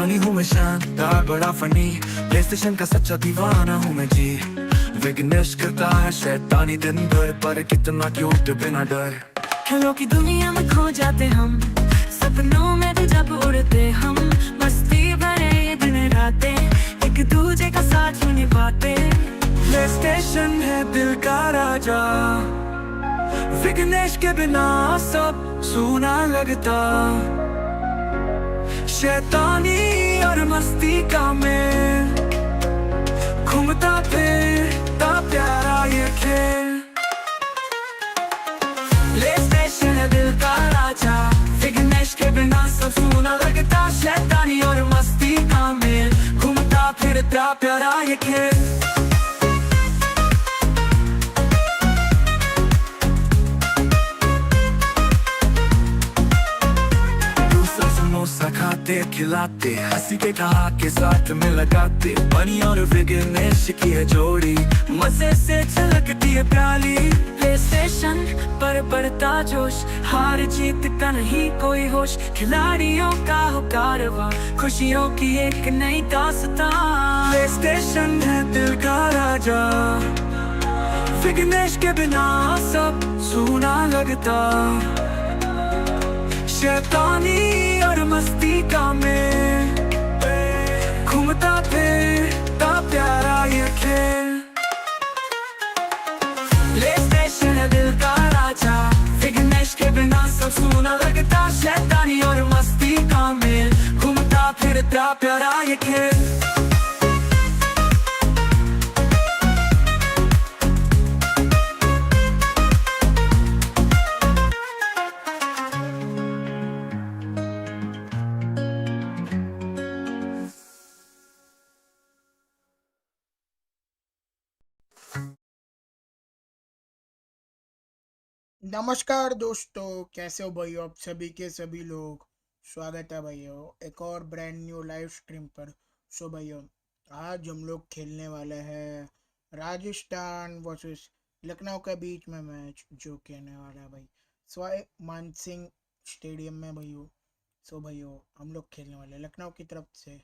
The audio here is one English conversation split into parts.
बनी हूँ मैं शानदार बड़ा फनी, प्लेस्टेशन का सच्चा दीवाना हूँ मैं जी। विघ्नेश करता है शैतानी दिन भर, पर कितना क्यूट बिना डर। खेलों की दुनिया में खो जाते हम, सपनों में भी जब उड़ते हम, मस्ती भरे ये दिन रातें, एक दूजे का साथ यूं निभाते। प्लेस्टेशन है दिल का राजा, विघ्नेश के बिना सब सूना लगता। शैतानी और मस्ती का मेल, घूमता फिरता प्यारा ये खेल। प्लेस्टेशन है दिल का राजा, विघ्नेश के बिना सब सूना लगता। शैतानी और मस्ती का मेल, घूमता फिरता प्यारा ये खेल। समोसा खाते खिलाते, हंसी के कहा के साथ में लगाते। बनी और विघ्नेश की है जोड़ी, मजे से छलकती है प्याली। प्लेस्टेशन पर बढ़ता जोश, हार जीत का नहीं कोई होश, खिलाड़ियों का हो कारवां, खुशियों की एक नई दास्तां। प्लेस्टेशन है दिल का राजा, विघ्नेश के बिना सब सूना लगता। शैतानी और मस्ती का मेल, घूमता फिरता प्यारा ये खेल। प्लेस्टेशन है दिल का राजा, विघ्नेश के बिना सब सूना लगता। शैतानी और मस्ती का मेल, घूमता फिरता प्यारा ये खेल। नमस्कार दोस्तों, कैसे हो भाई आप सभी के सभी लोग। स्वागत है भाइयों एक और ब्रांड न्यू लाइव स्ट्रीम पर। सो भाइयों, आज हम लोग खेलने वाले हैं राजस्थान वर्सेस लखनऊ के बीच में मैच, जो कहने वाला है भाई स्वाई मानसिंह स्टेडियम में भाइयों। सो भाइयों, हम लोग खेलने वाले लखनऊ की तरफ से।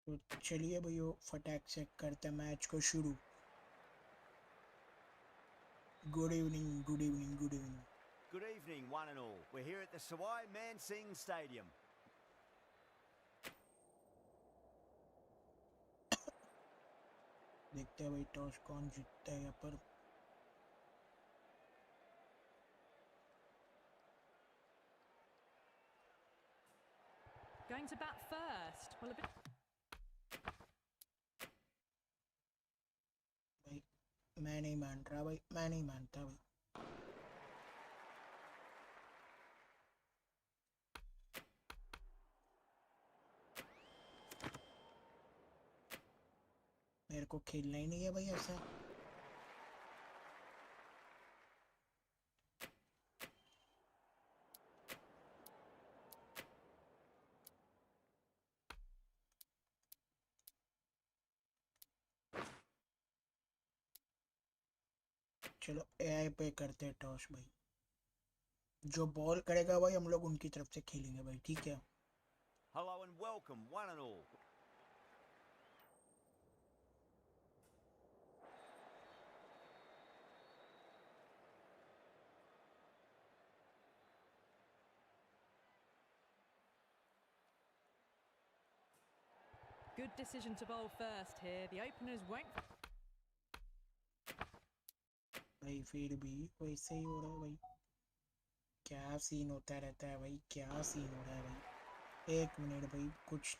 तो चलिए भैया फटाक से करते मैच को शुरू। Good evening, good evening, good evening. Good evening, one and all. We're here at the Sawai Mansingh Stadium. देखते हैं भाई टॉस कौन जीतता है यहाँ पर। Going to bat first. Well, a bit. भाई मैं नहीं मान रहा भाई, मैं नहीं मानता भाई। मेरे को खेलना ही नहीं है भाई ऐसा। चलो एआई पे करते हैं टॉस भाई। जो बॉल करेगा भाई हम लोग उनकी तरफ से खेलेंगे भाई, ठीक है। Hello and welcome, one and all. Good decision to bowl first here. The openers won't. भाई फिर भी वैसे ही हो रहा है भाई। क्या सीन होता रहता है भाई, क्या सीन हो रहा है भाई। एक मिनट भाई, कुछ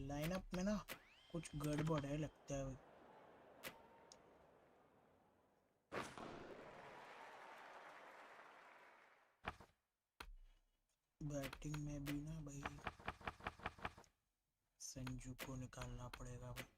लाइनअप में ना कुछ गड़बड़ है लगता है भाई। बैटिंग में भी ना भाई संजू को निकालना पड़ेगा भाई।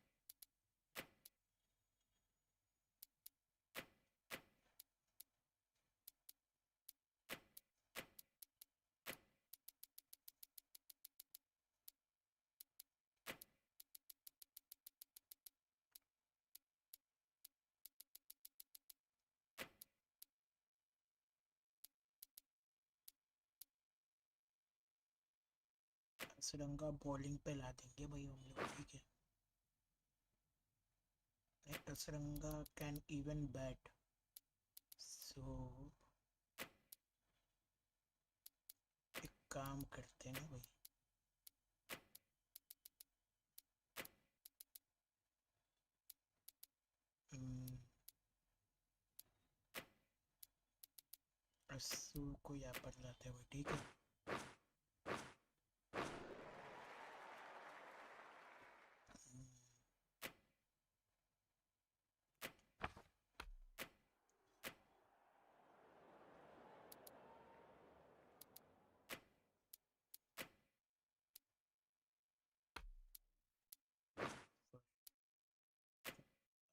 असरंगा बॉलिंग पे ला देंगे भाई हम लोग, ठीक है। असरंगा कैन इवन बैट, सो एक काम करते हैं ना भाई, अस्सू को यहाँ पर लाते हुए, ठीक है।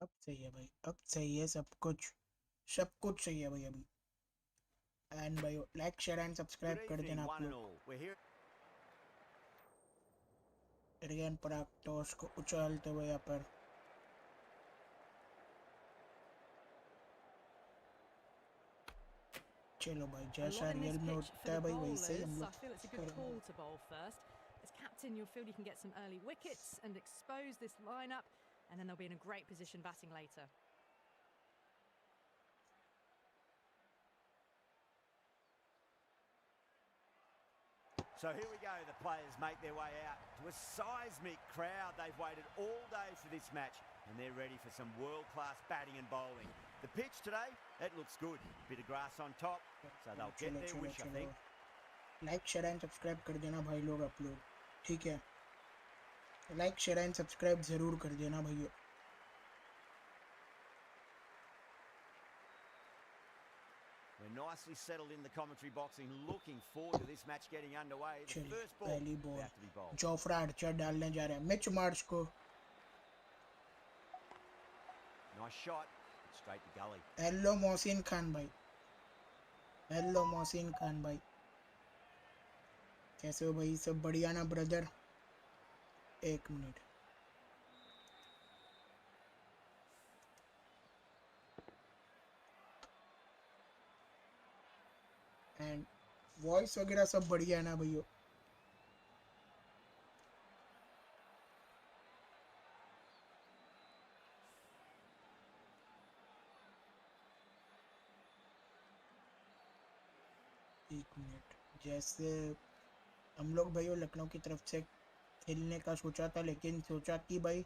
अब सही है भाई, अब सही है सब कुछ, सब कुछ सही है भाई अभी। एंड भाई लाइक शेयर एंड सब्सक्राइब कर देना आप लोग। रियन पराक्टोस को उछालते हुए यहाँ पर, चलो भाई A जैसा lot in this रियल में pitch उठता for है the भाई वैसे ही हम bowlers. लोग I feel it's a good करेंगे। call to bowl first. As captain, you'll feel you can get some early wickets and expose this lineup, and then they'll be in a great position batting later. So here we go, the players make their way out to a seismic crowd. They've waited all day for this match and they're ready for some world-class batting and bowling. The pitch today, it looks good. Bit of grass on top, so they'll get their wish, I think. Like share and subscribe कर देना भाई लोग आप लोग, ठीक है। Like share and subscribe ज़रूर कर देना भाई। We're nicely settled in the commentary box and looking forward to this match getting underway. The first ball पहली ball about to be bowled. Jofra Archer डालने जा रहे हैं मिच मार्श को। Nice shot, straight to gully. Hello Mohsin Khan भाई, hello Mohsin Khan भाई, कैसे हो भाई? सब बढ़िया ना ब्रदर? एक मिनट, एंड वॉइस वगैरह सब बढ़िया ना भैया? एक मिनट, जैसे हम लोग भाई लखनऊ की तरफ से खेलने का सोचा था, लेकिन सोचा कि भाई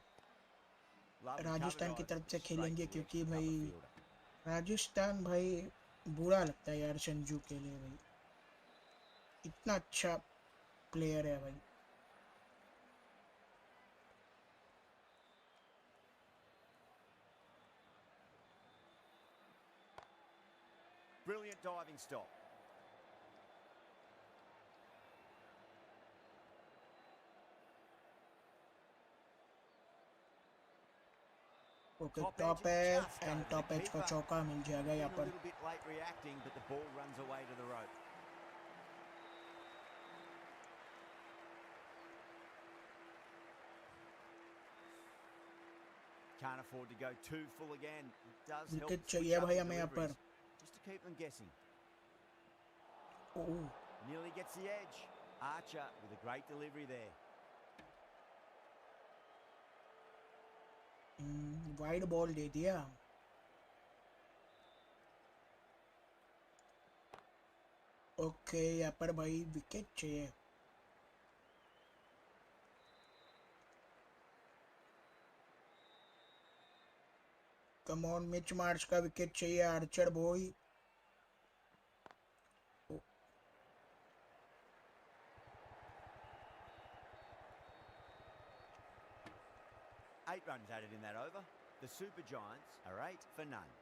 राजस्थान की तरफ से खेलेंगे, क्योंकि भाई राजस्थान भाई बुरा लगता है यार संजू के लिए भाई, इतना अच्छा प्लेयर है भाई। Brilliant diving stop. Okay top edge, and top edge को चौका मिल जाएगा यहाँ A पर। little bit late reacting, but the ball runs away to the rope. Can't afford to go too full again. It does help wicket switch चाहिए up भाई the हमें यहाँ पर। deliveries, just to keep them guessing. Oh, Nearly gets the edge. Archer with a great delivery there. Wide ball दे दिया। Okay यहाँ पर भाई विकेट चाहिए। कम ऑन, मिच मार्श का विकेट चाहिए Archer boy. 8 runs added in that over. The Super Giants are 8 for none.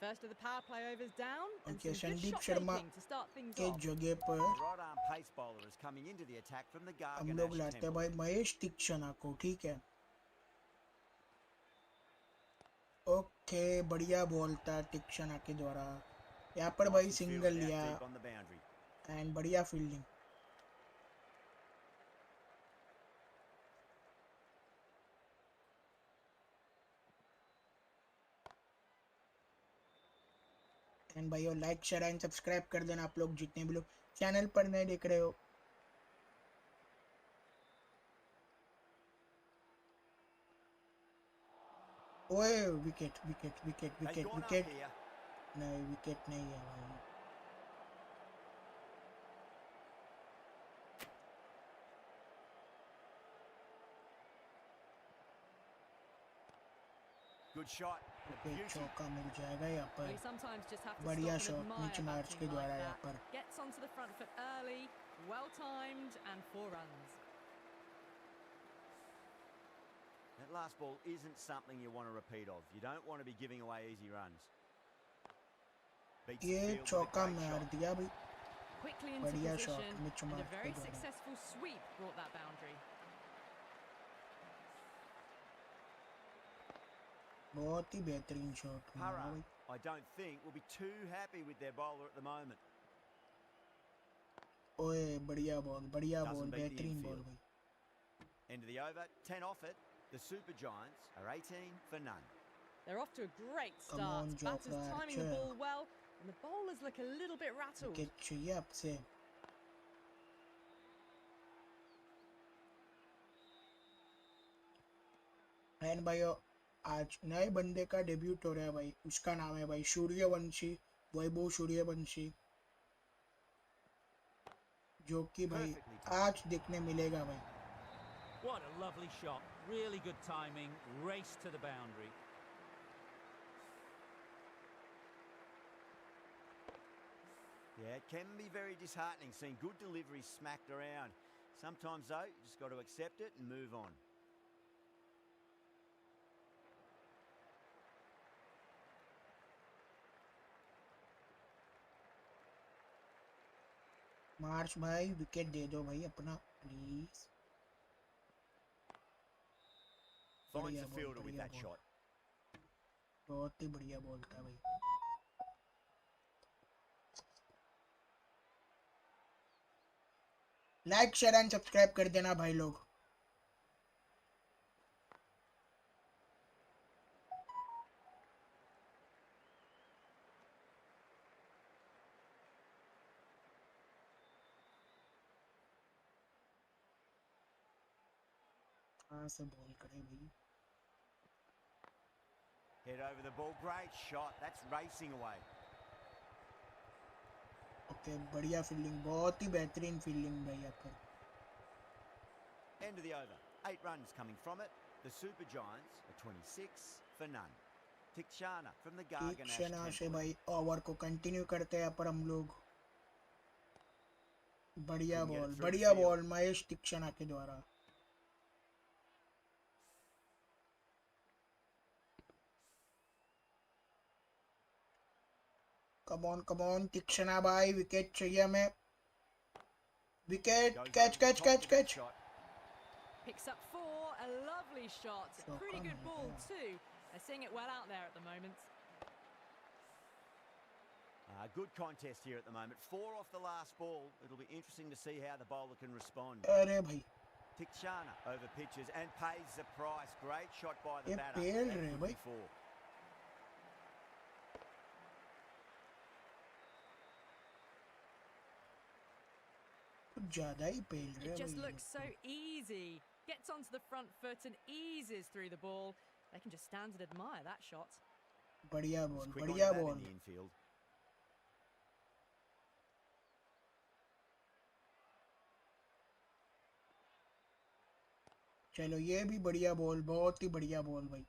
First of the power play overs down, and Okay, some good Sandeep shot Sharma making to start things के off. जगह पर The right arm pace bowler is coming into the attack from the हम लोग Garganash लाते हैं temple. भाई महेश तीक्षणा को, ठीक है। ओके बढ़िया बॉल था तीक्षणा के द्वारा, यहाँ पर भाई Nicely सिंगल fielded लिया, out deep on the boundary. And बढ़िया फील्डिंग। एंड भाई लाइक शेयर एंड सब्सक्राइब कर देना आप लोग, जितने भी लोग चैनल पर नए देख रहे हो। ओए wicket wicket wicket They've wicket gone up wicket here. नहीं विकेट नहीं है भाई. Good shot. A wicket beauty. चौका मिल जाएगा यहाँ Well, पर. you sometimes just have to बढ़िया stop and शॉट admire नीचे मार्च batting के like द्वारा यहाँ that. पर. Gets onto the front foot early, well timed, and 4 runs. That last ball isn't something you want to repeat of. You don't want to be giving away easy runs. Beats the ये field with a चौका great मार shot. दिया भाई. Quickly into बढ़िया shot position, Mitch and a मार्च के very द्वारा. successful sweep brought that boundary. बहुत ही बेहतरीन शॉट मारा Para, भाई. I don't think, will be too happy with their bowler at the moment. ओए बढ़िया बॉल Doesn't beat the बेहतरीन बॉल infield. भाई. End of the over, 10 off it. The Super Giants are 18 for none. They're off to a great Come start. on, Batters Jofra timing the Archer. ball well, and the bowlers look a little bit rattled. Wicket चाहिए आपसे. And भाई आज नए बंदे का debut हो रहा है भाई. उसका नाम है भाई सूर्यवंशी, वैभव सूर्यवंशी, जो कि भाई Perfectly timed. आज देखने मिलेगा भाई. What a lovely shot. Really good timing. Race to the boundary. Yeah, it can be very disheartening seeing good deliveries smacked around. Sometimes, though, you just got to accept it and move on. मार्च भाई wicket दे दो भाई अपना please. Finds बढ़िया the ball fielder with बढ़िया that ball. shot. बहुत ही बढ़िया ball था भाई. लाइक शेयर एंड सब्सक्राइब कर देना भाई लोग. कहाँ से बॉल करे भाई. Head over the ball. Great shot. That's racing away. Okay बढ़िया फील्डिंग, बहुत ही बेहतरीन फील्डिंग भाई यहाँ पर. End of the over. 8 runs coming from it. The Super Giants are 26 for none. Tikshana from the Garganash तीक्ष्णा से temple. भाई over को continue करते हैं पर हम लोग. Couldn't get it through the field. Ball Mahesh तीक्ष्णा के द्वारा. कम ऑन तीक्ष्णा भाई, विकेट चाहिए हमें. Wicket, Goes catch over the catch top catch with that catch. shot. Picks up 4, a lovely shot. So Pretty good come ball on. too. They're seeing it well out there at the moment. Good contest here at the moment. 4 off the last ball. It'll be interesting to see how the bowler can respond. अरे भाई Tikshana over pitches and pays the price. Great shot by the ये batter. Pail That रहे could भाई. be 4. कुछ ज्यादा ही पेल रहे It just भाई ये looks so लोग. easy. Gets onto the front foot and eases through the ball. They can just stand and admire that shot. बढ़िया Was बॉल quick on बढ़िया that in ball. the infield. चलो ये भी बढ़िया ball, बहुत ही बढ़िया ball भाई.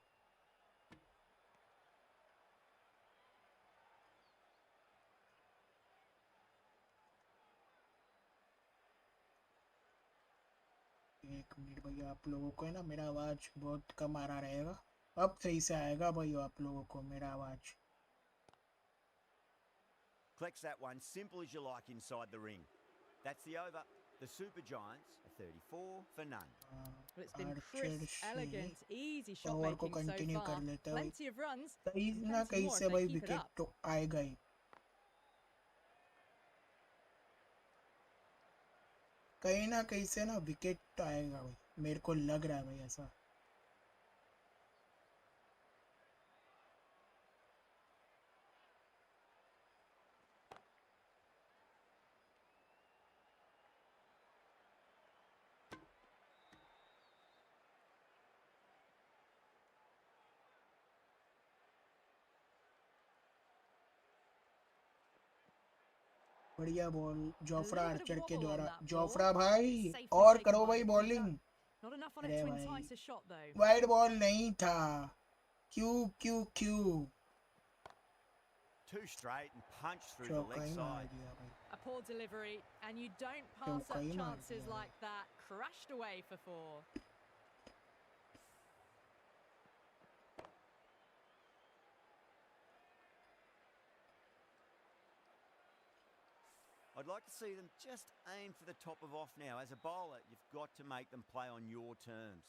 एक मिनट भैया, आप लोगों को है ना मेरा आवाज बहुत कम आ रहा रहेगा. अब सही से आएगा भाई आप लोगों को मेरा आवाज. Collects that one simple as you like inside the ring. That's the over. The Super Giants are 34 for none. Well, it's been Archer crisp, से elegant, easy shot ओवर को making so कंटिन्यू कर far. लेते हैं भाई. Plenty of runs. कहीं and ना plenty कहीं more से if they भाई keep it विकेट up. तो आएगा ही. कहीं ना कहीं से ना विकेट तो आएगा भाई, मेरे को लग रहा है भाई ऐसा. बढ़िया ball A Jofra little bit of Archer के wobble on द्वारा. that ball. जोफ्रा भाई Safely और taken करो by भाई the bowling. keeper. Not enough on it अरे to भाई entice a shot though. Wide ball नहीं था. Q Too straight and punched through the चौका leg ही मार side. दिया भाई. A poor delivery, and you don't pass चौका up ही मार chances दिया भाई. like that. Crashed away for 4. I'd like to see them just aim for the top of off now. As a bowler, you've got to make them play on your terms.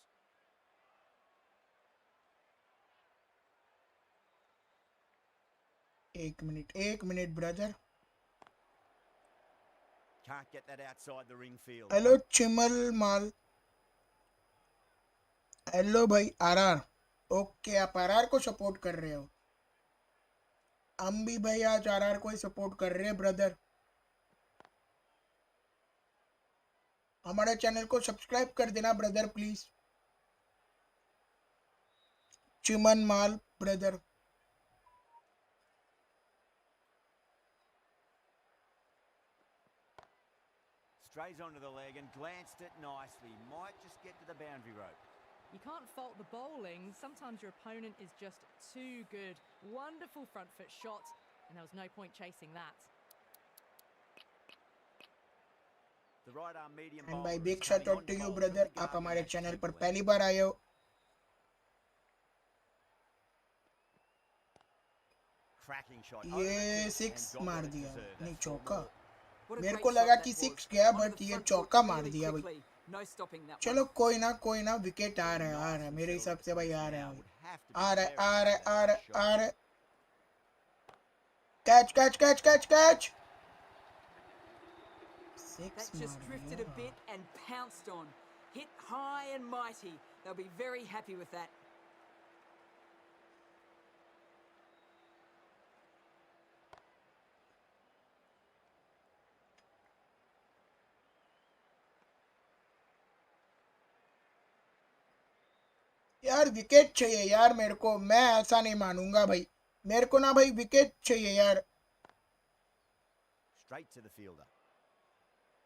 एक minute brother. Can't get that outside the ring field. Hello चिमल माल. Hello भाई RR. Okay आप RR को support कर रहे हो. हम भी भाई आज आरआर को ही सपोर्ट कर रहे हैं ब्रदर. हमारे चैनल को सब्सक्राइब कर देना brother please. Chiman mall brother. Strays onto the leg and glanced it nicely. Might just get to the boundary rope. You can't fault the bowling. Sometimes your opponent is just too good. Wonderful front foot shot, and there was no point chasing that. The right arm medium end bowler भाई is big coming shout on out to you bowl from brother. the आप हमारे Garganash channel पर temple पहली end. बार आए हो. Cracking shot. ये six मार दिया नहीं चौका. What a मेरे great को shot लगा that कि was. सिक्स गया Onto बट the ये front चौका foot मार really दिया भाई. quickly. No stopping that चलो one. कोई ना विकेट आ रहा है. Nice and मेरे settled हिसाब at से भाई crease आ रहा now. है. Would have to be uh very रहा happy with that shot. आ रहा. कैच. सिक्स That just मार drifted a दिया. bit and pounced on. Hit high and mighty. They'll be very happy with that. यार wicket चाहिए यार मेरे को. मैं ऐसा नहीं मानूंगा भाई. मेरे को ना भाई विकेट चाहिए यार. Straight to the fielder.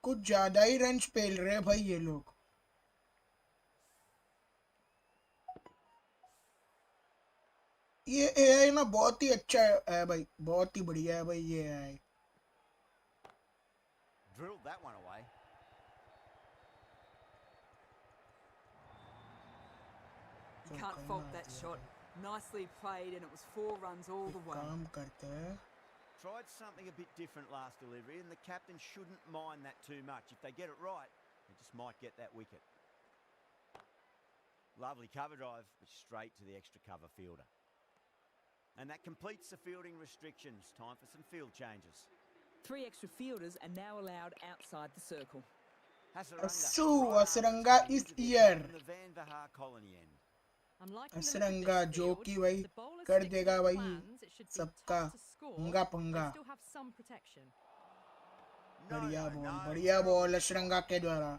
कुछ ज्यादा ही रन पेल रहे हैं भाई ये लोग. ये एआई ना बहुत ही अच्छा है भाई. बहुत ही बढ़िया है भाई ये AI. Drilled that one away. You can't fault that shot. Nicely played, and it was 4 runs all the way. काम करते हैं. Tried something a bit different last delivery, and the captain shouldn't mind that too much. If they get it right, they just might get that wicket. Lovely cover drive, but straight to the extra cover fielder. And that completes the fielding restrictions. Time for some field changes. 3 extra fielders are now allowed outside the circle. Asranga is here. From the Van Vahar colony end. I'm liking the look of Hasaranga this जो field. कि भाई The bowlers कर stick to देगा their भाई plans. It should be सबका tough to score. पंगा They पंगा. still have some protection. बढ़िया बॉल असरंगा के द्वारा.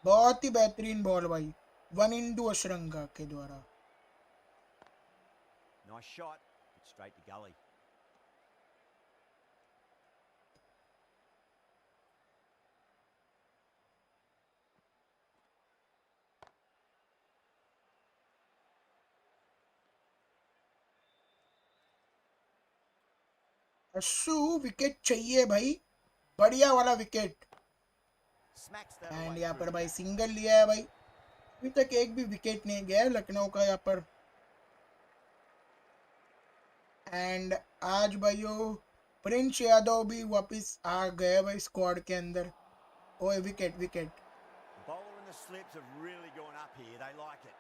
बहुत ही बेहतरीन बॉल भाई. 1 into असरंगा के द्वारा. Nice shot, but straight to gully. Ashu wicket चाहिए भाई. बढ़िया वाला wicket. Smacks that and away यहाँ through पर the भाई gap. सिंगल लिया है भाई. अभी तक एक भी विकेट नहीं गया है लखनऊ का यहाँ पर. एंड आज भाइयों प्रिंस यादव भी वापस आ गए भाई स्क्वाड के अंदर. ओए wicket. The bowler and the slips have really gone up here. They like it.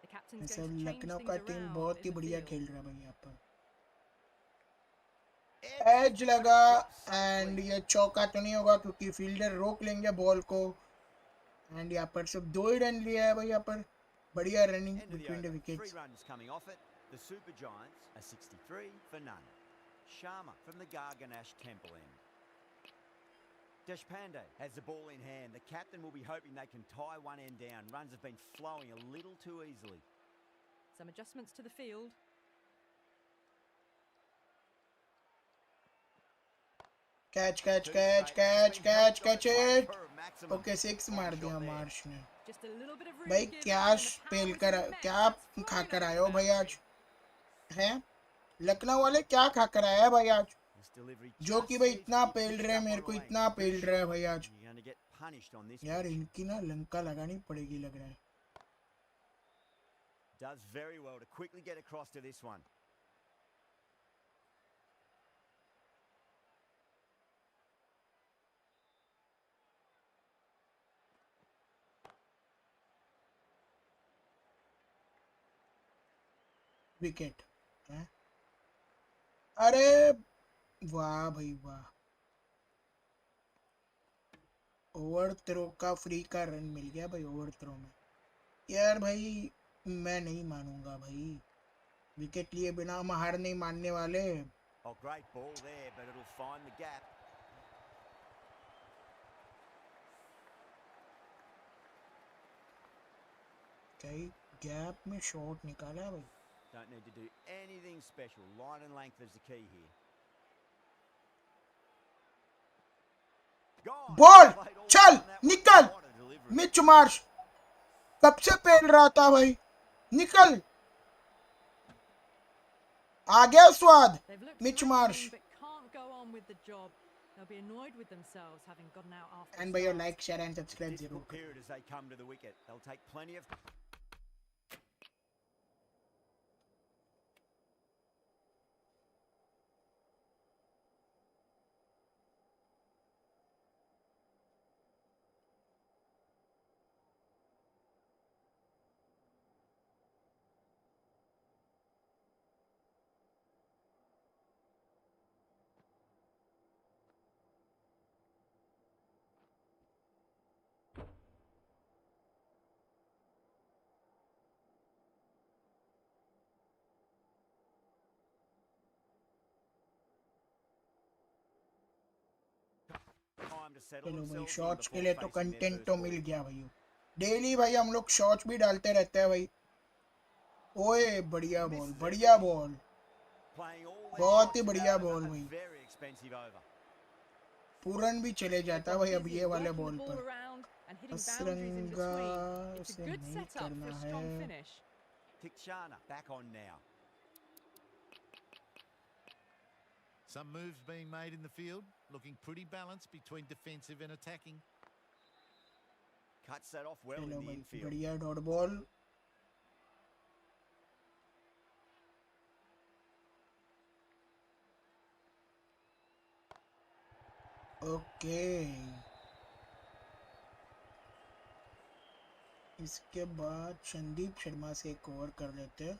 The captain's ऐसा going to change Lucknow things का टीम around बहुत ही in the बढ़िया field. खेल रहा है भाई यहाँ पर. Edge, एज but लगा it drops एंड safely. ये चौका तो नहीं होगा क्योंकि फील्डर रोक लेंगे बॉल को. एंड यहाँ पर सिर्फ 2 ही रन लिया है भाई यहाँ पर. बढ़िया running End of the between the over. 3 wickets. runs coming off it. The Super Giants are 63 for none. Sharma from the Garganash Temple end. Deshpande has the ball in hand. The captain will be hoping they can tie one end down. Runs have been flowing a little too easily. Some adjustments to the field. Catch catch catch catch catch catch it okay 6 मार दिया Marsh ने। Just a little bit of room भाई given क्या and the pail power कर was immense. क्या That's खा flown कर over आए the हो भाई आज boundary. हैं? लखनऊ वाले क्या खा कर आए हैं भाई आज, This delivery जो just कि भाई needs to इतना be पेल picked रहे हैं, up मेरे on को a length. इतना Too पेल रहे हैं short. भाई आज। You're going to get punished on this यार pitch. इनकी ना लंका लगानी पड़ेगी लग रहा है। Does very well to quickly get across to this one. Wicket हैं? अरे वाह भाई वाह, ओवर थ्रो का फ्री का रन मिल गया भाई ओवर थ्रो में। यार भाई मैं नहीं मानूंगा भाई, विकेट लिए बिना हम हार नहीं मानने वाले। Oh, great ball there, but it'll find the gap. कई गैप में शॉट निकाला है भाई। Don't need to do anything special. Line and length is the key here. Gone. Ball Played all चल on that one. निकल, What a delivery. Mitch Marsh कब से पेल रहा था भाई, निकल, आ गया स्वाद। They've looked Mitch threatening, Marsh but can't go on with the job. They'll be annoyed with themselves having gotten out after and the भाई start. Like share and subscribe जरूर Difficult करो। period as they come to the wicket. They'll take plenty of... time to settle चलो भाई themselves in shorts के before लिए तो facing their content first तो ball. मिल गया भाई, डेली भाई हम लोग शॉर्ट्स भी डालते रहते हैं भाई। ओए बढ़िया बॉल, बढ़िया बॉल, Playing all their बहुत shots ही without बढ़िया a बॉल भाई। very expensive over. पूरन भी चले जाता भाई अब ये वाले बॉल Ball पर। around and hitting boundaries in Hasaranga between. It's a से good नहीं setup for करना a strong है। finish. Tikshana back on now. Some moves being made in the field, looking pretty balanced between defensive and attacking. Cuts that off well in चलो the भाई infield. बढ़िया dot ball. Okay इसके बाद संदीप शर्मा से एक over कर लेते हैं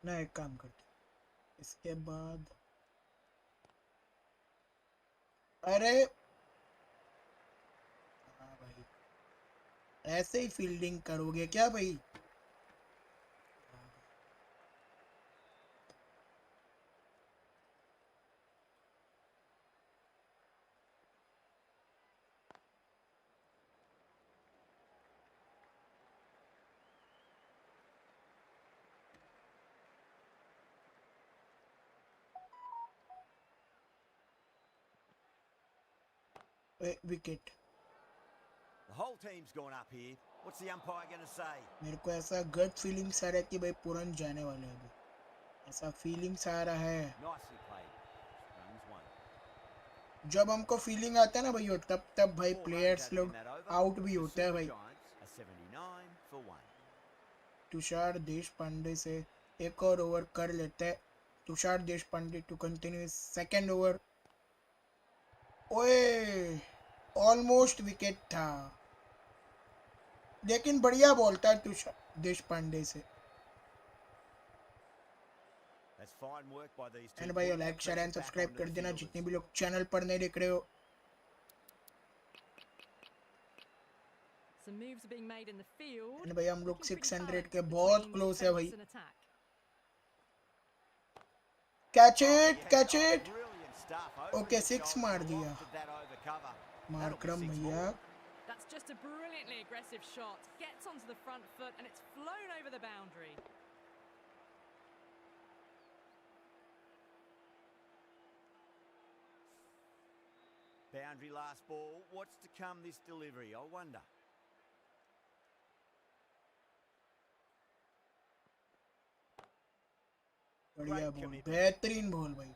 ना, एक काम करते हैं। इसके बाद अरे हाँ भाई, ऐसे ही फील्डिंग करोगे क्या भाई? Wicket. The whole team's gone up here. What's the umpire going to say? मेरे को ऐसा गट फीलिंग्स आ रहा है कि भाई पूरन जाने वाले हैं अभी, ऐसा फीलिंग्स आ रहा है। Nicely played. Runs one. जब हमको फीलिंग आता है ना भाई तब भाई 4 प्लेयर्स runs added लोग in that over. आउट भी The होते हैं Super भाई। Giants are 79 for 1. Tushar Deshpande से एक और ओवर कर लेते हैं। Tushar Deshpande to continue second over. ओए ऑलमोस्ट विकेट था, लेकिन बढ़िया बॉल था तुषार देशपांडे से। That's fine work by these two. And भाई Putting like that share and pressure back subscribe onto कर the देना fielders. जितने भी लोग चैनल पर नहीं देख रहे हो। Some moves are being made in the field. And भाई हम लोग Looking pretty 600 balanced के between बहुत क्लोज है भाई। defense and attack. Catch Oh, it yes, catch oh, it. brilliant stuff. Over Okay, the 6 shoulder, मार दिया। lofted that over cover. Markram भैया That's just a brilliantly aggressive shot. Gets onto the front foot and it's flown over the boundary. Boundary last ball. What's to come this delivery, I wonder. बढ़िया ball, बेहतरीन ball भाई।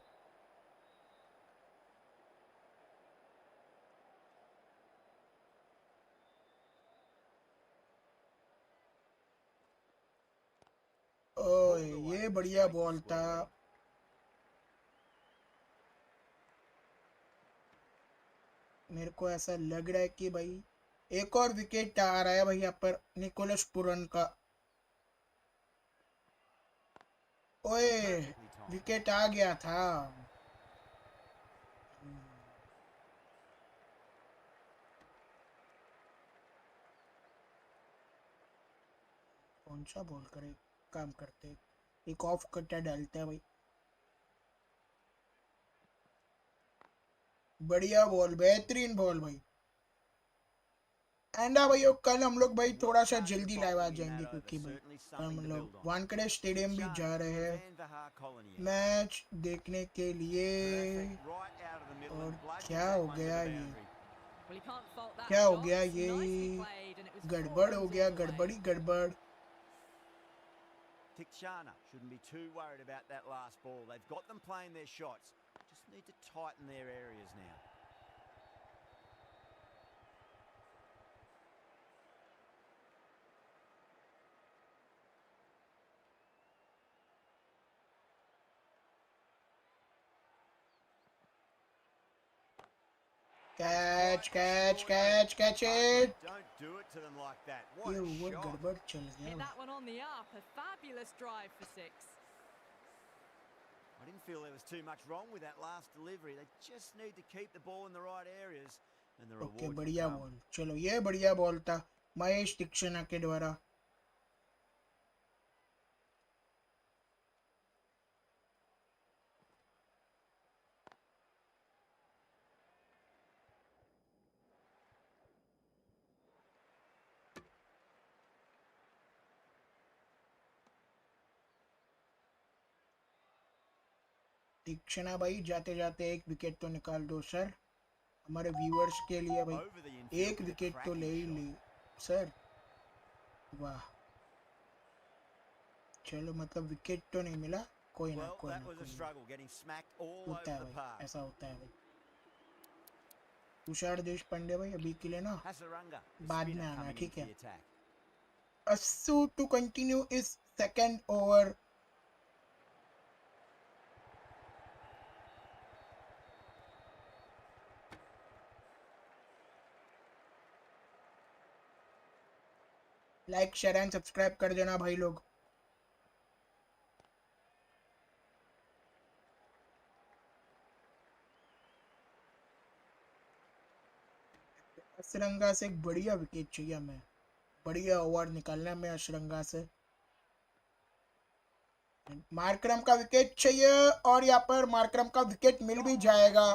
ओए ये बढ़िया ball था। मेरे को ऐसा लग रहा है कि भाई एक और विकेट आ रहा है भाई यहाँ पर निकोलस पुरन का। ओए विकेट आ गया था। कौन सा बॉल करे काम करते, एक ऑफ कट्टा डालता है भाई। बढ़िया बॉल, बेहतरीन बॉल भाई। एंड भाई कल हम लोग भाई थोड़ा सा जल्दी लाइव आ जाएंगे क्योंकि भाई हम लोग वानखेड़े स्टेडियम भी जा रहे हैं मैच देखने के लिए। और क्या हो गया ये, क्या हो गया ये, गड़बड़ हो गया, गड़बड़ी गड़बड़। Tikshana shouldn't be too worried about that last ball. They've got them playing their shots. Just need to tighten their areas now. Catch catch catch catch it. Don't do it to them like that. ये What a over shot. गड़बड़ चल Hit गया। that one on the up. A fabulous drive for 6. I didn't feel there was too much wrong with that last delivery. They just need to keep the ball in the right areas and the reward okay will बढ़िया come. Ball, चलो ये बढ़िया ball था महेश दीक्षिणा के द्वारा। दीक्षिणा भाई जाते जाते एक विकेट तो निकाल दो सर, हमारे व्यूअर्स के लिए भाई Over the infield एक with a विकेट तो cracking ले ही shot. ली सर। वाह, चलो मतलब विकेट तो नहीं मिला, कोई ना Well, कोई that ना was a कोई ना, struggle getting smacked all होता over है the भाई, park. ऐसा होता है भाई। तुषार देशपांडे भाई अभी के लिए ना Hasaranga, the बाद में spinner आना, coming ठीक into है। the attack. Assu to continue is second over. Like share and subscribe कर देना भाई लोग। अशरंगा से एक बढ़िया विकेट चाहिए हमें, बढ़िया ओवर निकालना है हमें अशरंगा से। मार्करम का विकेट चाहिए और यहाँ पर मार्करम का विकेट मिल भी जाएगा।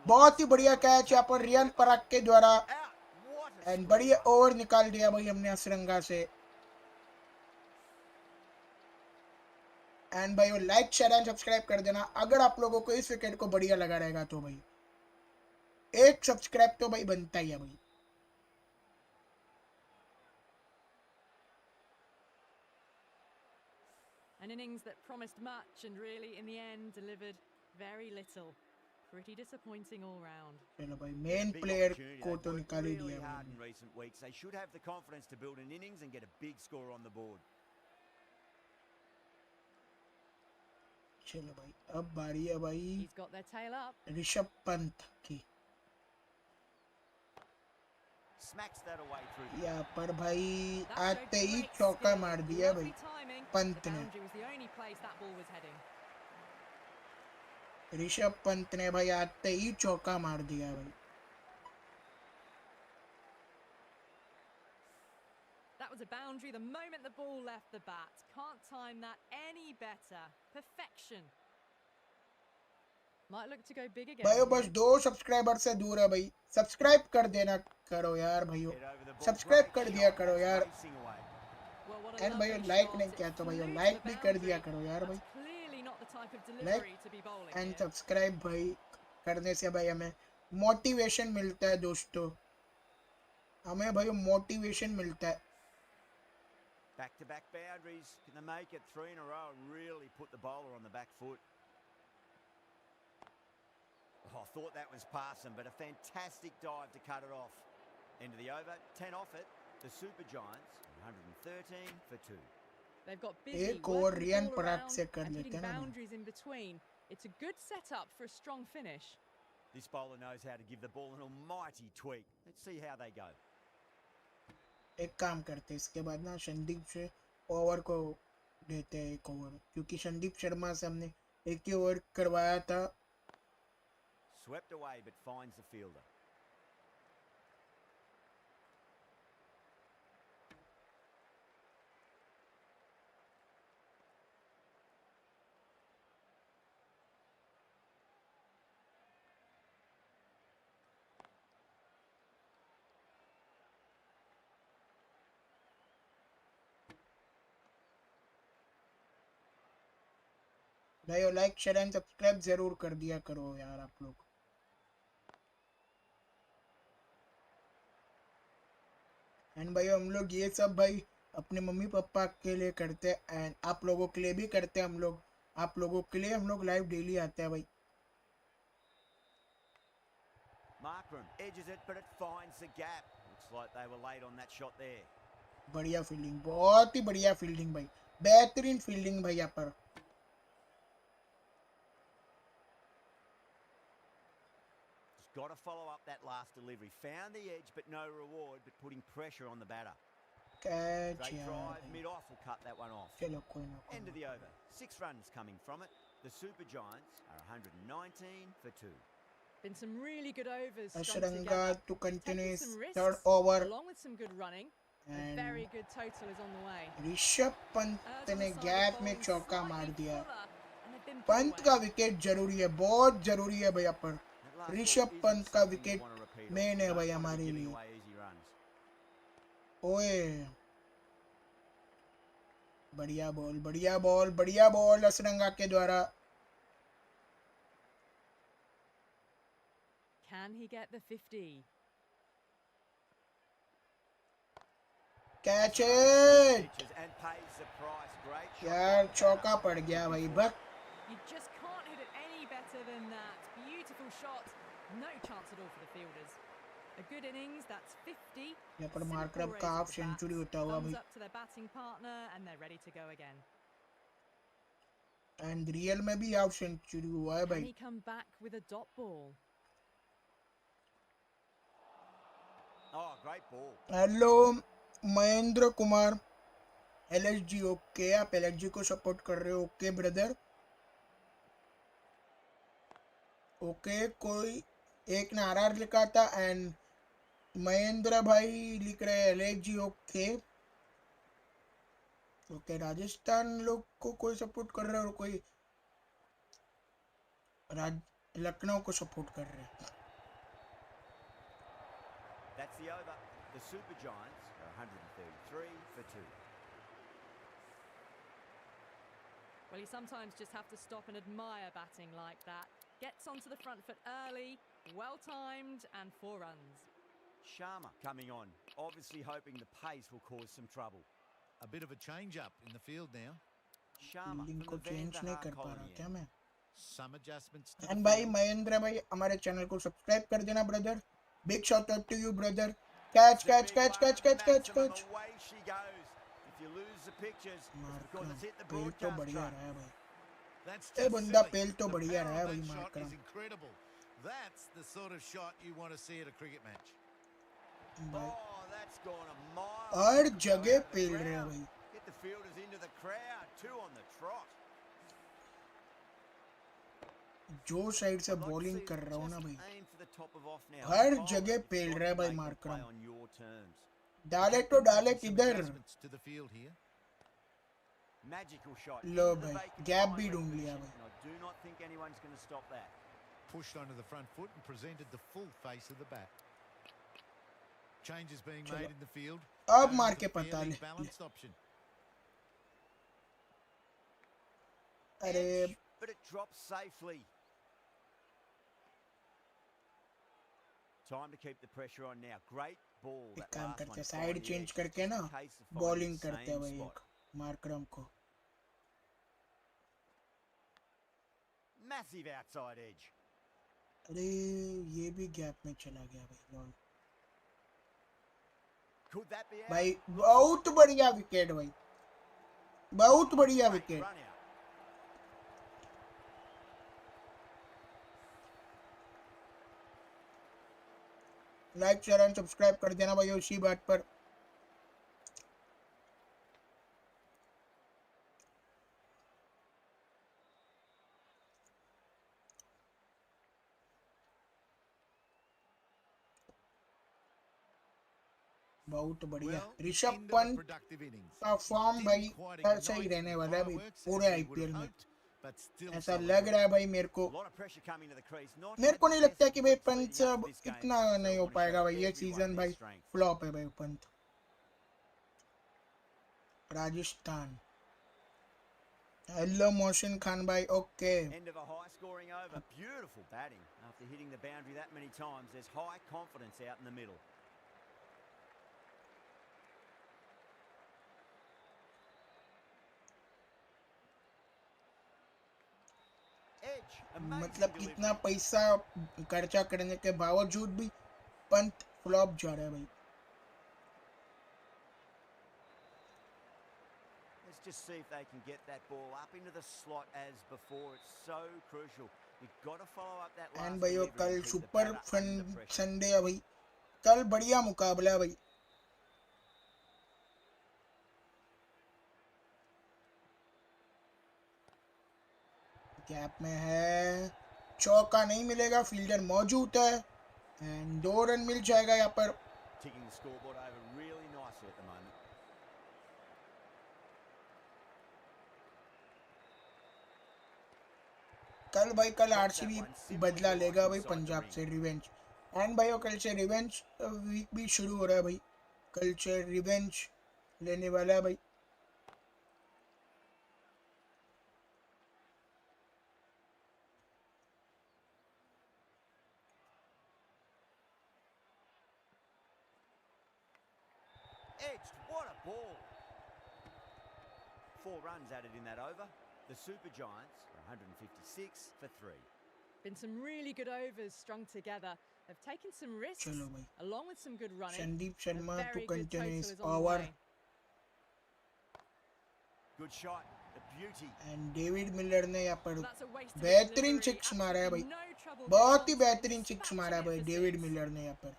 बहुत ही बढ़िया कैच यहाँ पर रियान पराग के द्वारा एंड बढ़िया ओवर निकाल दिया भाई हमने अशरंगा से। एंड भाई लाइक शेयर एंड सब्सक्राइब कर देना अगर आप लोगों को इस विकेट को बढ़िया लगा रहेगा तो भाई एक सब्सक्राइब तो भाई बनता ही है भाई। An innings that promised much and really in the end delivered very little. Pretty disappointing all round. चलो भाई मेन Big प्लेयर opportunity. को They've तो worked निकाल ही really दिया hard भाई। in recent weeks. They should have the confidence to build an innings and get a big score on the board. चलो भाई अब बारी है भाई He's got their tail up. Rishabh Pant की। Smacks that away through. यहाँ पर भाई That showed आते ही great चौका skill. मार दिया भाई Lovely timing. पंत The ने। boundary was the only place that ball was heading. Rishabh Pant ने भाई आते ही चौका मार दिया भाई। That was a boundary the moment the ball left the bat. Can't time that any better. Perfection. Might look to go big again. भाइयों बस here. 2 subscriber से दूर है भाई, सब्सक्राइब कर देना करो यार भाइयों, Head over the ball. Subscribe Great कर दिया shot. करो That's यार, racing away. Well, what a and भाइयों lovely लाइक shot. नहीं It किया तो भाइयों flew to लाइक the भी कर दिया boundary. करो यार भाई, That's clearly not the type of like delivery to be bowling and here. Subscribe भाई करने से भाई हमें मोटिवेशन मिलता है दोस्तों, हमें भाई मोटिवेशन मिलता है। Back-to-back boundaries. Can they make it 3 in a row and really put the bowler on the back foot? Oh, I thought that was passing, but a fantastic dive to cut it off. End of the over. 10 off it. The Super Giants, 113 for 2. They've got busy एक over working the Riyan ball Parag around से कर and लेते hitting हैं ना भाई। boundaries in between. It's a good setup for a strong finish. This bowler knows how to give the ball an almighty tweak. Let's see how they go. एक काम करते हैं इसके बाद ना संदीप से ओवर को देते हैं एक ओवर, क्योंकि संदीप शर्मा से हमने एक ही ओवर करवाया था। Swept away but finds the fielder. भाई लाइक शेयर एंड सब्सक्राइब जरूर कर दिया करो यार आप लोग। एंड भाई हम लोग ये सब भाई अपने मम्मी पापा के लिए करते हैं एंड आप लोगों के लिए भी करते हैं हम लोग, आप लोगों के लिए हम लोग लाइव डेली आते हैं भाई। Markram edges it, but it finds the gap. Looks like they were late on that shot there. बढ़िया फील्डिंग, बहुत ही बढ़िया फील्डिंग भाई, बेहतरीन फील्डिंग भाई यहाँ पर। Got to follow up that last delivery. Found the edge, but no reward, but putting pressure on the batter. Catch Great यार drive, भाई। mid-off will cut that one off. चलो कोई ना कोई End of ना। the over. 6 runs coming from it. The Super Giants are 119 for 2. Been some really good overs strung Ashranga together. to continue Taking some third risks over along with some good running. A and very good total is on the way. Rishabh Pant As on ने the side of gap में bowling, चौका मार slightly दिया। fuller, and they've been put Pant away. का wicket जरूरी है, बहुत जरूरी है भैया पर। That last Rishabh ball Pant isn't का something you wicket want to repeat main on. है You भाई don't want to हमारे be giving लिए। away easy runs. ओए बढ़िया बॉल, बढ़िया बॉल, बढ़िया बॉल असरंगा के द्वारा। Can he get the 50? Catch it Pitches and pays the price. Great shot. यार, by the चौका batter. पड़ गया भाई, Before. बस। You just can't hit it any better than that. Beautiful shot. No chance at all for the fielders. A good innings, that's 50. यहाँ पर Simple Markram raise का of half the century bats. होता हुआ Thumbs भाई, up to their batting partner and they're ready to go again. And real में भी half century हुआ है Can भाई। he come back with a dot ball? Oh, great ball. Hello Mahendra Kumar, LSG okay, आप LSG को support कर रहे हो? Okay brother, okay. कोई एक ने RR लिखा था एंड महेंद्र भाई लिख रहे हैं LSG ओके। ओके, राजस्थान लोग को कोई सपोर्ट कर रहा है और कोई लखनऊ को सपोर्ट कर रहे हैं। That's the over. The Super Giants are 133 for 2. Well, you sometimes just have to stop and admire batting like that. Gets onto the front foot early, well timed, and 4 runs. Sharma coming on, obviously hoping the pace will cause some trouble. A bit of a change-up in the field now. Sharma fielding from को the change नहीं Vandahar कर पा रहा colony. क्या मैं? Some adjustments to and the भाई field. Mahendra भाई हमारे चैनल को सब्सक्राइब कर देना brother. Big shout out to you brother. Catch catch catch catch catch catch catch. Away she goes. If you lose the pictures, it's because it's hit the पेल तो broadcast बढ़िया truck. रहा है भाई, That's ये just बंदा silly. पेल तो The बढ़िया power रहा है of भाई that shot Markram is incredible. That's the sort of shot you want to see at a cricket match. भाई। Oh, that's gone a mile. Her Could go जगह out of the पेल रहे हैं ground. भाई। Get the fielders into the crowd. 2 on the trot. जो side से I'd like to bowling see कर them रहा हूँ ना just भाई, aim for the top of off now. Her Bowl जगह it. You've पेल got रहा है to भाई make them Markram. play on your terms. डाले तो डाले Some किधर? adjustments to the field here. Magical shot. Low Into the भाई, vacant gap fine भी leg ढूंढ लिया position, भाई। and I do not think anyone's going to stop that. pushed onto the front foot and presented the full face of the bat. Changes being made in the field. अब Going मार with के a पता fairly ले balanced option. अरे Edge, but it drops safely. Time to keep the pressure on now. Great ball. एक That काम last करते one हैं to side find the change edge. करके Just ना a case of finding bowling the करते हैं same भाई spot. एक मार्करम को Massive outside edge. अरे ये भी गैप में चला गया भाई lol Could that be out? भाई बहुत बढ़िया विकेट भाई बहुत बढ़िया Great wicket run out. Like share and subscribe कर देना भाई उसी बात पर बहुत बढ़िया Well, Rishabh end of a Pant productive innings. का फॉर्म Didn't भाई quite ऐसा ही ignite रहने the वाला है भाई fireworks पूरे as we would IPL have में hoped, but still ऐसा solid लग work. रहा है भाई मेरे को A lot of pressure coming to the crease. Not मेरे had को the नहीं best लगता कि भाई weeks पंत leading up अब to this game, इतना so नहीं हो want to पाएगा show भाई ये everyone सीजन their भाई strength. फ्लॉप है भाई पंत राजस्थान हेलो मोहसिन खान भाई okay End of a high-scoring over. Beautiful batting. After hitting the boundary that many times, there's high confidence out in the middle. Edge. Amazing मतलब delivery. इतना पैसा खर्चा करने के बावजूद भी पंत फ्लॉप जा रहा है भाई Let's just see if they can get that ball up into the slot as before. It's so crucial. You've got to follow up that last and भाई delivery कल and keep the super batter under pressure. Sunday है भाई कल बढ़िया मुकाबला है भाई gap में है चौका नहीं मिलेगा फील्डर मौजूद है एंड 2 रन मिल जाएगा यहाँ पर Ticking the scoreboard over really nicely at the moment. कल भाई कल आरसीबी बदला लेगा भाई पंजाब से रिवेंज एंड भाई कल से रिवेंज वीक भी शुरू हो रहा है भाई कल से रिवेंज लेने वाला है भाई Edged. What a ball. 4 runs added in that over. The Super Giants are 156 for 3. Been some really good overs strung together. They've taken some risks चलो भाई along with some good running. Sandeep A Sharma to very good total continues is on the over way. Good shot. The beauty. And David Miller ने यहाँ पर That's a wasted बेहतरीन delivery. Six मारा है भाई Absolutely no trouble बहुत ही getting on, बेहतरीन सिक्स dispatching मारा है it भाई for डेविड six. मिलर ने यहाँ पर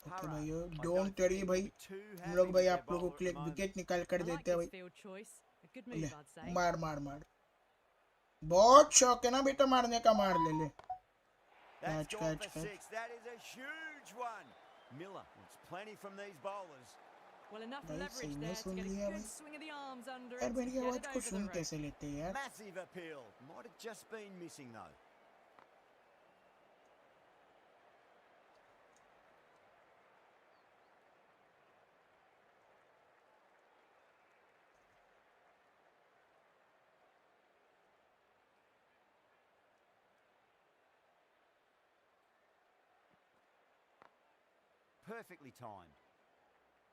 ओके Hurrah. भाई I don't don't worry think भाई they'll be too हम happy लोग with भाई their आप लोगों bowler के at लिए the moment. विकेट निकाल कर I like देते हैं this भाई field choice. A good ले move, I'd say. मार मार मार बहुत शौक है ना बेटा मारने का मार ले ले That's Catch, gone catch, for catch. 6. That is a huge one. Miller wants plenty from these bowlers. Well, enough भाई leverage सही में there to soon get a लिया good भाई swing of the arms under यार it to मेरी get आवाज it को over soon the rope. कैसे लेते हैं यार Massive appeal. Might have just been missing though. Perfectly timed.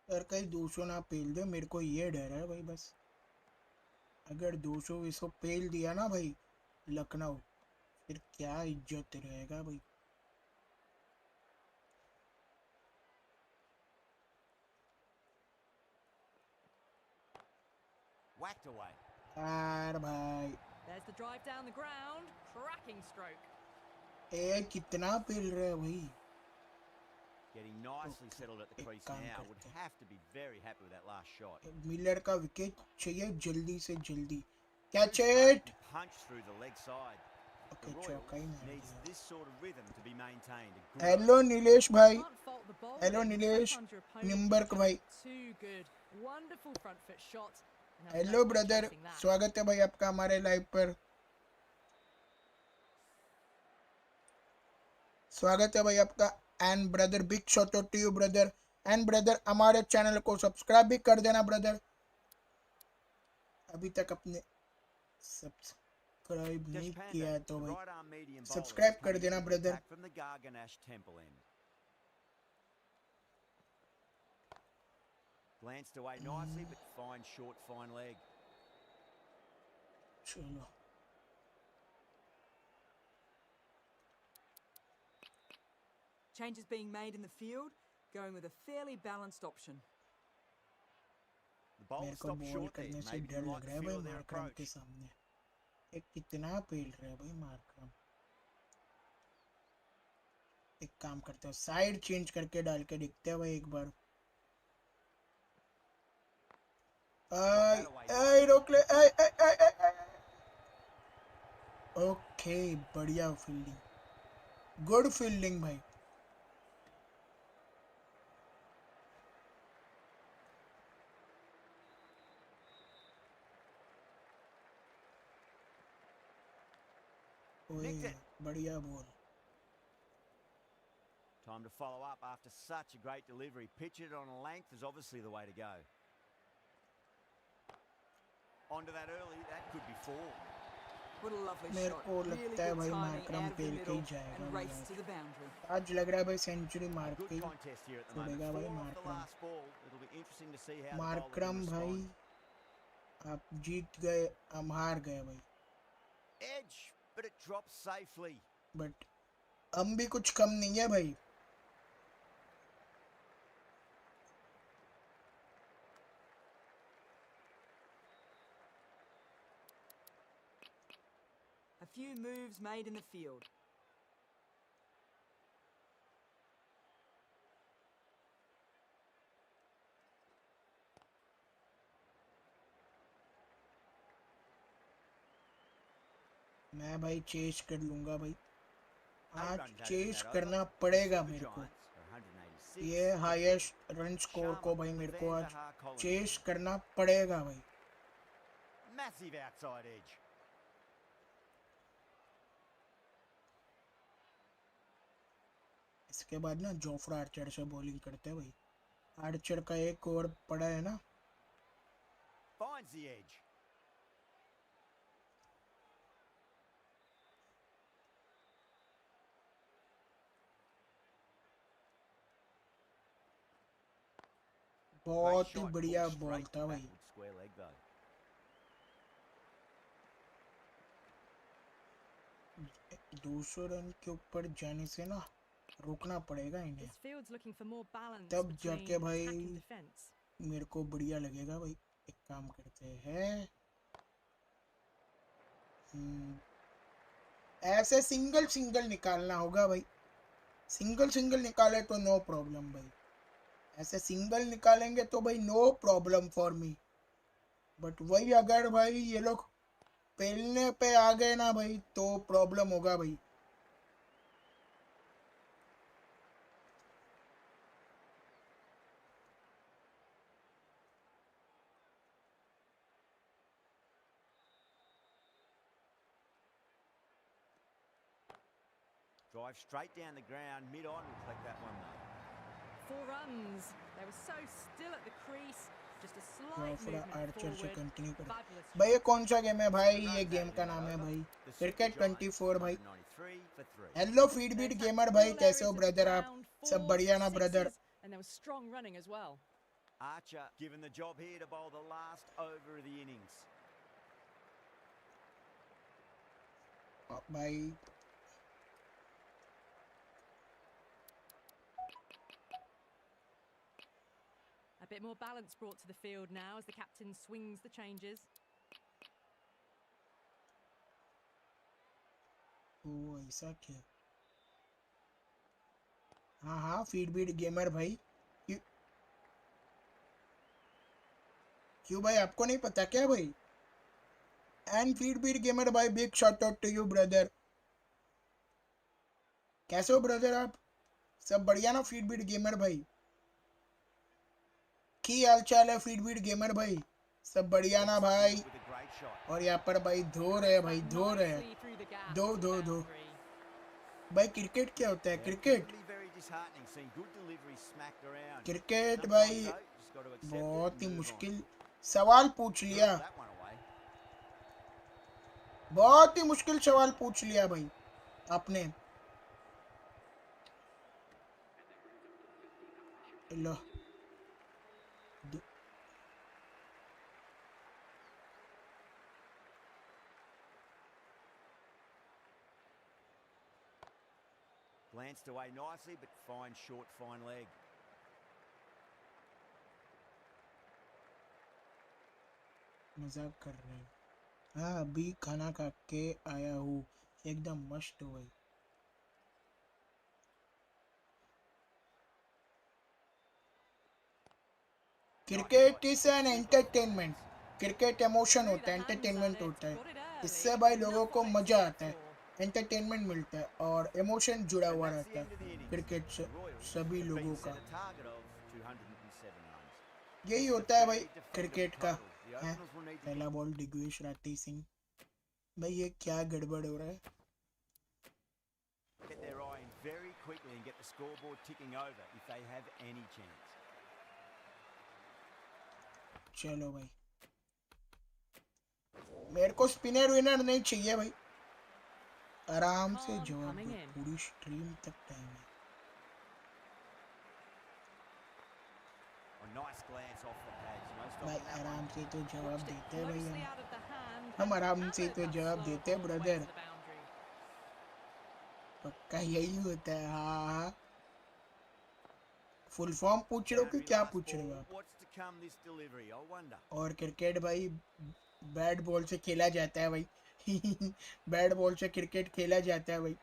यार कहीं 200 ना पेल दे मेरे को ये डर है भाई बस अगर 200 इसको पेल दिया ना भाई लखनऊ फिर क्या इज्जत रहेगा भाई Whacked away. यार भाई There's the drive down the ground. Cracking stroke. ए कितना पेल रहे हैं भाई Getting nicely settled at the crease काम now. करते Would हैं। have to be very happy with that last shot. Miller का विकेट चाहिए जल्दी से जल्दी catch it Punch through the leg side. The okay चौका ही Royals मार needs दिया this sort of rhythm to be maintained. A good hello Nilesh भाई Can't fault the bowling. Hello Nilesh Sometimes your opponent निम्बर्क just भाई too good. Wonderful front foot shot. And there was hello no point brother chasing that. स्वागत है भाई आपका हमारे live पर स्वागत है भाई आपका। And brother big shout out to you brother. And brother हमारे चैनल को सब्सक्राइब भी कर देना ब्रदर, अभी तक अपने सब्सक्राइब नहीं किया है तो भाई सब्सक्राइब कर देना brother. Glanced away nicely, but fine short, fine leg. चलो Changes being made in the field, going with a fairly balanced option. The bowler मेरे को stopped बॉल short there. करने से Maybe डर didn't लग like रहा है the भाई feel of their मार्करम के approach. सामने। एक कितना पेल रहा है भाई मार्करम। एक काम करते हो, साइड चेंज करके डाल के देखते हैं भाई एक बार। रोक ले। ओके बढ़िया फील्डिंग, गुड फील्डिंग भाई। ओए बढ़िया ball. Time to follow up after such a great delivery. Pitch it on a length is obviously the way to go. Onto that early, that could be four. What a lovely मेरे shot. को Really लगता है good भाई timing Markram out of the पेल के ही middle जाएगा and भाई race to the boundary. आज लग रहा है भाई सेंचुरी मार Good के ही contest here at the moment. छोड़ेगा भाई Four off the Markram. last ball. It'll be interesting to see how the bowler Markram can भाई respond. आप जीत गए, हम हार गए भाई। Edge, but it drops safely. But हम भी कुछ कम नहीं है भाई। A few moves made in the field. मैं भाई चेस कर लूंगा भाई, 8 आज runs added in chase that करना over. पड़ेगा The मेरे को। Giants are 186 ये for हाईएस्ट रन स्कोर को भाई मेरे को आज चेस करना पड़ेगा भाई। Massive outside edge. इसके बाद ना जोफ्रा आर्चर से बॉलिंग करते हैं भाई। आर्चर का एक ओवर पड़ा है ना। Finds the edge. बहुत ही बढ़िया बॉल था भाई। Square leg though. 200 रन के ऊपर जाने से ना रोकना पड़ेगा इन्हें, This field's looking for more balance तब between जाके भाई attack and defense. मेरे को बढ़िया लगेगा भाई। एक काम करते हैं, ऐसे सिंगल सिंगल निकालना होगा भाई। सिंगल सिंगल निकाले तो नो प्रॉब्लम भाई, ऐसे सिंगल निकालेंगे तो भाई no problem for me. But वही अगर भाई ये लोग पेलने पे आ गए ना भाई तो प्रॉब्लम होगा भाई। Drive straight down the ground, mid-on will collect that one though. 4 runs. They were so still at the crease. Just a slight Jofra movement Archer से forward. कंटिन्यू कर Fabulous. भाई। ये कौन सा गेम है भाई? ये गेम का नाम है भाई The क्रिकेट Super Giants, 24 भाई। 193 for 3. Hello feed beat gamer भाई, कैसे हो ब्रदर आप? सब बढ़िया ना brother? And there was strong running as well. Archer given the job here to bowl the last over of the innings. भाई A bit more balance brought to the field now as the captain swings the changes. ओ ऐसा क्या? हाँ हाँ feed beat gamer भाई। क्यों भाई, आपको नहीं पता क्या भाई? एंड फीड बीट गेमर भाई, big shout out to you brother. कैसे हो ब्रदर आप? सब बढ़िया ना फीड बीट गेमर भाई? की हाल चाल है फीड बीट गेमर भाई? सब बढ़िया ना भाई? With a great shot. और यहाँ पर भाई धो रहे हैं भाई, धो रहे हैं। Nicely through the gap दो to the दो दो boundary. भाई क्रिकेट क्या होता है? Cricket Very disheartening seeing good delivery smacked around. Cricket Sometimes, भाई though, just got to accept it बहुत and ही move on. मुश्किल सवाल पूछ लिया, Dribble that one away. बहुत ही मुश्किल सवाल पूछ लिया भाई आपने। लो Glanced away nicely, but fine short, fine leg. मजाक कर रहे हैं? हाँ अभी खाना खा के आया हूँ, एकदम मस्त भाई। Cricket is an entertainment, cricket emotion होता है, एंटरटेनमेंट होता है, इससे भाई लोगों को मजा आता है, एंटरटेनमेंट मिलता है और इमोशन जुड़ा हुआ रहता है क्रिकेट से सभी लोगों का। यही होता है भाई क्रिकेट का है। पहला बॉल दिग्विश राठी सिंह, भाई ये क्या गड़बड़ हो रहा है? Get their eye in very quickly and get the scoreboard ticking over if they have any chance. चलो भाई, मेरे को स्पिनर विनर नहीं चाहिए भाई, आराम से जवाब दो, पूरी स्ट्रीम तक टाइम है। भाई आराम से तो जवाब देते हैं भाई, हम आराम से तो जवाब देते हैं ब्रदर, पक्का यही होता है। हाँ फुल फॉर्म पूछ रहे हो कि क्या पूछ रहे हो आप? और क्रिकेट भाई बैट बॉल से खेला जाता है भाई बैट बॉल से क्रिकेट खेला जाता है भाई,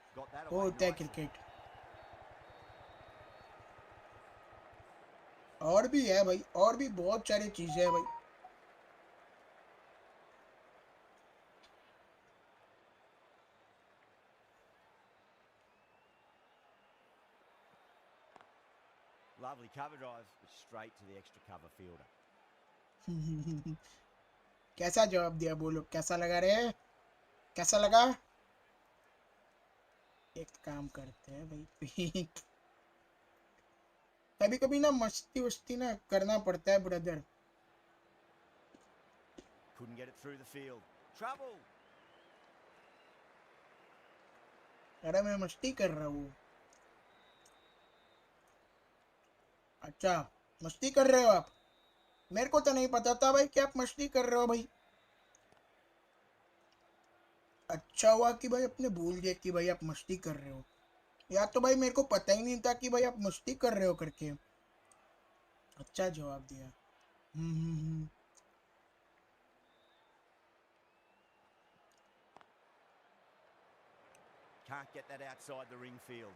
वो होता है क्रिकेट। और भी है भाई, और भी बहुत सारी चीजें है भाई। Lovely cover drive, but straight to the extra cover fielder. कैसा जवाब दिया बोलो, कैसा लगा रे, कैसा लगा? एक काम करते हैं भाई कभी कभी ना मस्ती वस्ती ना करना पड़ता है brother. Couldn't get it through the field. Trouble. अरे मैं मस्ती कर रहा हूँ। अच्छा मस्ती कर रहे हो आप? मेरे को तो नहीं पता था भाई कि आप मस्ती कर रहे हो भाई। अच्छा हुआ कि भाई अपने भूल गए कि भाई आप मस्ती कर रहे हो, या तो भाई मेरे को पता ही नहीं था कि भाई आप मस्ती कर रहे हो करके। अच्छा जवाब दिया। Can't get that outside the ring field.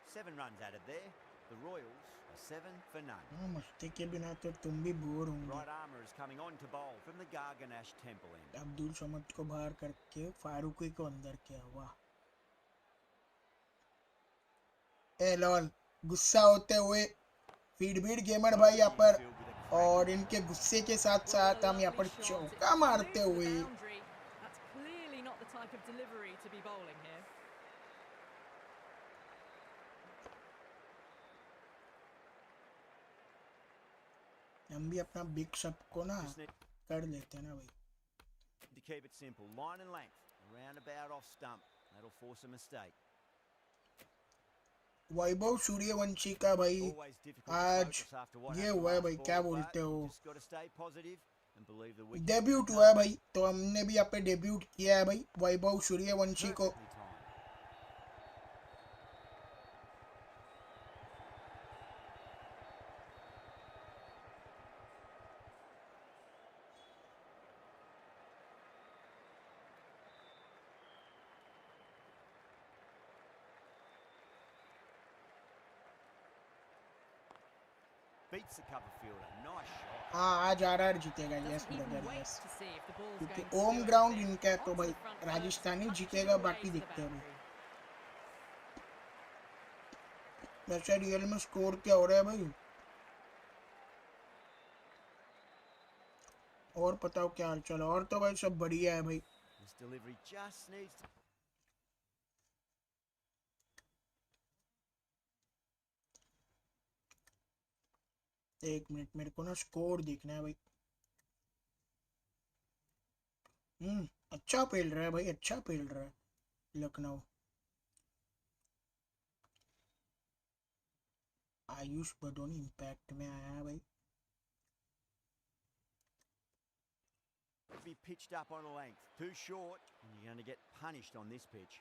7 runs added there. The Royals are 7 for none. मस्ती के बिना तो तुम भी बोर होंगे। Right armour is coming on to bowl from the Garganash Temple end. Abdul Samad को बाहर करके फारूकी को अंदर किया हुआ। ए लॉल गुस्सा होते हुए फीडबीड गेमर भाई यहाँ पर, और इनके गुस्से के साथ साथ हम यहाँ पर चौका मारते हुए। हम भी अपना बिग शॉट को ना कर लेते हैं ना भाई। To keep it simple, line and length, roundabout off stump. That'll force a mistake. Vaibhav Suryavanshi का भाई आज ये हुआ है भाई, क्या बोलते हो, डेब्यूट हुआ है भाई, तो हमने भी यहाँ पे डेब्यूट किया है भाई वैभव सूर्यवंशी को। Beats the cover fielder. Nice shot. हाँ आज आरआर जीतेगा, यस ब्रदर यस, क्योंकि होम ग्राउंड इनका है तो भाई राजस्थानी जीतेगा, बाकी दिखते हैं भाई। वैसे रियल में स्कोर क्या हो रहा है भाई? और बताओ क्या हाल चाल? और तो भाई सब बढ़िया है भाई। This delivery just needs to एक मिनट, मेरे को ना स्कोर देखना है भाई। अच्छा खेल रहा है भाई, अच्छा खेल रहा है लखनऊ। आयुष बदोनी इम्पैक्ट में आया है भाई। Be pitched up on a length, too short, and you're going to get punished on this pitch.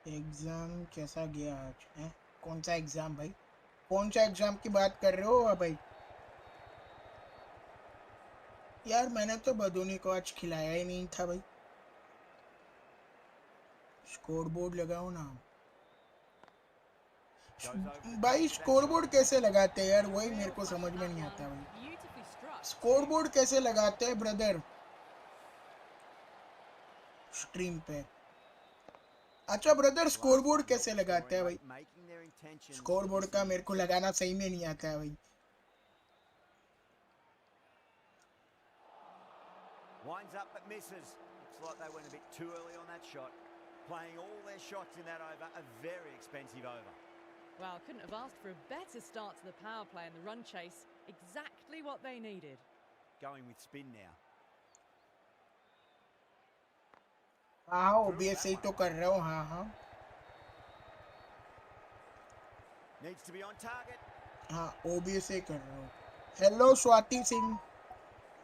Exam कैसा गया आज है? कौन सा एग्जाम भाई? कौन सा एग्जाम की बात कर रहे हो भाई? यार मैंने तो बदोनी को आज खिलाया ही नहीं था भाई। स्कोर बोर्ड लगाओ ना भाई। स्कोर बोर्ड कैसे लगाते हैं यार, वही मेरे को समझ में नहीं आता भाई। स्कोर बोर्ड कैसे लगाते हैं ब्रदर स्ट्रीम पे? अच्छा ब्रदर, स्कोर बोर्ड कैसे लगाते हैं भाई? स्कोर बोर्ड का मेरे को लगाना सही में नहीं आता है भाई। Winds up but misses. Looks like they went a bit too early on that shot. Playing all their shots in that over, a very expensive over. Well, couldn't have asked for a better start to the power play and the run chase. Exactly what they needed. Going with spin now. हाँ OBS ही तो कर रहा हूँ। हाँ Needs to be on target. हाँ OBS ही कर रहा हूँ। Hello Swati Singh,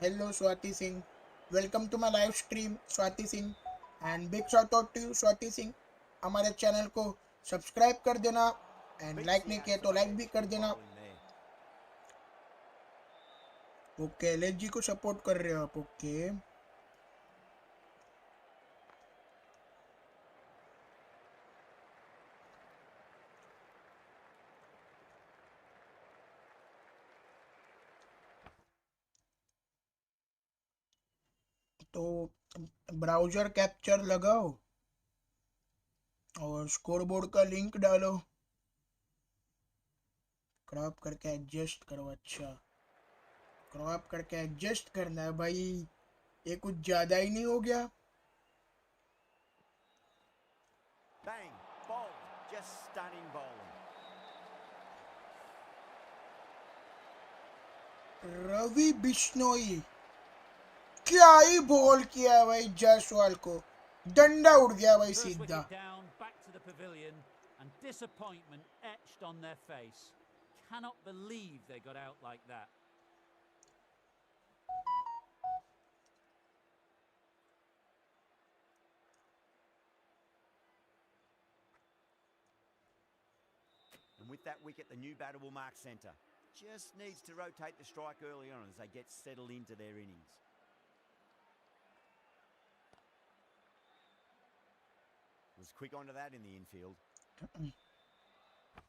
hello Swati Singh, welcome to my live stream Swati Singh, and big shout out to Swati Singh. हमारे चैनल को सब्सक्राइब कर देना, एंड लाइक नहीं किया तो लाइक भी कर देना। ओके एलएसजी को सपोर्ट कर रहे हो आप? ओके तो ब्राउजर कैप्चर लगाओ और स्कोर बोर्ड का लिंक डालो, क्रॉप करके एडजस्ट करो। अच्छा क्रॉप करके एडजस्ट करना है भाई, ये कुछ ज्यादा ही नहीं हो गया? Bang, bowled, just stunning bowling. Ravi Bishnoi क्या ही बॉल किया भाई, जायसवाल को डंडा उड़ गया भाई सीधा। Down, back to the pavilion, and disappointment etched on their face. Cannot believe they got out like that. And with that wicket, the new batter will mark centre. Just needs to rotate the strike early on as they get settled into their innings. Was quick onto that in the infield.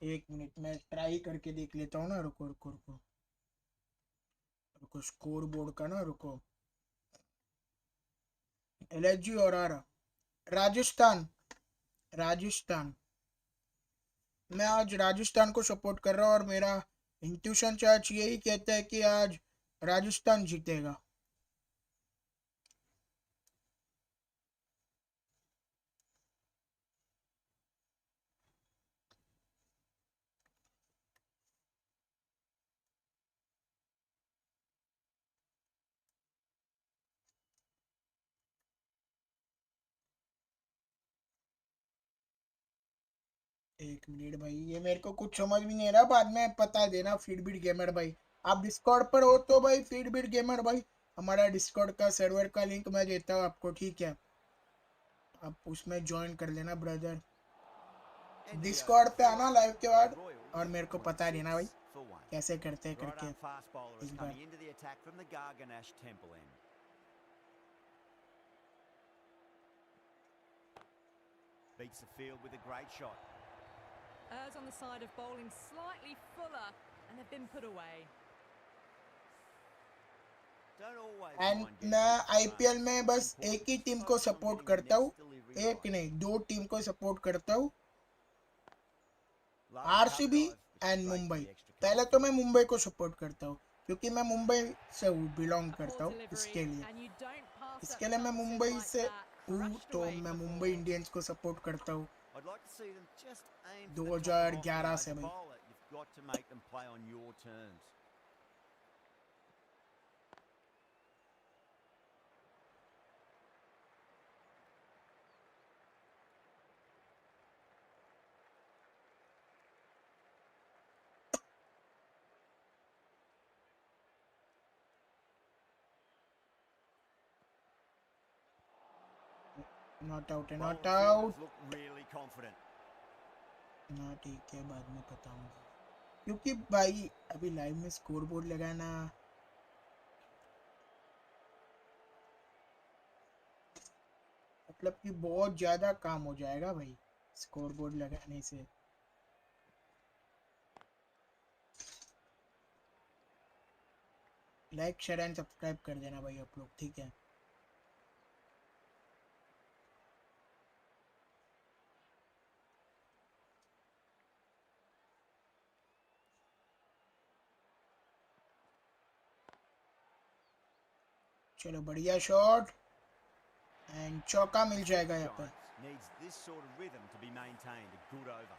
एक minute मैं try करके देख लेता हूँ ना। रुको रुको रुको रुको, स्कोर बोर्ड का ना, रुको। एलएसजी और आ रहा राजस्थान, राजस्थान। मैं आज राजस्थान को सपोर्ट कर रहा हूँ और मेरा इंट्यूशन चार्ज यही कहता है कि आज राजस्थान जीतेगा। एक मिनट भाई, ये मेरे को कुछ समझ भी नहीं रहा, बाद में बता देना फीडबीट गेमर भाई। आप डिस्कॉर्ड पर हो तो भाई फीडबीट गेमर भाई, हमारा डिस्कॉर्ड का सर्वर का लिंक मैं देता हूँ आपको, ठीक है? आप उसमें ज्वाइन कर लेना ब्रदर। डिस्कॉर्ड पे आना लाइव के बाद और मेरे को बता देना भाई कैसे करते हैं करके इस बार। Beats the field with a great shot. Errs on the side of bowling slightly fuller, and they've been put away. Don't always and mind getting मैं a bit आईपीएल smart. में बस एक ही टीम को सपोर्ट करता हूँ, एक नहीं 2 team को सपोर्ट करता हूँ, आरसीबी एंड मुंबई। पहले तो मैं मुंबई को सपोर्ट करता हूँ क्योंकि मैं मुंबई से बिलोंग करता हूँ, इसके लिए मैं मुंबई से हूँ, तो मैं मुंबई इंडियंस को सपोर्ट करता हूँ। I'd like to see them just aim for the top and off 2011 now. As से a भाई bowler, you've got to make them play on your terms. Not out है, Well, not the out fielders look really confident. ना, ठीक है, बाद में बताऊंगा क्योंकि भाई अभी लाइव में स्कोर बोर्ड लगाना मतलब कि बहुत ज्यादा काम हो जाएगा भाई स्कोर बोर्ड लगाने से। लाइक शेयर एंड सब्सक्राइब कर देना भाई आप लोग, ठीक है। चलो बढ़िया शॉट एंड चौका मिल जाएगा यहाँ पर। Giants needs this sort of rhythm to be maintained. A good over.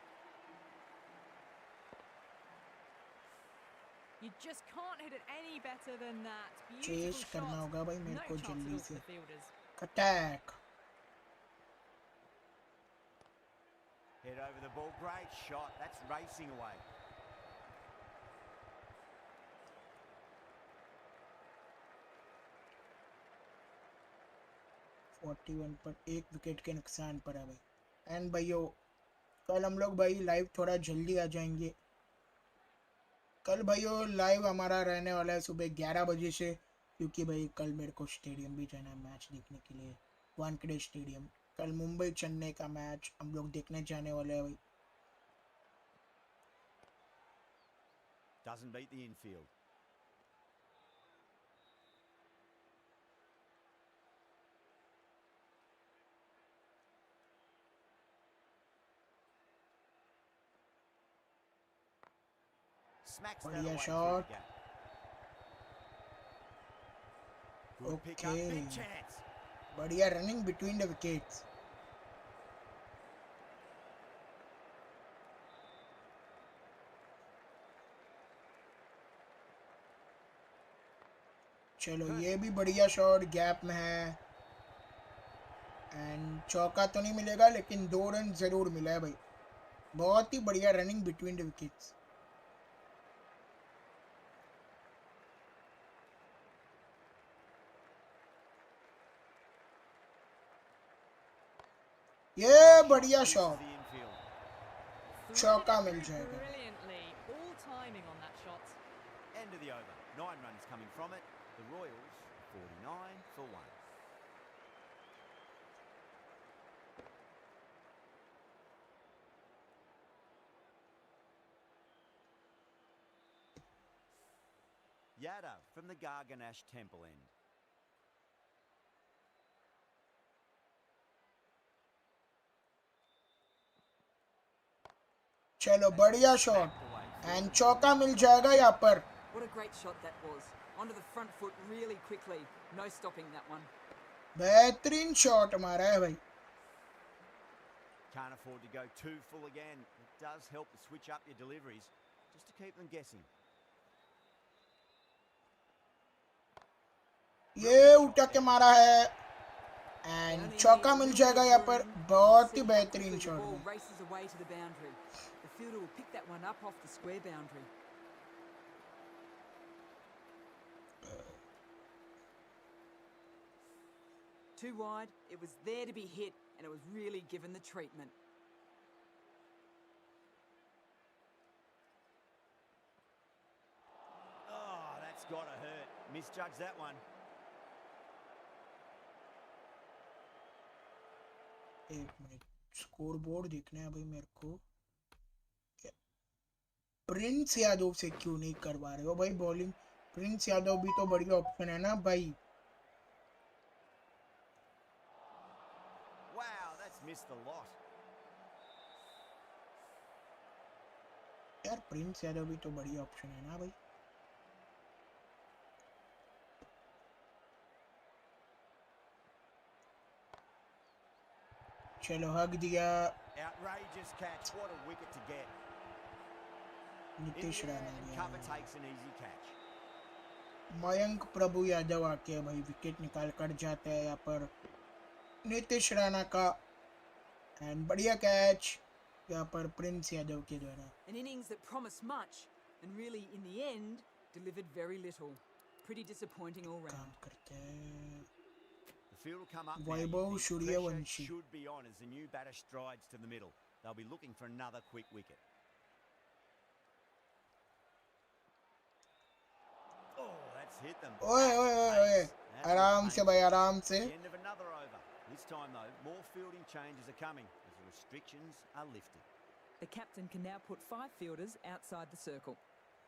You just can't hit it any better than that. Chase Beautiful करना shot. होगा भाई मेरे No को chance at जल्दी all for से। the fielders. Attack Head over the ball. Great shot. That's racing away. One पर एक wicket के नुकसान पर है भाई। एंड भाइयों कल हम लोग भाई लाइव थोड़ा जल्दी आ जाएंगे। कल भाइयों लाइव हमारा रहने वाला है सुबह 11 बजे से, क्योंकि भाई कल मेरे को स्टेडियम भी जाना है मैच देखने के लिए, वानखेड़े स्टेडियम। कल मुंबई चेन्नई का मैच हम लोग देखने जाने वाले हैं भाई। Doesn't beat the infield. Smacks that बढ़िया away through shot. the gap. Good pick up. Okay Big chance. बढ़िया रनिंग बिटवीन द विकेट्स। चलो ये भी बढ़िया शॉट गैप में है एंड चौका तो नहीं मिलेगा लेकिन 2 रन जरूर मिला है भाई। बहुत ही बढ़िया रनिंग बिटवीन द विकेट्स। ये बढ़िया Pierces शॉट, the infield. चौका Threaded मिल it जाएगा। brilliantly. All timing on that shot. End of the over. 9 runs coming from it. The Royals 49 for 1. Yada from the Garganash Temple end. चलो बढ़िया shot and चौका मिल जाएगा यहाँ पर। What a great shot that was. Onto the front foot really quickly. No stopping that one. बेहतरीन shot मारा है भाई। Can't afford to go too full again. It does help to switch up your deliveries just to keep them guessing. ये उठा के मारा है and चौका मिल जाएगा यहाँ पर। बहुत ही बेहतरीन शॉट ball है। races away to the boundary. The fielder will pick that one up off the square boundary. Too wide, it was there to be hit, and it was really given the treatment. Oh, that's gotta hurt. Misjudged that one. एक minute score board देखना है भाई मेरे को। Prince Yadav से क्यों नहीं करवा रहे हो भाई बॉलिंग? प्रिंस यादव भी तो बढ़िया ऑप्शन है ना भाई। Wow, that's missed a lot. यार प्रिंस यादव भी तो बढ़िया ऑप्शन है ना भाई। चलो हक दिया Outrageous catch. What a wicket to get. In Nitish the air Rana and गया। cover takes an easy catch. Mayank प्रभु यादव आके भाई विकेट निकाल कर जाते हैं यहाँ पर नीतीश राणा का। एंड बढ़िया कैच यहाँ पर प्रिंस यादव के द्वारा। An innings that promised much and really, in the end, delivered very little. Pretty disappointing all काम round. करते हैं The field will come up now. Vaibhav You think Suryavanshi. pressure should be on as the new batter strides to the middle. They'll be looking for another quick wicket. Oh, that's hit them. ओए ओए ओए ओए That's आराम से भाई आराम से। the end of another over. This time though, more fielding changes are coming as the restrictions are lifted. The captain can now put 5 fielders outside the circle.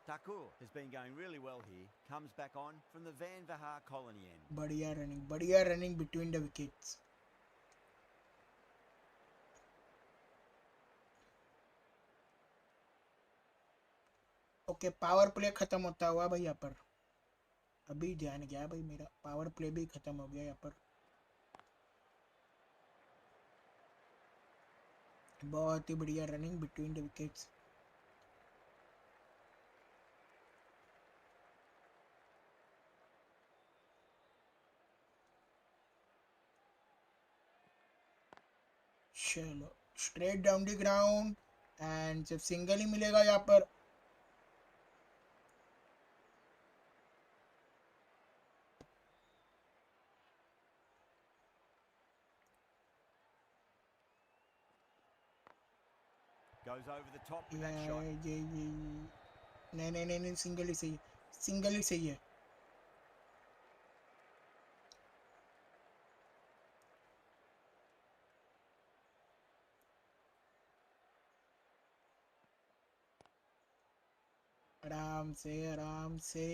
Thakur has been going really well here. Comes back on from the Van Vahar colony end. बढ़िया running between the wickets. Okay power play खत्म होता हुआ भाई यहाँ पर। अभी ध्यान गया भाई मेरा, पावर प्ले भी खत्म हो गया यहाँ पर। बहुत ही बढ़िया रनिंग बिटवीन द विकेट्स। चलो straight down the ground and सिर्फ सिंगल ही मिलेगा यहाँ पर। Goes over the top with that shot. ये नहीं सिंगल ही सही है, सिंगल ही सही है। आराम से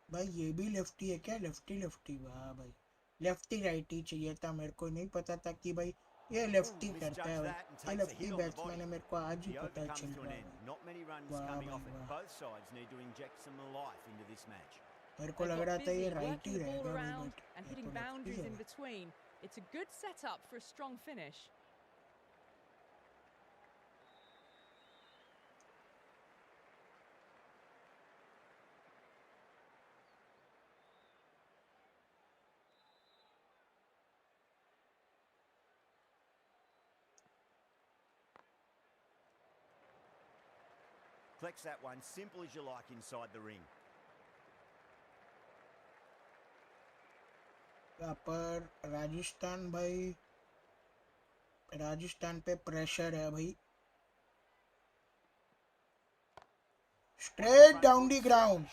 भाई। ये भी लेफ्टी है क्या? लेफ्टी वाह भाई, लेफ्टी राइटी चाहिए था मेरे को, नहीं पता था कि भाई ये लेफ्टी करता है भाई। ये लेफ्टी बैट्समैन है, मेरे को आज ही The पता over चल comes to रहा an है। end. Not many runs Wow, coming wow, off it. wow. Both sides need to inject some life into this match. मेरे को They लग got रहा था ये busy right he working the ball रहेगा भाई, around बट and ये hitting तो लेफ्टी boundaries है in भाई। between. It's a good setup for a strong finish. Flex that one, simple as you like inside the ring. यहाँ पर राजस्थान भाई, राजस्थान पे प्रेशर है भाई। Straight down the ground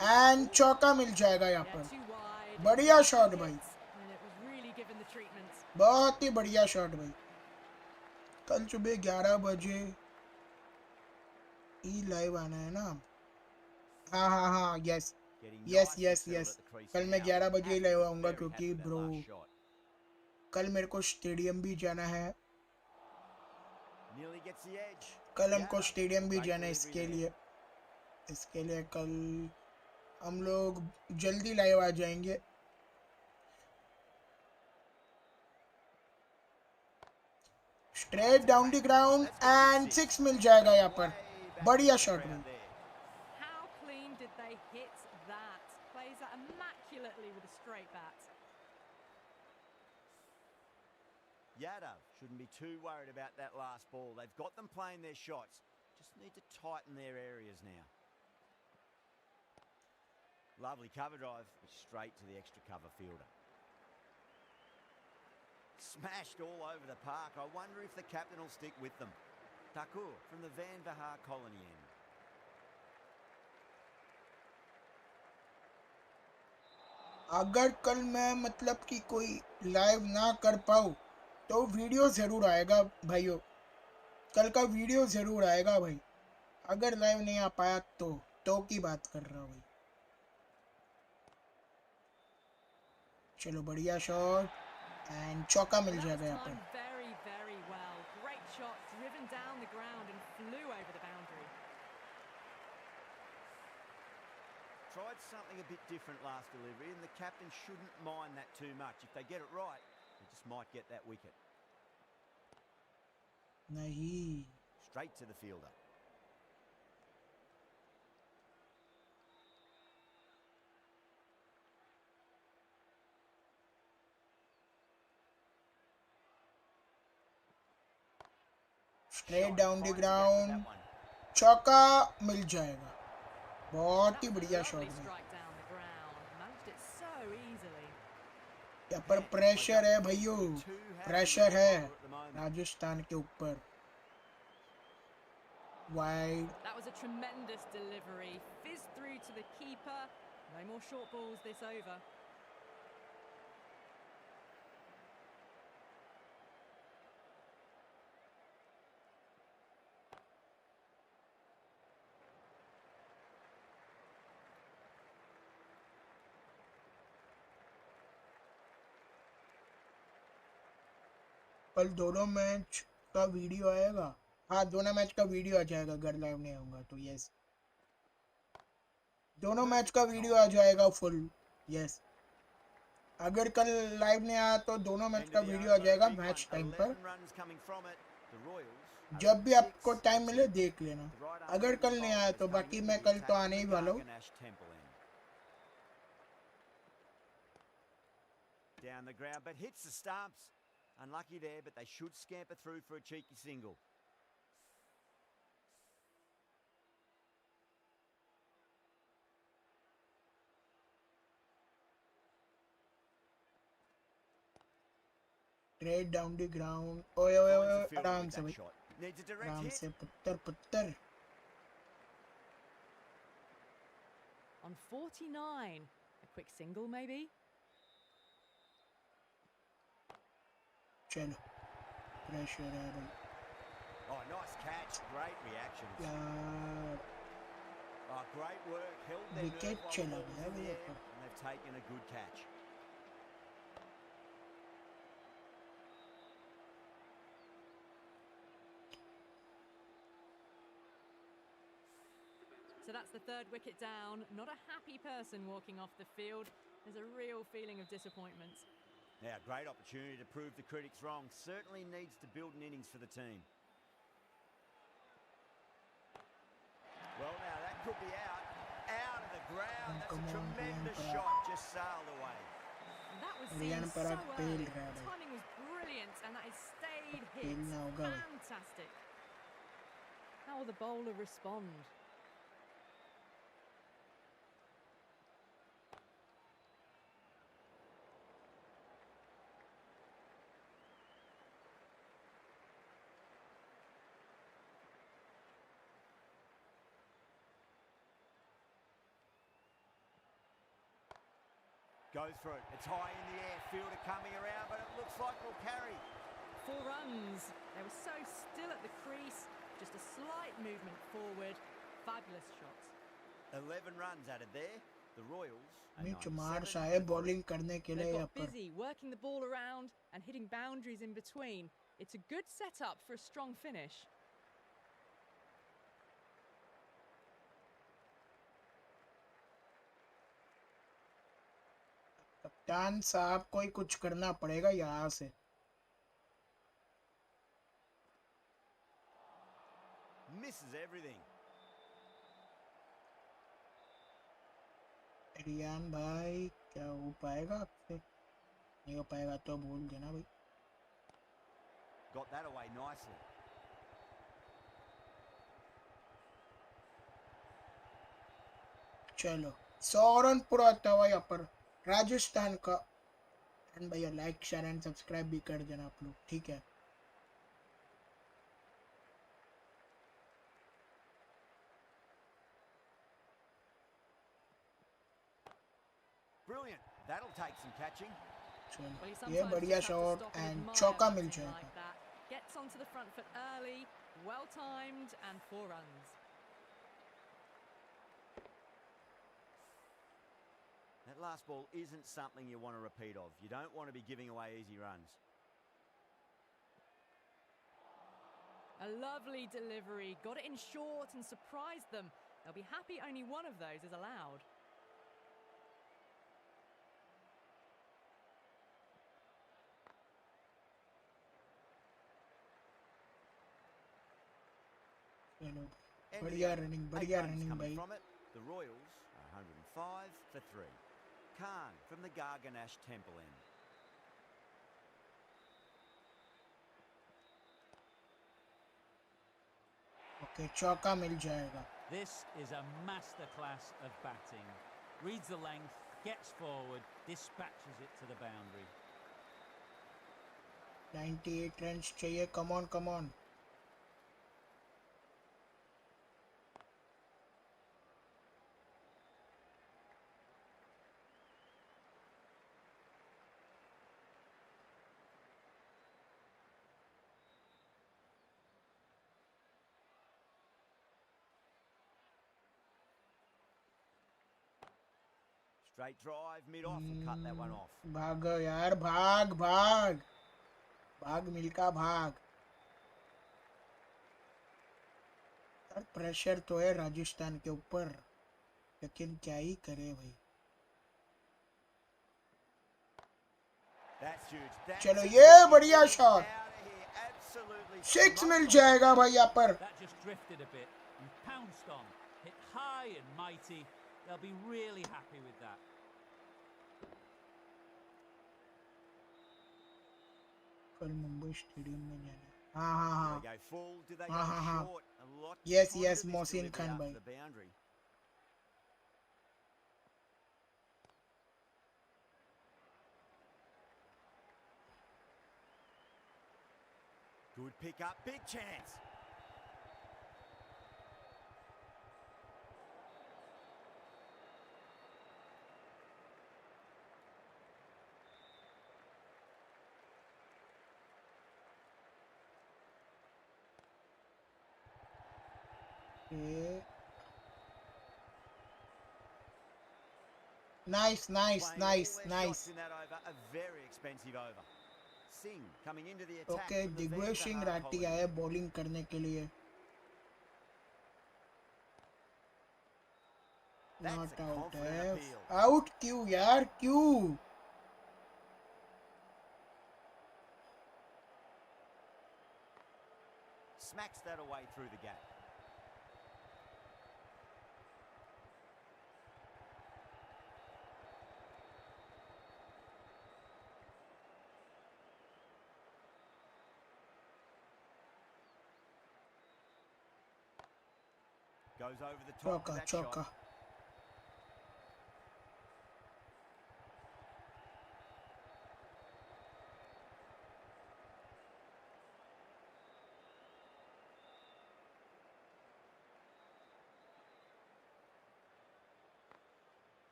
and चौका मिल जाएगा यहाँ Yeah, पर। too wide. बढ़िया शॉट भाई, And it was really given the treatment. बहुत ही बढ़िया शॉट भाई। कल सुबह 11 बजे ई लाइव आना है ना? हाँ yes Getting yes nicely yes settled yes at the crease कल now. मैं 11 बजे ही Has to लाइव be आऊँगा very क्योंकि happy with that bro last shot. कल मेरे को स्टेडियम भी जाना है। Nearly gets the edge. कल हमको Yeah, स्टेडियम भी great जाना है, delivery there. इसके लिए कल हम लोग जल्दी लाइव आ जाएंगे। Straight down the ground and 6 मिल जाएगा यहाँ पर। बढ़िया शॉट भाई। How clean did they hit that? Plays that immaculately with a straight bat. Yadav shouldn't be too worried about that last ball. They've got them playing their shots. Just need to tighten their areas now. Lovely cover drive, straight to the extra cover fielder. Smashed all over the park. I wonder if the captain will stick with them. Thakur from the Van Vahar colony end. अगर कल मैं मतलब कि कोई live ना कर पाऊँ तो वीडियो ज़रूर आएगा भाइयों, कल का वीडियो ज़रूर आएगा भाई। अगर लाइव नहीं आ पाया तो की बात कर रहा हूँ भाई। चलो बढ़िया शॉट एंड चौका मिल That जाएगा was यहाँ पर। timed very, very well. Great shot, driven down the ground and flew over the boundary. tried something a bit different last delivery, and the captain shouldn't mind that too much. If they get it right, they just might get that wicket. नहीं. Straight to the fielder. Straight down the Finds the gap with ground. that one. चौका मिल जाएगा. बहुत ही That's a बढ़िया lovely shot है. strike down the ground. Managed it so easily. यहाँ पर pressure है भाइयों. प्रेशर है राजस्थान के ऊपर. Wide. That was a tremendous delivery. Fizzed through to the keeper. No more short balls this over. कल दोनों मैच का वीडियो आएगा. हाँ, दोनों मैच का वीडियो आ जाएगा अगर लाइव नहीं होगा तो. यस, दोनों मैच का वीडियो आ जाएगा फुल. यस, अगर कल लाइव नहीं आया तो दोनों मैच का वीडियो आ जाएगा मैच टाइम पर. जब भी आपको टाइम मिले देख लेना. अगर कल नहीं आया तो बाकी मैं कल तो आने ही वाला हूँ. Down the ground, but hits the stumps. Unlucky there, but they should scamper through for a cheeky single. Straight down the ground. ओए ओए ओए आराम से भाई. Needs a direct आराम hit. से पुत्तर. On 49. A quick single maybe? चलो, प्रेशर है भाई. Oh, nice catch. Great reaction. यार Oh, great work. Held their wicket nerve while the चला ball was गया in the भैया air, पर. and they've taken a good catch. So that's the third wicket down. Not a happy person walking off the field. There's a real feeling of disappointment. Now, great opportunity to prove the critics wrong. Certainly needs to build an innings for the team. Well, now that could be out. Out of the ground. That's a tremendous shot. Just sailed away. And that was seen Riyan so Parag failed early. रहा है The भाई. timing was brilliant, and that is stayed hit. खेलना होगा भाई. Fantastic. How will the bowler respond? Goes for it. It's high in the air. Fielder coming around, but it looks like it'll carry. 4 runs. They were so still at the crease. Just a slight movement forward. Fabulous shot. 11 runs added there. The Royals are नीच 97 मार for Sahay 3. Bowling करने के लिए They यहाँ got पर. busy working the ball around and hitting boundaries in between. It's a good setup for a strong finish. कप्तान साहब को ही कुछ करना पड़ेगा यहाँ से. Misses everything. रियान भाई क्या हो पाएगा आपसे? नहीं हो पाएगा तो भूल देना भाई. Got that away nicely. चलो 100 रन पूरा होता हुआ यहाँ पर राजस्थान का. एंड भैया लाइक शेयर एंड सब्सक्राइब भी कर देना आप लोग. ठीक है. Brilliant. That'll take some catching. Well, you चलो ये sometimes बढ़िया just have to shot stop and and admire चौका मिल batting जाएगा. like that. Gets onto the front foot early, well timed, and 4 runs. That last ball isn't something you want to repeat of. You don't want to be giving away easy runs. A lovely delivery. Got it in short and surprised them. They'll be happy only one of those is allowed. चलो And बढ़िया the running 8 बढ़िया runs running coming भाई. from it. The Royals are 105 for 3. Khan from the Garganash Temple end. Okay चौका मिल जाएगा. This is a masterclass of batting. Reads the length, gets forward, dispatches it to the boundary. 98 runs चाहिए. Come on come on. Straight drive, mid-off, will cut that one off. भाग यार भाग भाग भाग मिल्का भाग. यार प्रेशर तो है राजस्थान के ऊपर, लेकिन क्या ही करे भाई. That's huge. That's चलो a ये big बढ़िया hit. Shot. Out of here. Absolutely 6 mill smoked. जाएगा भाई यहाँ पर. That just drifted a bit and pounced on. Hit high and mighty. They'll be really happy with that. कल Mumbai stadium में जाना. हाँ हाँ Do हाँ. they go full? Do they हाँ, go हाँ, हाँ. short? A lot Yes, tighter yes, this Mohsin delivery Khan after भाई. the boundary. Good pick up, big chance. Nice nice Playing nice all their nice. shots in that over, a very expensive over. Singh coming into the attack. Okay from the Digvijay Vanderhaar Singh Rathi colony. आए bowling करने के लिए. That's not a out confident है. appeal. Out क्यों यार क्यों. Smacks that away through the gap. Goes over the top of चौका that चौका. shot.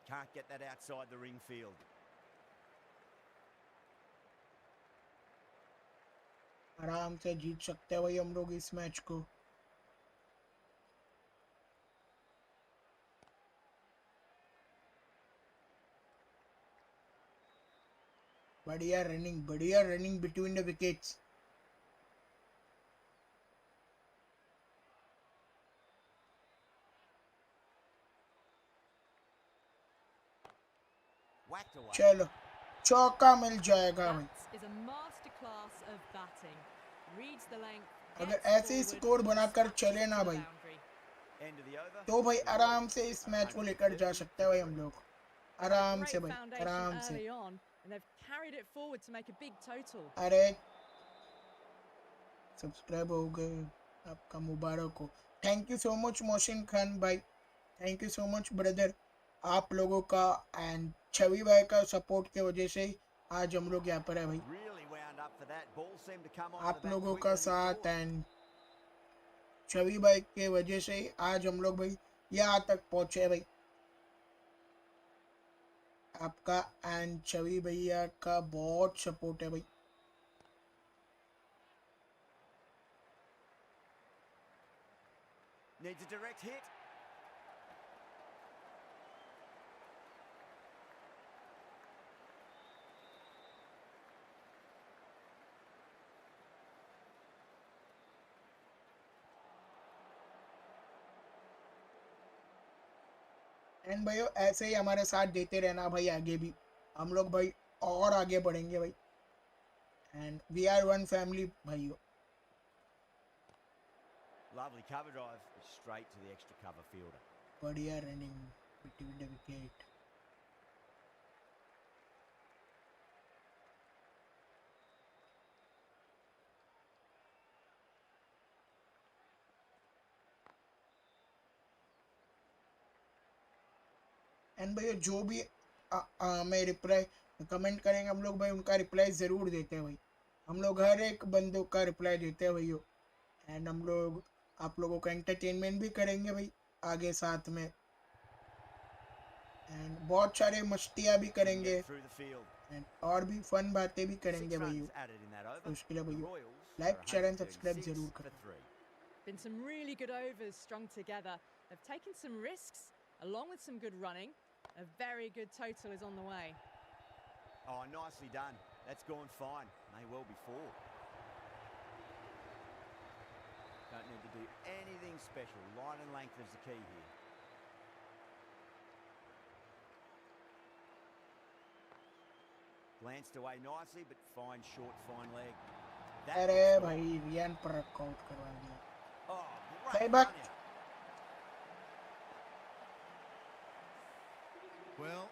Can't get that outside the ring field. आराम से जीत सकते हैं भाई हम लोग इस मैच को. बढ़िया running between the wickets. Whacked away. चलो चौका मिल जाएगा भाई. That is a masterclass of batting. Reads the length. अगर gets ऐसे ही forward, स्कोर बनाकर dispatches चले it ना to the भाई, boundary. End of the over. तो भाई The आराम Royals से इस are मैच को लेकर जा 130 सकते हैं भाई हम लोग. They had a आराम great से भाई foundation आराम से. early on, and they've carried it forward to make a big total. अरे सब्सक्राइब हो गए, आपका मुबारक हो. Thank you so much Mohsin Khan भाई. Thank you so much brother. आप लोगों का एंड छवि भाई का सपोर्ट के वजह से आज हम लोग यहाँ पर है भाई. really wound up for that. Ball seemed to come onto आप the bat लोगों quicker का than he साथ thought. एंड छवि भाई के वजह से आज हम लोग भाई यहाँ तक पहुँचे भाई. आपका एंड छवि भैया का बहुत सपोर्ट है भाई. Needs a direct hit. And भाइयों ऐसे ही हमारे साथ देते रहना भाई. आगे भी हम लोग भाई और आगे बढ़ेंगे भाई. And we are one family भाइयों. Lovely cover drive, straight to the extra cover fielder. बढ़िया running between the wicket. And भैया जो भी मैं रिप्लाई कमेंट करेंगे हम लोग भाई उनका रिप्लाई ज़रूर देते हैं भाई. हम लोग हर एक बंदों का रिप्लाई देते हैं भैया. एंड हम लोग आप लोगों को एंटरटेनमेंट भी करेंगे भाई आगे साथ में. एंड बहुत सारे मस्तियाँ भी करेंगे एंड और भी फन बातें भी करेंगे भैया. तो उसके लिए भैया लाइक शेयर एंड सब्सक्राइब जरूर करें. Been some really good overs strung together. They've taken some risks along with some good running. A very good total is on the way. Oh, nicely done. That's gone fine. May well be 4. Don't need to do anything special. Line and length is the key here. Glanced away nicely, but fine short, fine leg. अरे भाई रियान पर out करवा दिया. Oh, सही great बात. run out. Well,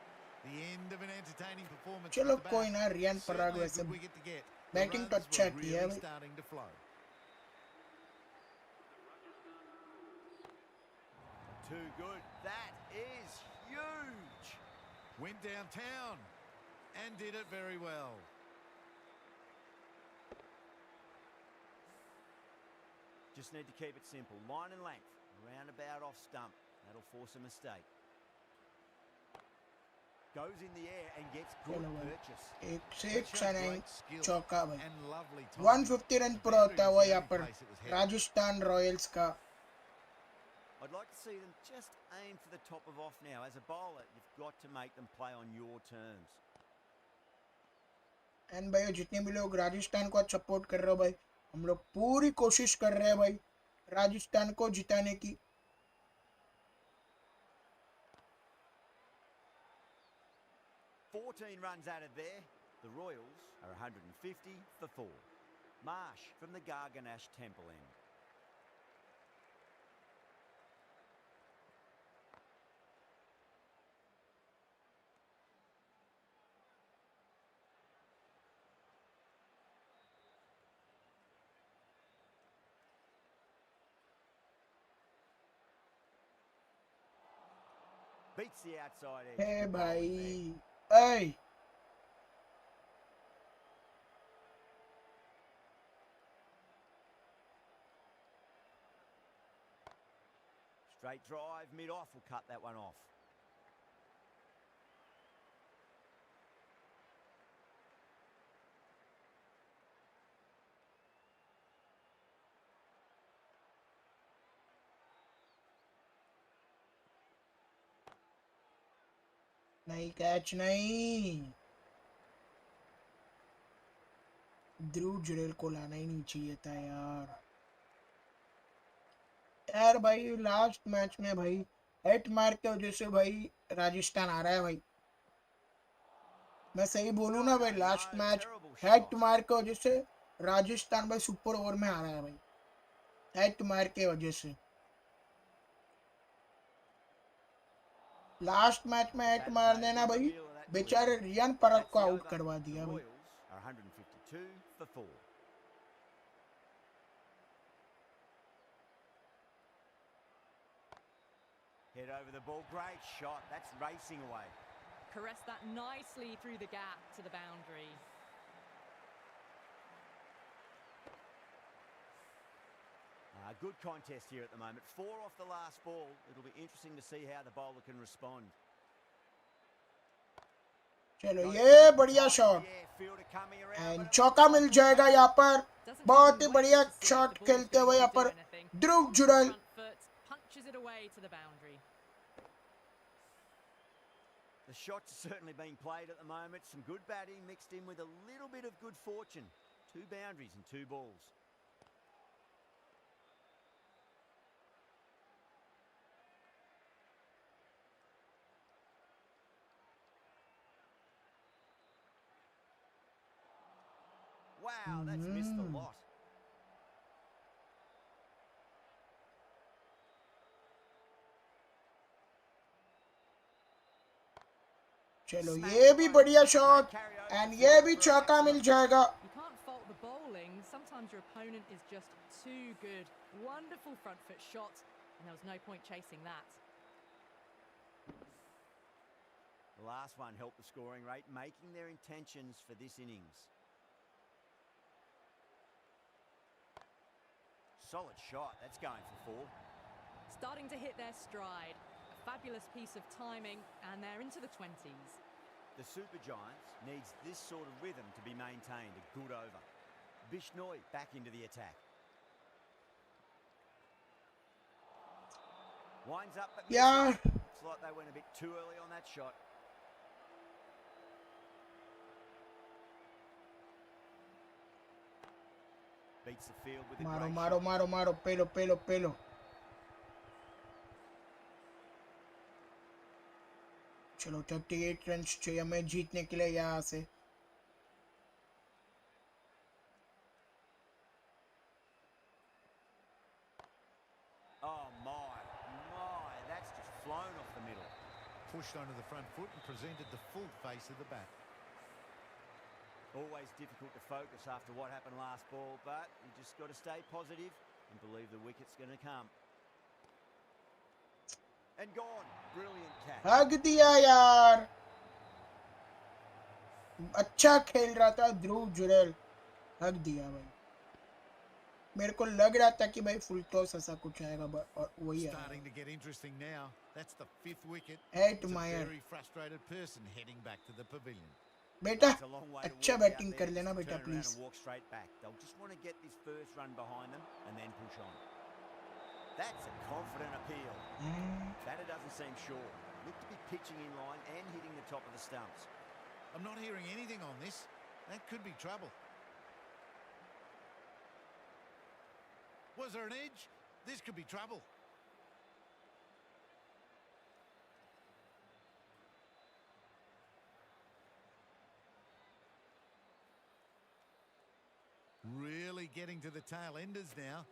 the end of an entertaining performance. चलो at the कोई bat. ना. रियान पराग Certainly a वैसे good wicket to get. The batting तो runs अच्छा were किया है really भाई. starting to flow. Too good. That is huge. Went downtown and did it very well. Just need to keep it simple. Line and length. Roundabout off stump. That'll force a mistake. Goes in the air and gets good चलो भाई purchase. एक से एक Showed run great skill चौका भाई. and lovely timing. 150 run The पूरा boundary होता है was वो the यहाँ only पर place it was headed. Rajasthan Royals का. I'd like to see them just aim for the top of off now. As a bowler, you've got to make them play on your terms. And भाई जितने भी लोग राजस्थान को support कर रहे हो भाई हम लोग पूरी कोशिश कर रहे हैं भाई राजस्थान को जिताने की. 14 runs added there. The Royals are 150 for 4. Marsh from the Garganash Temple end. Beats the outside edge. Hey Good bowling भाई there. ऐ Straight drive, mid-off will cut that one off. नहीं कैच नहीं. ध्रुव जुरेल को लाना ही नहीं चाहिए था यार. यार भाई लास्ट मैच में भाई हेट मार के वजह से भाई राजस्थान आ रहा है भाई. मैं सही बोलूं ना भाई लास्ट मैच हेट मार के वजह से राजस्थान भाई सुपर ओवर में आ रहा है भाई. हेट मार के वजह से लास्ट मैच में हेट मार देना भाई बेचारे रियान पराग को आउट करवा दिया भाई. Royals are 152 for 4. Head over the ball, great shot. That's racing away. Caressed that nicely through the gap to the boundary. Good contest here at the moment. 4 off the last ball. It'll be interesting to see how the bowler can respond. चलो ये बढ़िया shot and चौका मिल जाएगा यहाँ पर. बहुत ही बढ़िया shot खेलते हुए यहाँ पर ध्रुव जुड़ल. Punches it away to the boundary. The shots are certainly being played at the moment. Some good batting mixed in with a little bit of good fortune. 2 boundaries and 2 balls. Wow, that's missed a lot. चलो ये भी बढ़िया shot and ये भी चौका मिल जाएगा. You can't fault the bowling. Sometimes your opponent is just too good. Wonderful front foot shot, and there was no point chasing that. The last one helped the scoring rate, making their intentions for this innings. Solid shot, that's going for 4. Starting to hit their stride. A fabulous piece of timing, and they're into the 20s. The Super Giants needs this sort of rhythm to be maintained. A good over. Bishnoi back into the attack. Winds up but Yeah. misses. Looks like they went a bit too early on that shot. Beats the field with a मारो great मारो shot. मारो मारो पेलो पेलो पेलो. चलो 38 run चाहिए हमें जीतने के लिए यहाँ से. Oh my, that's just flown off the middle. Pushed onto the front foot and presented the full face of the bat. Always difficult to focus after what happened last ball, but you just got to stay positive and believe the wicket's going to come. And gone. Brilliant catch. भाग दिया यार. अच्छा खेल रहा था ध्रुव जुरेल. भाग दिया भाई. मेरे को लग रहा था कि भाई फुल टॉस ऐसा कुछ आएगा और वही आया. Starting to get interesting now. That's the 5th wicket. Eight It's a Meyer. very frustrated person heading back to the pavilion. बेटा It's a long way to अच्छा walk out बैटिंग there कर just लेना to बेटा turn around please. and walk straight back. They'll just want to get this first run behind them and then push on. That's a confident appeal. Batter doesn't seem sure. Look to be pitching in line and hitting the top of the stumps. I'm not hearing anything on this. That could be trouble. Was there an edge? This could be trouble. Really getting to the tail enders now.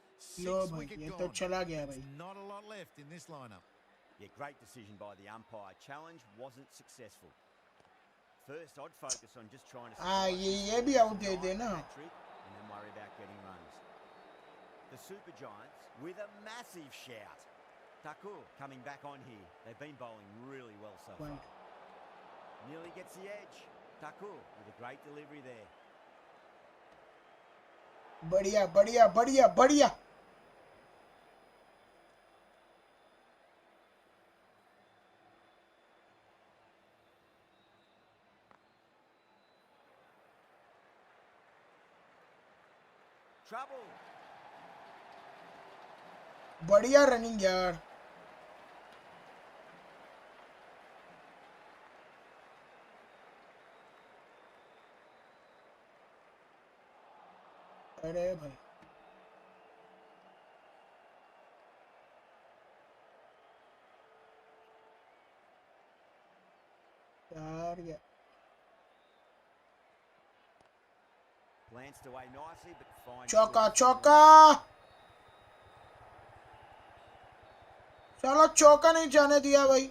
Low 6th भाई wicket ये तो gone. चला गया भाई. There's not a lot left in this lineup. Yeah, great decision by the umpire. Challenge wasn't successful. First, I'd focus on just trying to हाँ ये भी out दे देना. and then worry about getting runs. The Super Giants with a massive shout. Thakur coming back on here. They've been bowling really well so far. Right. Nearly gets the edge. Thakur with a great delivery there. बढ़िया बढ़िया बढ़िया बढ़िया. Trouble. बढ़िया running यार. अरे भाई यार ये Glanced away nicely, but fine. चौका short चौका. चलो चौका नहीं जाने दिया भाई.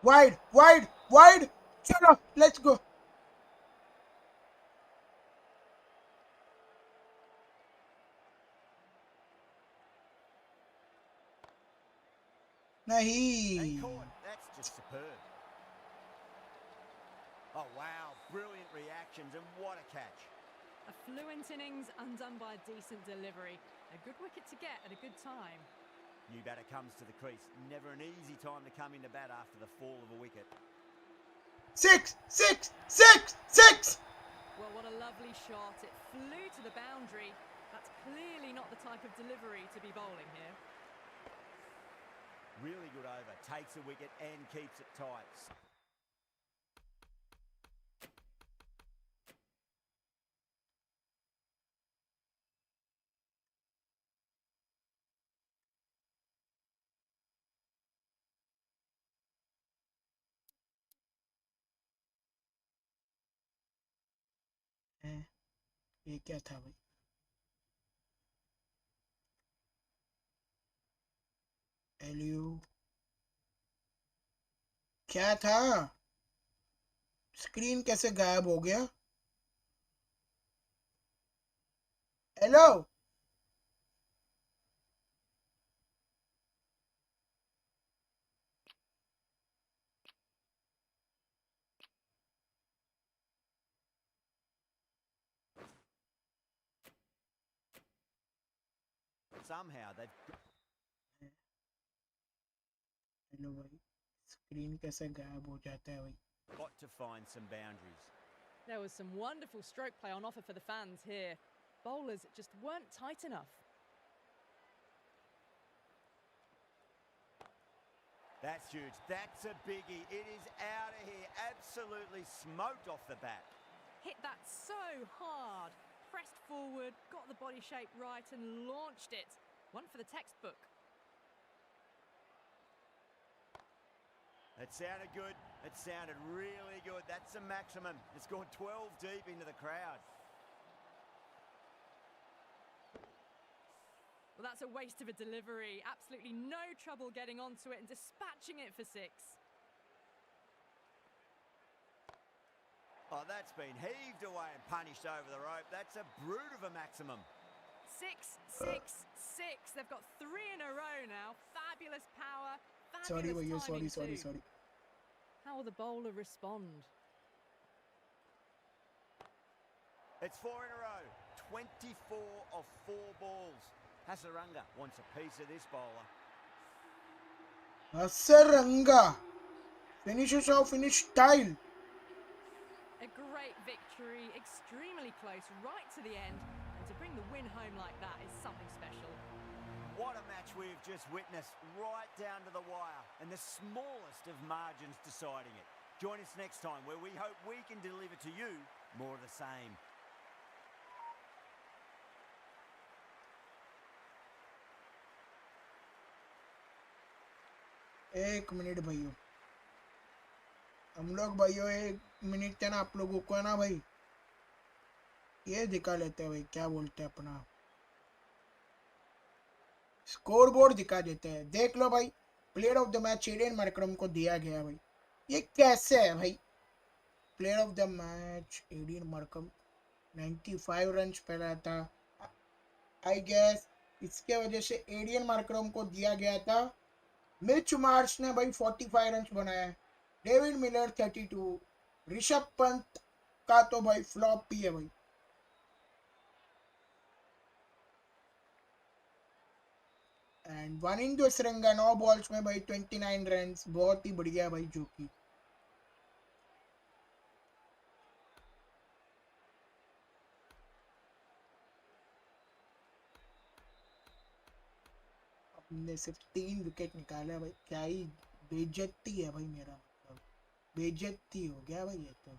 Wide, wide, wide. चलो, let's go. नहीं. And caught. That's just superb. Oh, wow. Brilliant reactions, and what a catch. A fluent innings undone by a decent delivery. A good wicket to get at a good time. New batter comes to the crease. Never an easy time to come into bat after the fall of a wicket. Six, six, six, six. Well, what a lovely shot. It flew to the boundary. That's clearly not the type of delivery to be bowling here. Really good over. Takes a wicket and keeps it tight. ये क्या था भाई? एलियो क्या था? Screen कैसे गायब हो गया? हेलो, Somehow they've हेलो भाई, स्क्रीन कैसे गायब हो जाता है भाई? got to find some boundaries. There was some wonderful stroke play on offer for the fans here. Bowlers just weren't tight enough. That's huge. That's a biggie. It is out of here. Absolutely smoked off the bat. Hit that so hard. Pressed forward, got the body shape right and launched it. One for the textbook. It sounded good. It sounded really good. That's the maximum. It's gone 12 deep into the crowd. Well, that's a waste of a delivery. Absolutely no trouble getting onto it and dispatching it for 6. Oh, that's been heaved away and punished over the rope. That's a brute of a maximum. 6, 6, 6. They've got 3 in a row now. Fabulous power. Sorry Fabulous भैया, timing sorry too. sorry. How will the bowler respond? It's 4 in a row. 24 of 4 balls. Hasaranga wants a piece of this bowler. Hasaranga finishes off in style. A great victory, extremely close, right to the end. And to bring the win home like that is something special. What a match we've just witnessed, right down to the wire, and the smallest of margins deciding it. Join us next time where we hope we can deliver to you more of the same. एक minute भाइयों, हम लोग भाइयों 1 minute के ना आप लोगों को है ना भाई ये दिखा लेते हैं भाई, क्या बोलते हैं अपना स्कोर बोर्ड दिखा देते हैं। देख लो भाई, player of the match Aiden Markram को दिया गया भाई। ये कैसे है भाई? Player of the match Aiden Markram 95 run पहला था। आई गेस इसके वजह से एडियन मार्करम को दिया गया था। मिच मार्श ने भाई 45 रन बनाया है। David Miller 32। ऋषभ पंत का तो भाई फ्लॉप भी है भाई। एंड वानिंदु सरंगा 9 बॉल्स में भाई 29 रन, बहुत ही बढ़िया भाई। जो कि अपने सिर्फ 3 विकेट निकाला भाई। क्या ही बेइज्जती है भाई, मेरा मतलब बेइज्जती हो गया भाई ये तो।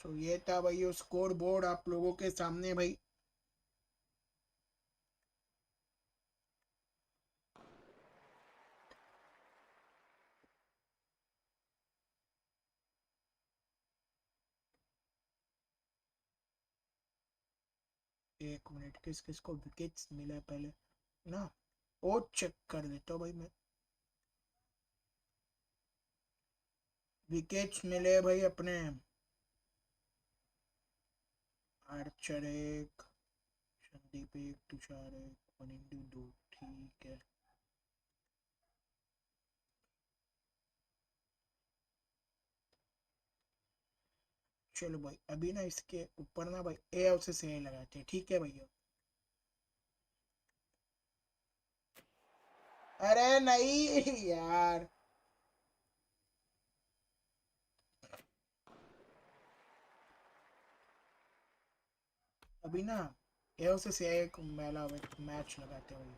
सो ये था भाई ये स्कोर बोर्ड आप लोगों के सामने भाई। एक मिनट, किस किस को विकेट्स मिला पहले ना वो चेक कर देता हूँ भाई मैं। विकेट्स मिले भाई अपने आर्चर 1, संदीप 1, तुषार 1, वनिंदु 2। ठीक है, चलो भाई अभी ना इसके ऊपर ना भाई ए हाउस से ए लगाते हैं। ठीक है भैया। अरे नहीं यार, अभी ना ए हाउस से एक मेला मैच लगाते हैं भाई।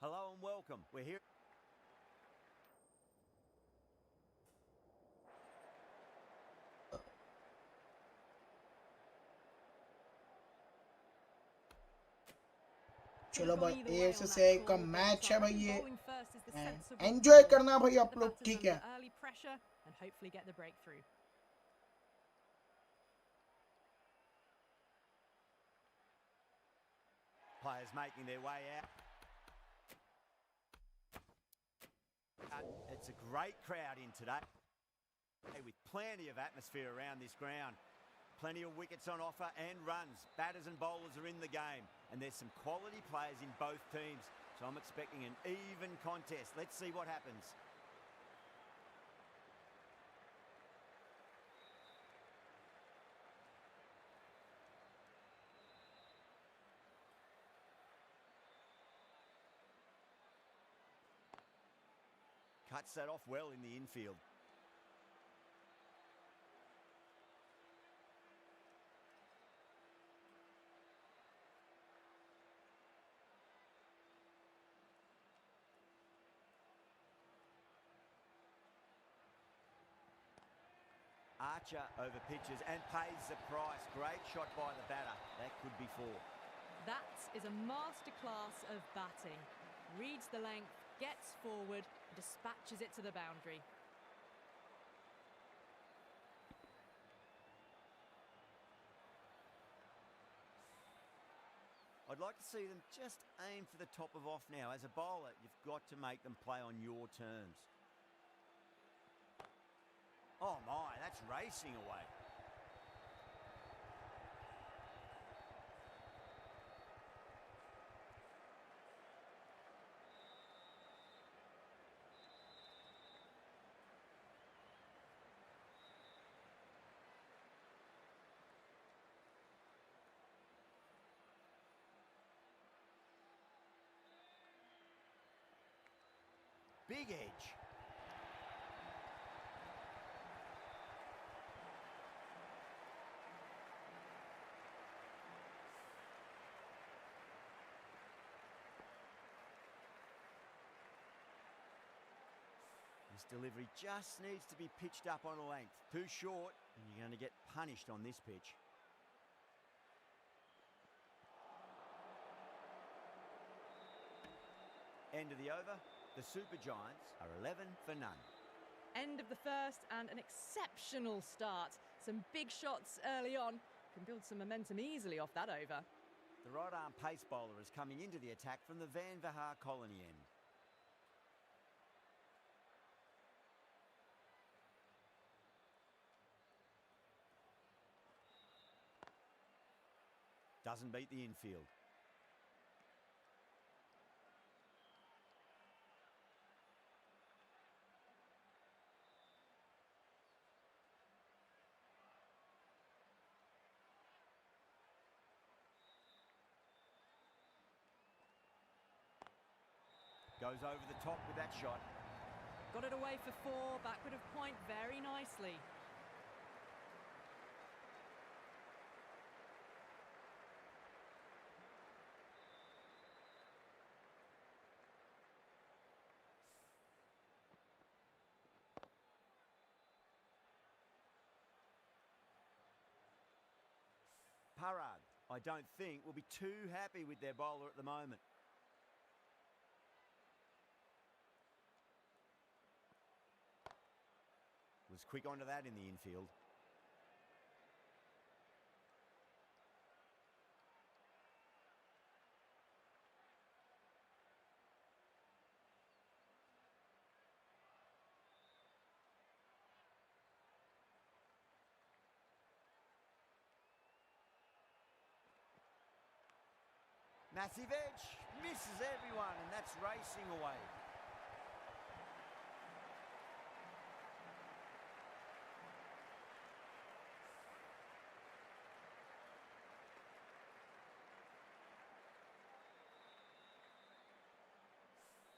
Hello and welcome. We're here. चलो भाई Could've gone either way A on से that का call, मैच but है I भाई think ये bowling first is the sensible enjoy call. करना भाई Put आप the लोग, batters ठीक है? under early pressure and hopefully get the breakthrough. Players making their way out. It's a great crowd in today, with plenty of atmosphere around this ground. Plenty of wickets on offer and runs. Batters and bowlers are in the game, and there's some quality players in both teams. So I'm expecting an even contest. Let's see what happens. Cuts that off well in the infield. Archer over pitches and pays the price. Great shot by the batter. That could be four. That is a masterclass of batting. Reads the length, gets forward, dispatches it to the boundary. I'd like to see them just aim for the top of off now. As a bowler, you've got to make them play on your terms. Oh my, that's racing away. Big edge. This delivery just needs to be pitched up on a length. Too short, and you're going to get punished on this pitch. End of the over. The Super Giants are 11 for none. End of the first and an exceptional start. Some big shots early on. Can build some momentum easily off that over. The right-arm pace bowler is coming into the attack from the Van Vahar colony end. Doesn't beat the infield. Goes over the top with that shot. Got it away for four, backward of point very nicely. Parag, I don't think, will be too happy with their bowler at the moment. Was quick onto that in the infield. Massive edge, misses everyone, and that's racing away.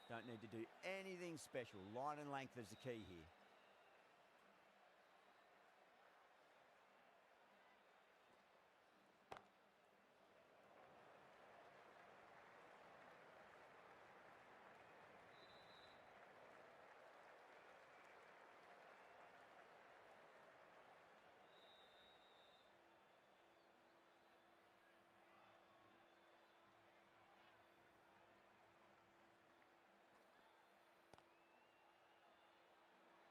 Don't need to do anything special. Line and length is the key here.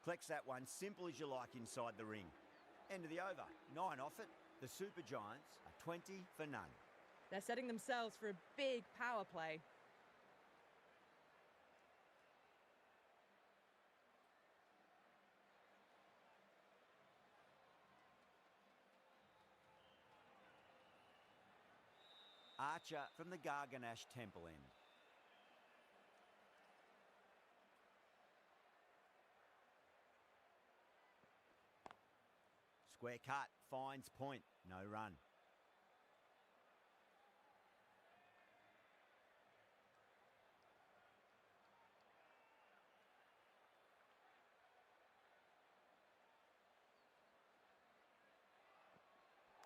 Collects that one, simple as you like inside the ring. End of the over, 9 off it. The Super Giants are 20 for none. They're setting themselves for a big power play. Archer from the Garganash Temple end. Square cut, finds point, no run.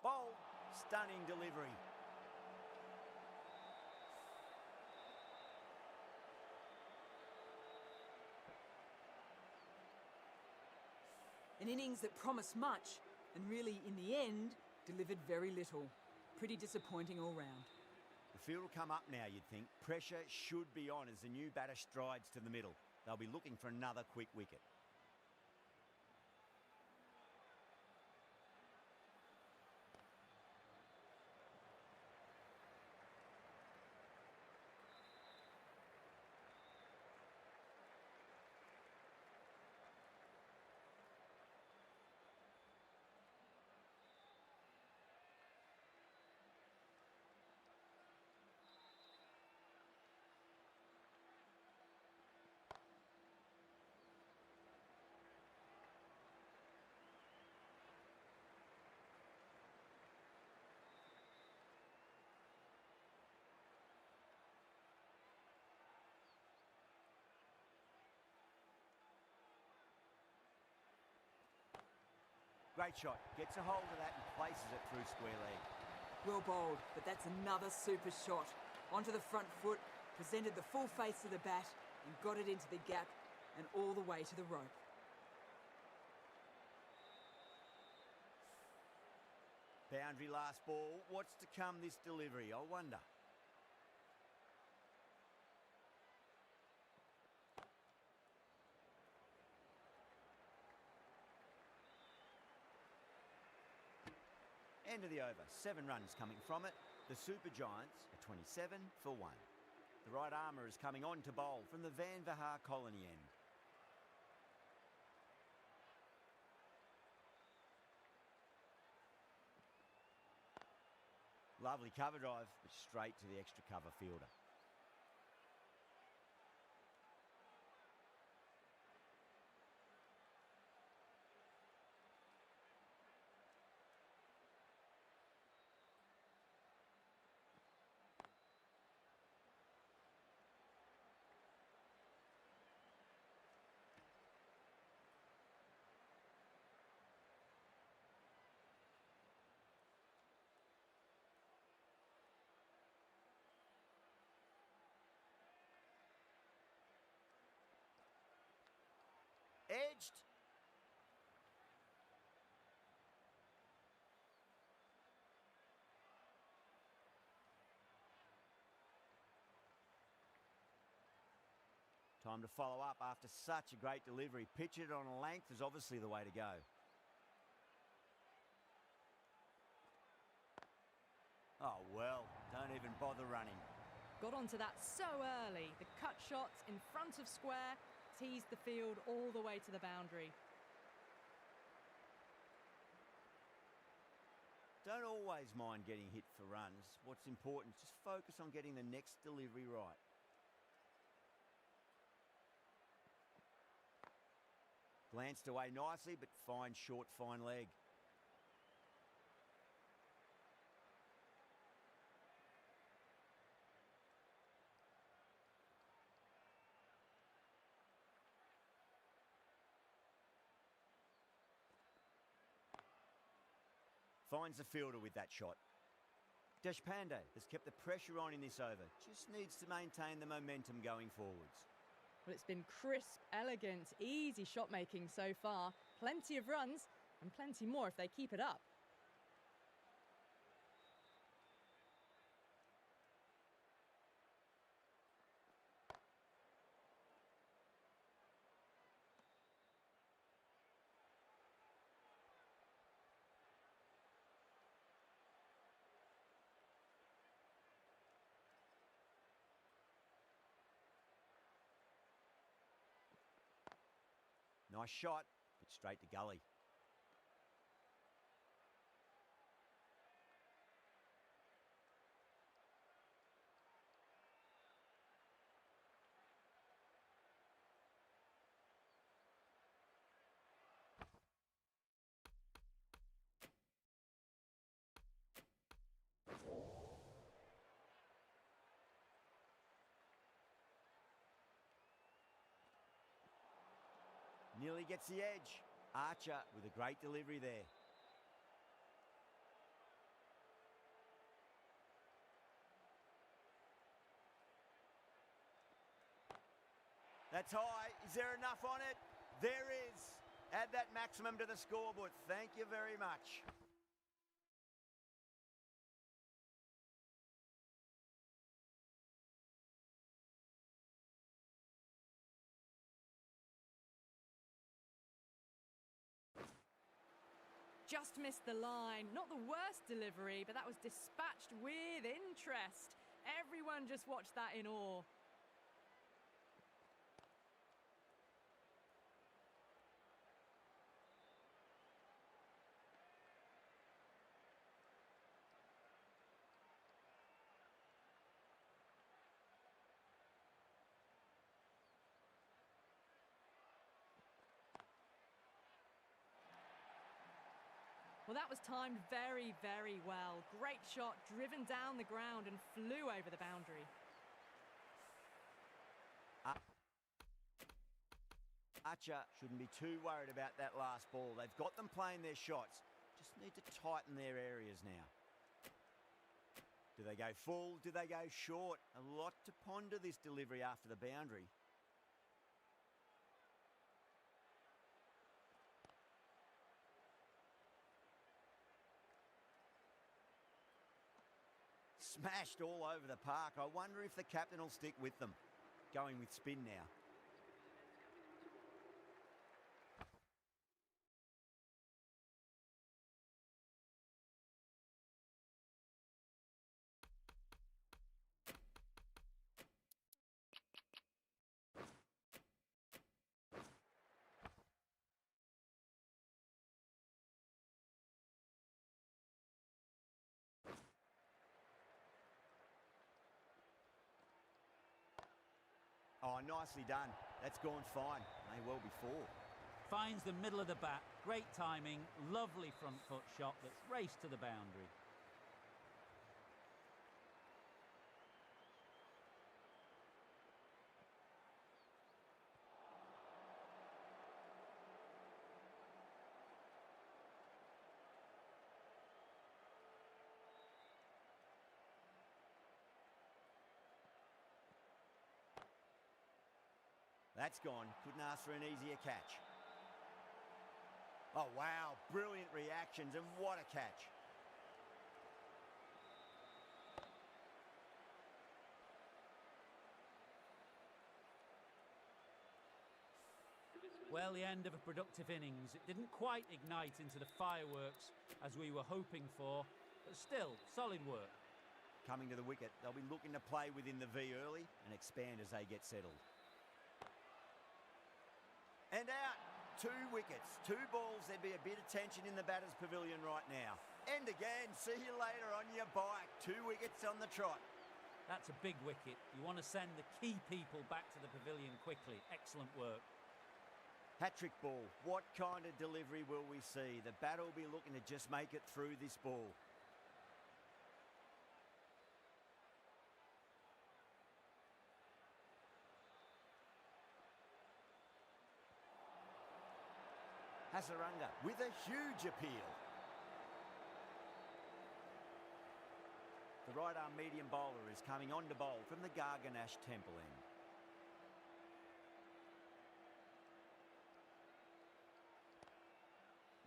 Bold, stunning delivery. An innings that promised much and really, in the end, delivered very little. Pretty disappointing all round. The field will come up now, you'd think. Pressure should be on as the new batter strides to the middle. They'll be looking for another quick wicket. Great shot, gets a hold of that and places it through square leg. Well bowled, but that's another super shot. Onto the front foot, presented the full face of the bat and got it into the gap and all the way to the rope. Boundary last ball, what's to come this delivery, I wonder. End of the over, 7 runs coming from it. The Super Giants are 27 for 1. The right armour is coming on to bowl from the Van Vahar Colony end. Lovely cover drive, but straight to the extra cover fielder. Edged. Time to follow up after such a great delivery. Pitch it on a length is obviously the way to go. Oh well, don't even bother running. Got onto that so early. The cut shot in front of square teased the field all the way to the boundary. Don't always mind getting hit for runs. What's important is just focus on getting the next delivery right. Glanced away nicely, but fine short, fine leg. Finds the fielder with that shot. Deshpande has kept the pressure on in this over. Just needs to maintain the momentum going forwards. Well, it's been crisp, elegant, easy shot making so far. Plenty of runs and plenty more if they keep it up. Nice shot, but straight to gully. Nearly gets the edge. Archer with a great delivery there. That's high. Is there enough on it? There is. Add that maximum to the scoreboard. Thank you very much. Just missed the line. Not the worst delivery, but that was dispatched with interest. Everyone just watched that in awe. Well, that was timed very, very well. Great shot, driven down the ground and flew over the boundary. Archer shouldn't be too worried about that last ball. They've got them playing their shots. Just need to tighten their areas now. Do they go full? Do they go short? A lot to ponder this delivery after the boundary. Smashed all over the park. I wonder if the captain will stick with them. Going with spin now. Oh, nicely done. That's gone fine. May well be four. Finds the middle of the bat. Great timing. Lovely front foot shot that's raced to the boundary. That's gone. Couldn't ask for an easier catch. Oh, wow. Brilliant reactions, and what a catch. Well, the end of a productive innings. It didn't quite ignite into the fireworks as we were hoping for, but still, solid work. Coming to the wicket, they'll be looking to play within the V early and expand as they get settled. And out. 2 wickets, 2 balls. There'd be a bit of tension in the batter's pavilion right now. And again, see you later on your bike. 2 wickets on the trot. That's a big wicket. You want to send the key people back to the pavilion quickly. Excellent work. Hat-trick ball. What kind of delivery will we see? The batter will be looking to just make it through this ball. Hasaranga with a huge appeal. The right-arm medium bowler is coming on to bowl from the Garganash Temple end.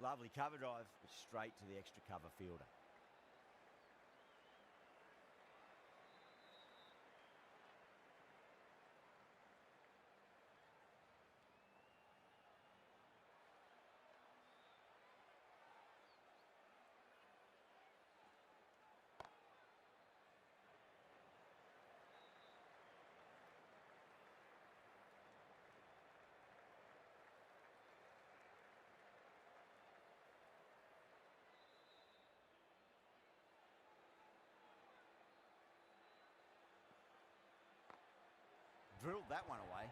Lovely cover drive, but straight to the extra cover fielder. drilled that one away.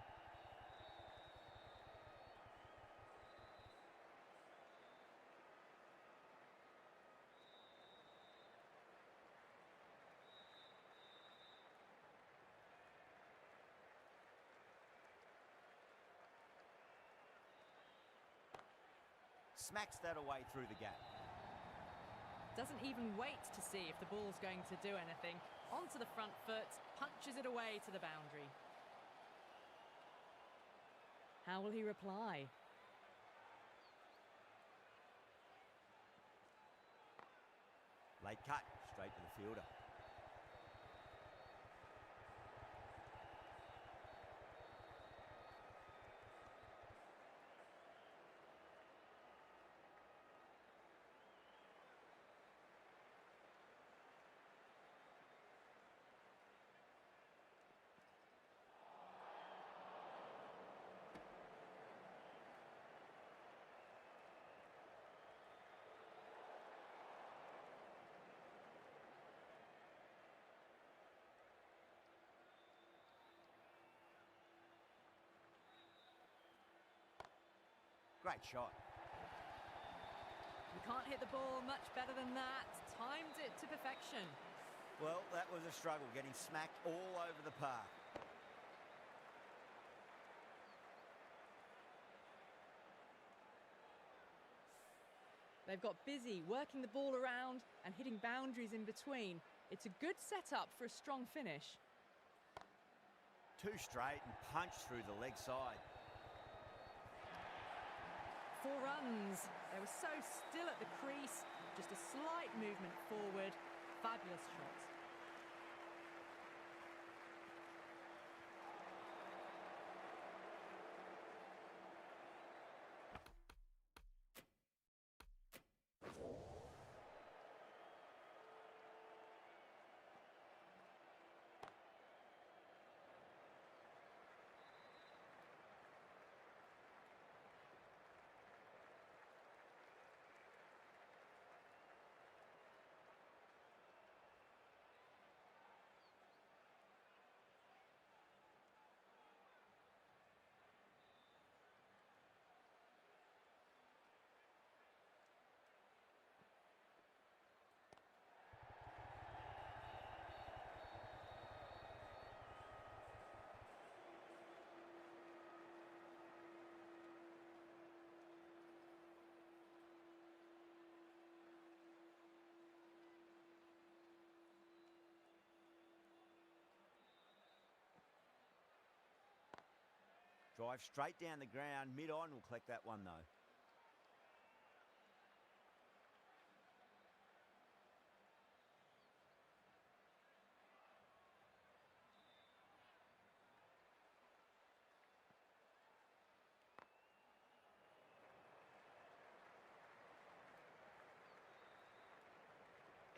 Smacks that away through the gap. Doesn't even wait to see if the ball's going to do anything. Onto the front foot, punches it away to the boundary. How will he reply? Late cut, straight to the fielder. Great shot. You can't hit the ball much better than that. Timed it to perfection. Well, that was a struggle, getting smacked all over the park. They've got busy working the ball around and hitting boundaries in between. It's a good setup for a strong finish. Two straight and punched through the leg side. 4 runs. They were so still at the crease. Just a slight movement forward. Fabulous shot. Drive straight down the ground. Mid-on will collect that one, though.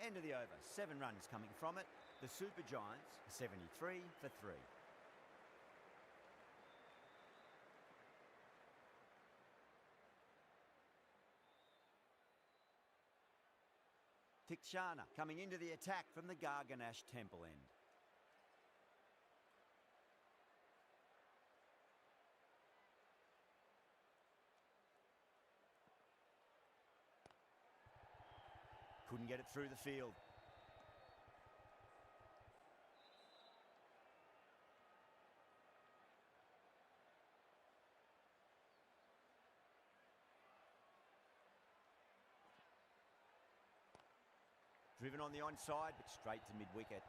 End of the over. 7 runs coming from it. The Super Giants, 73 for 3. Tikshana coming into the attack from the Garganash Temple end. Couldn't get it through the field. Driven on the onside, but straight to mid-wicket.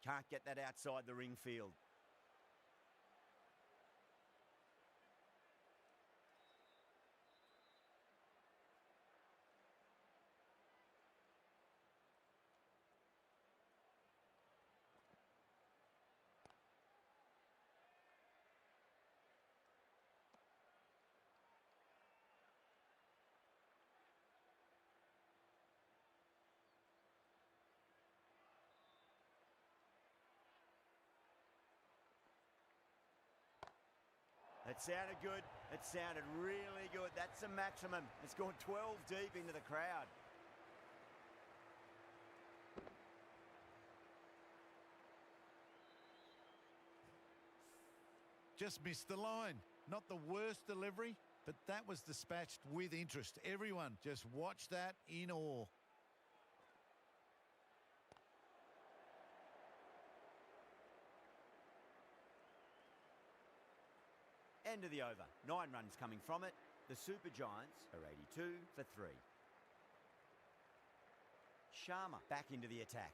Can't get that outside the ring field. It sounded good. It sounded really good. That's the maximum. It's gone 12 deep into the crowd. Just missed the line. Not the worst delivery, but that was dispatched with interest. Everyone just watched that in awe. End of the over. 9 runs coming from it. The Super Giants are 82 for 3. Sharma back into the attack.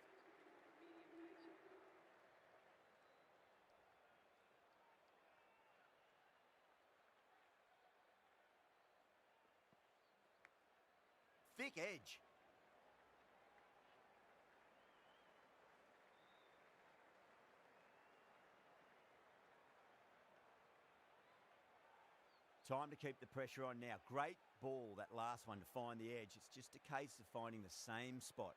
Thick edge. Time to keep the pressure on now. Great ball, that last one, to find the edge. It's just a case of finding the same spot.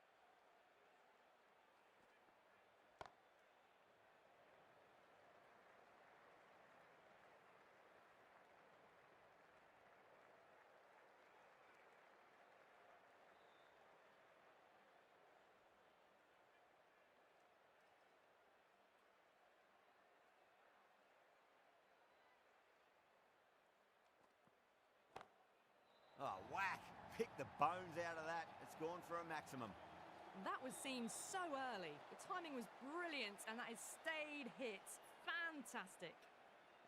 Oh, whack. Pick the bones out of that. It's gone for a maximum. That was seen so early. The timing was brilliant, and that is stayed hit. Fantastic.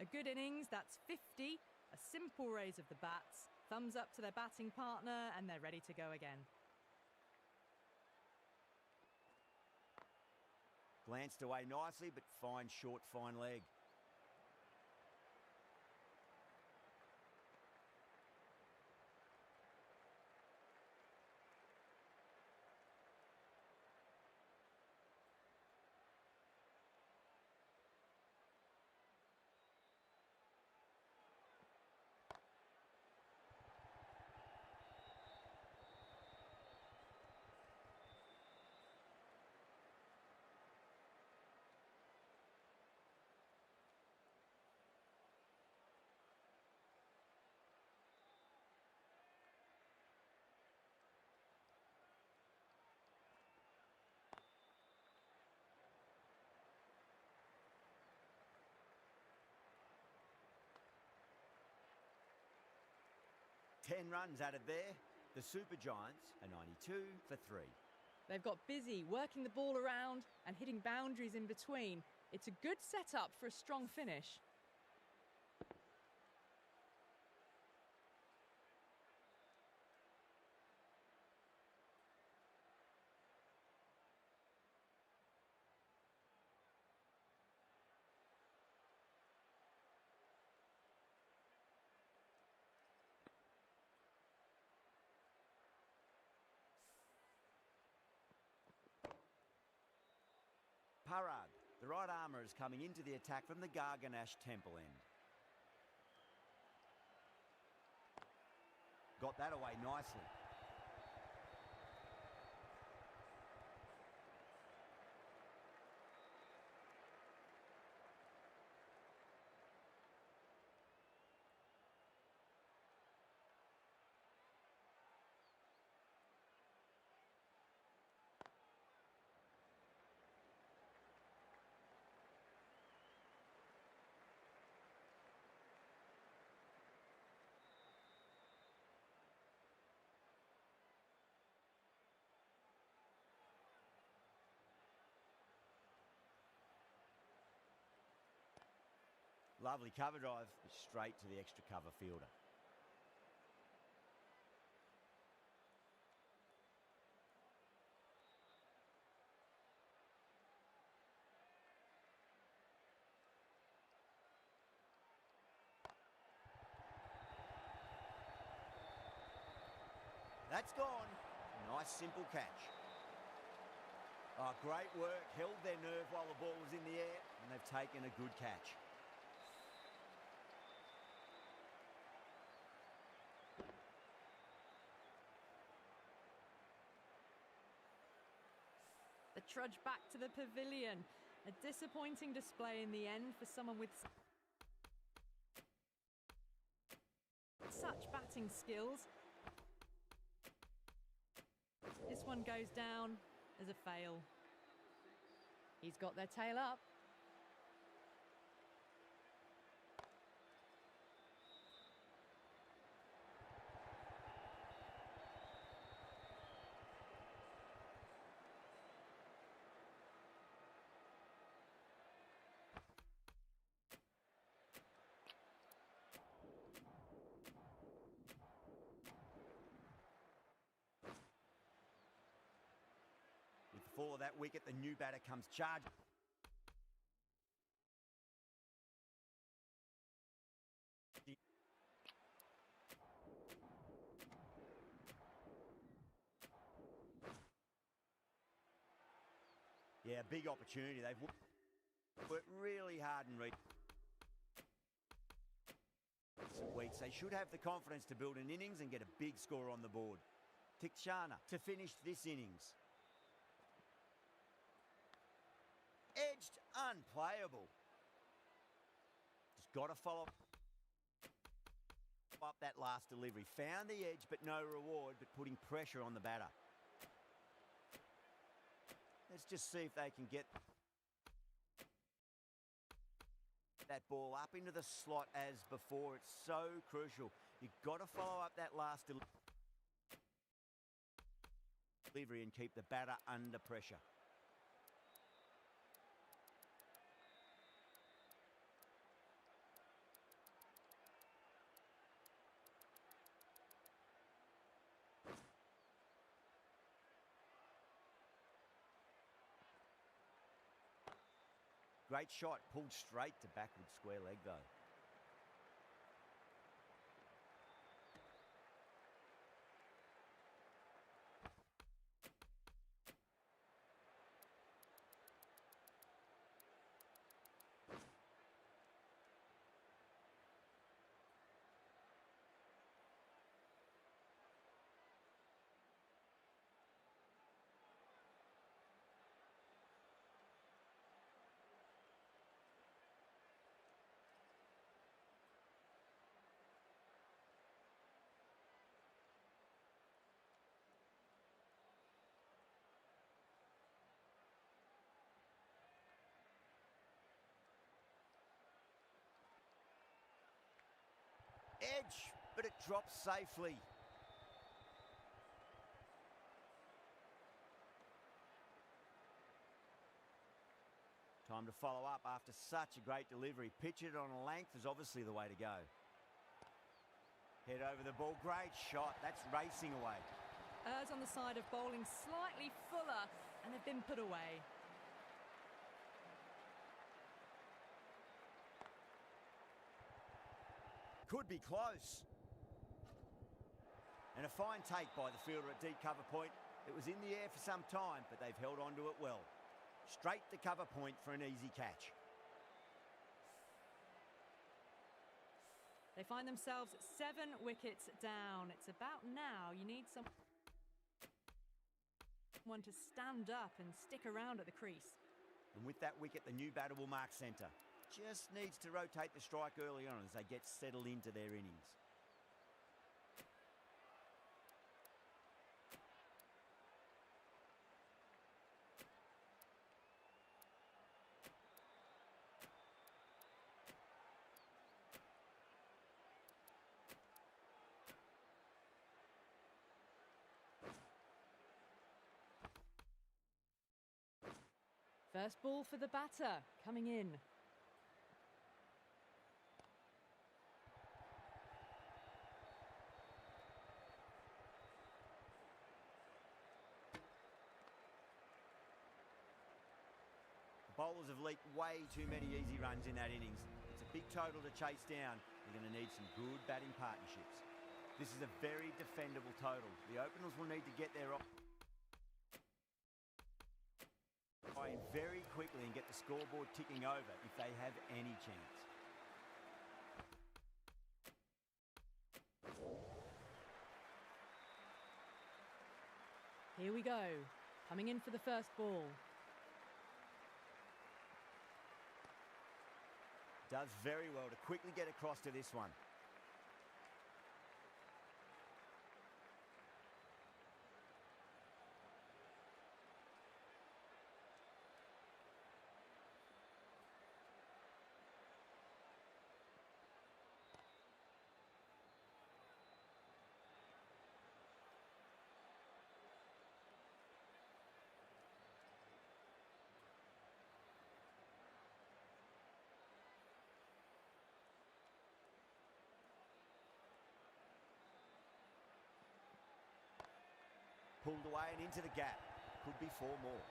A good innings, that's 50. A simple raise of the bats. Thumbs up to their batting partner, and they're ready to go again. Glanced away nicely, but fine short, fine leg. Ten runs added there. The Super Giants are 92 for 3. They've got busy working the ball around and hitting boundaries in between. It's a good setup for a strong finish. Parag, the right armour, is coming into the attack from the Garganash Temple end. Got that away nicely. Lovely cover drive, straight to the extra cover fielder. That's gone. Nice simple catch. Oh, great work. Held their nerve while the ball was in the air, and they've taken a good catch. The trudge back to the pavilion. A disappointing display in the end for someone with batting skills. This one goes down as a fail. He's got their tail up. With the fall of that wicket, the new batter comes charged. Yeah, big opportunity. They've worked really hard in recent weeks. They should have the confidence to build an innings and get a big score on the board. Tikshana to finish this innings. Edged, unplayable. Just got to follow up that last delivery. Found the edge, but no reward, but putting pressure on the batter. Let's just see if they can get that ball up into the slot as before. It's so crucial. You've got to follow up that last delivery and keep the batter under pressure. Great shot, pulled straight to backward square leg though. Edge, but it drops safely. Time to follow up after such a great delivery. Pitch it on a length is obviously the way to go. Head over the ball, great shot. That's racing away. Errs on the side of bowling slightly fuller, and they've been put away. Could be close. And a fine take by the fielder at deep cover point. It was in the air for some time, but they've held on to it well. Straight to cover point for an easy catch. They find themselves 7 wickets down. It's about now. You need someone to stand up and stick around at the crease. And with that wicket, the new batter will mark centre. Just needs to rotate the strike early on as they get settled into their innings. First ball for the batter, coming in. Bowlers have leaked way too many easy runs in that innings. It's a big total to chase down. They're going to need some good batting partnerships. This is a very defendable total. The openers will need to get their in very quickly and get the scoreboard ticking over if they have any chance. Here we go. Coming in for the first ball. Does very well to quickly get across to this one. Pulled away and into the gap. Could be 4 more.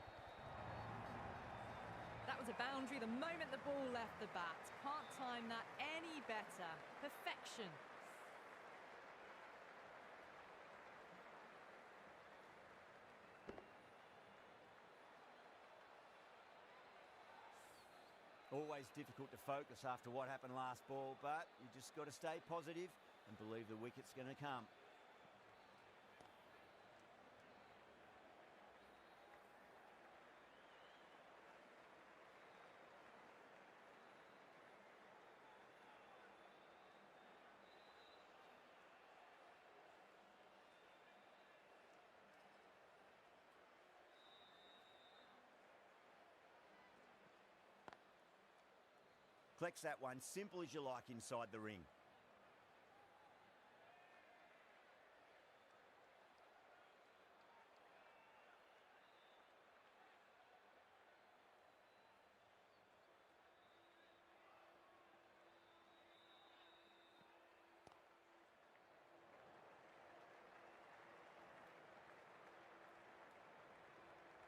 That was a boundary the moment the ball left the bat. Can't time that any better. Perfection. Always difficult to focus after what happened last ball, but you just got to stay positive and believe the wicket's going to come. Collects that one, simple as you like inside the ring.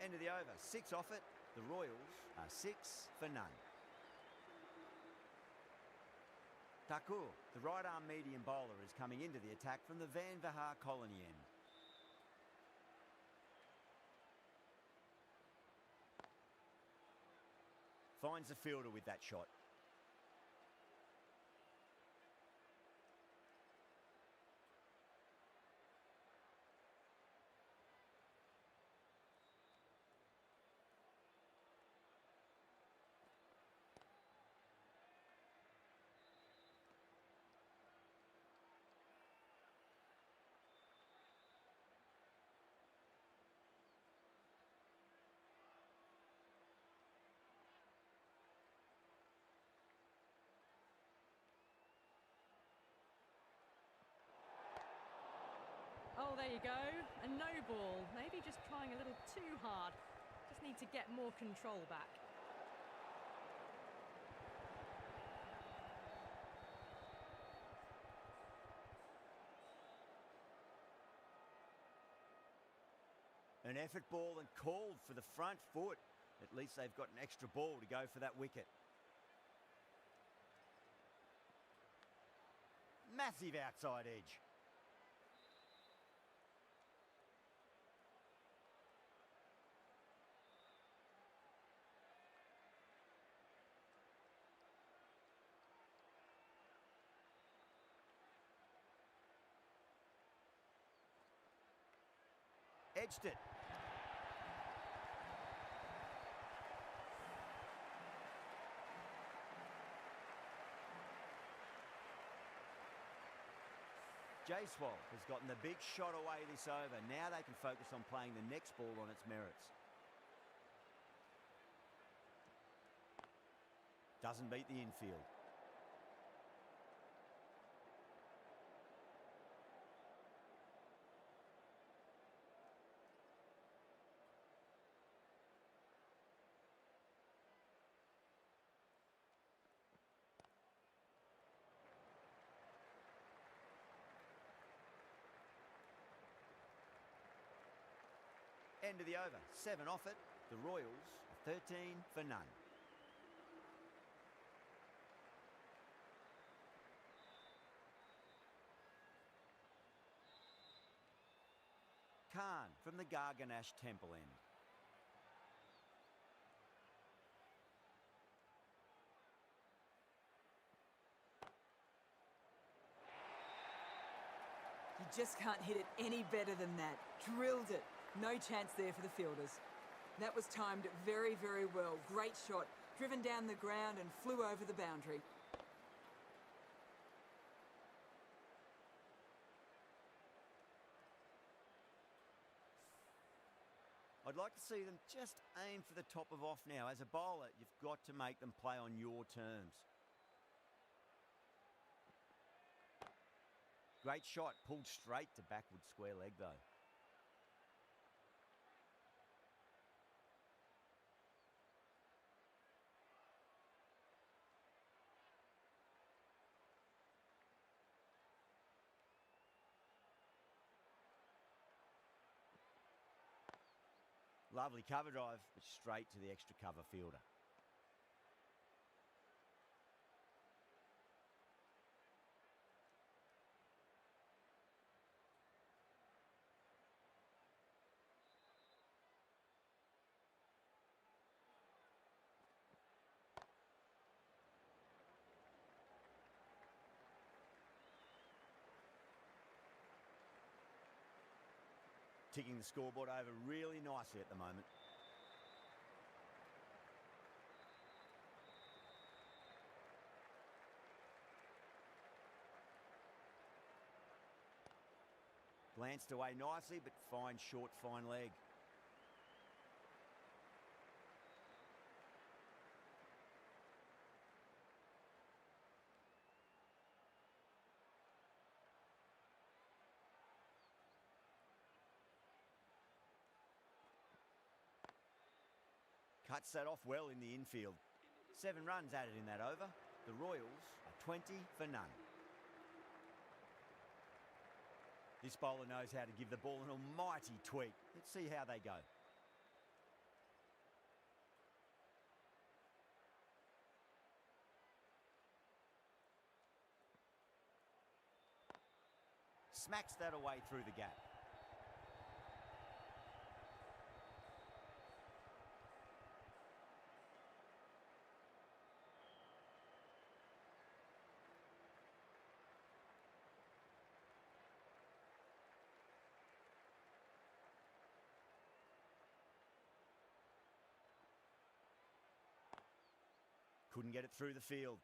End of the over, 6 off it. The Royals are 6 for none. Thakur, the right-arm medium bowler, is coming into the attack from the Van Vihar Colony end. Finds the fielder with that shot. Oh, there you go. A no ball. Maybe just trying a little too hard. Just need to get more control back. An effort ball and called for the front foot. At least they've got an extra ball to go for that wicket. Massive outside edge. Edged it. Jaiswal has gotten the big shot away this over. Now they can focus on playing the next ball on its merits. Doesn't beat the infield. End of the over, 7 off it. The Royals are 13 for none. Khan from the Garganash Temple end. You just can't hit it any better than that. Drilled it. No chance there for the fielders. That was timed very, very well. Great shot. Driven down the ground and flew over the boundary. I'd like to see them just aim for the top of off now. As a bowler, you've got to make them play on your terms. Great shot, pulled straight to backward square leg though. Lovely cover drive, but straight to the extra cover fielder. Ticking the scoreboard over really nicely at the moment. Glanced away nicely, but fine short, fine leg. Cuts that off well in the infield. 7 runs added in that over. The Royals are 20 for none. This bowler knows how to give the ball an almighty tweak. Let's see how they go. Smacks that away through the gap. Couldn't get it through the field.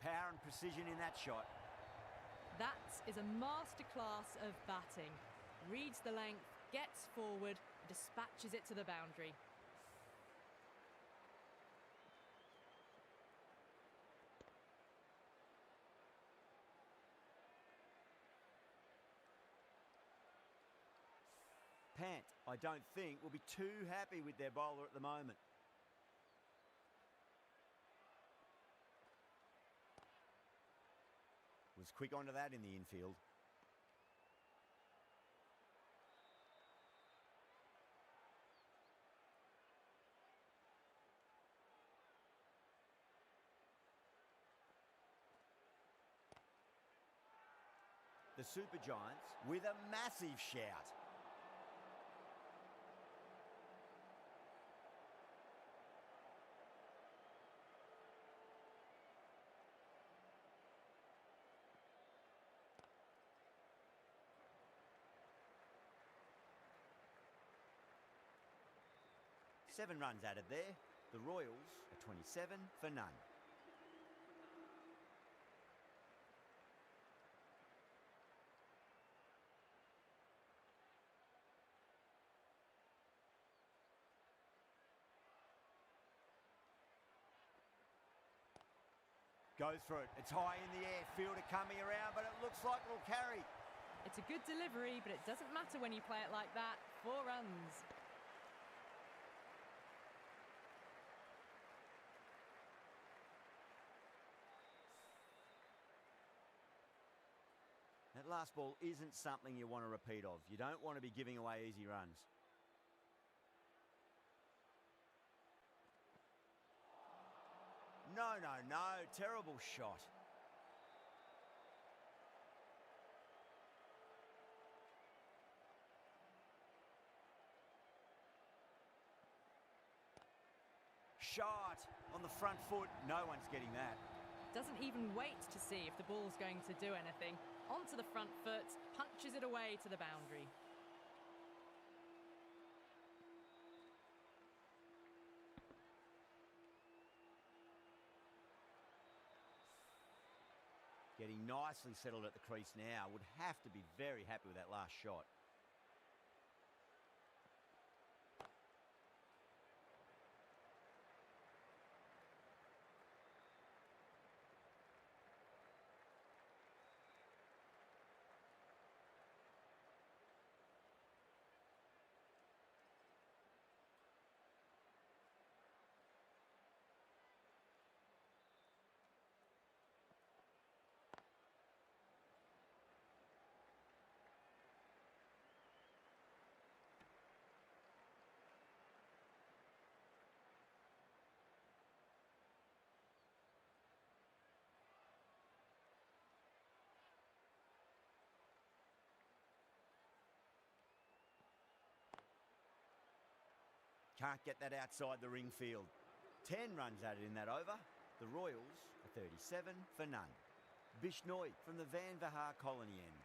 Power and precision in that shot. That is a masterclass of batting. Reads the length, gets forward, dispatches it to the boundary. Pant, I don't think, will be too happy with their bowler at the moment. Was quick onto that in the infield. The Super Giants with a massive shout. Seven runs added there. The Royals are 27 for none. Goes for it. It's high in the air. Fielder coming around, but it looks like it'll carry. It's a good delivery, but it doesn't matter when you play it like that. 4 runs. That last ball isn't something you want to repeat of. You don't want to be giving away easy runs. No, no, no. Terrible shot. Shot on the front foot. No one's getting that. Doesn't even wait to see if the ball's going to do anything. Onto the front foot, punches it away to the boundary. Getting nicely settled at the crease now. Would have to be very happy with that last shot. Can't get that outside the ring field. 10 runs added in that over. The Royals are 37 for none. Bishnoi from the Van Vahar colony end.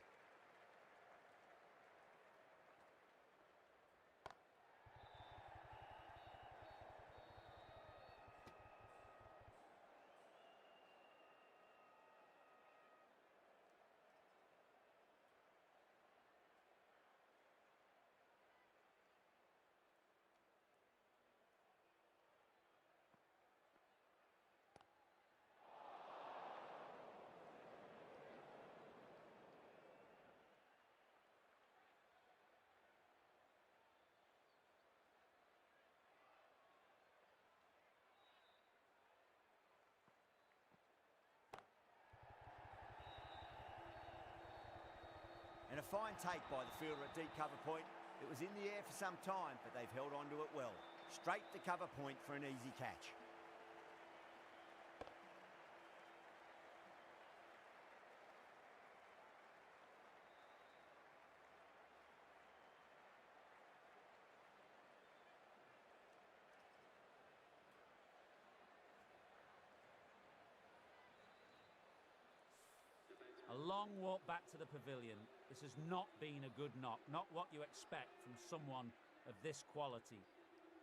And a fine take by the fielder at deep cover point. It was in the air for some time, but they've held on to it well. Straight to cover point for an easy catch. A long walk back to the pavilion. This has not been a good knock, not what you expect from someone of this quality.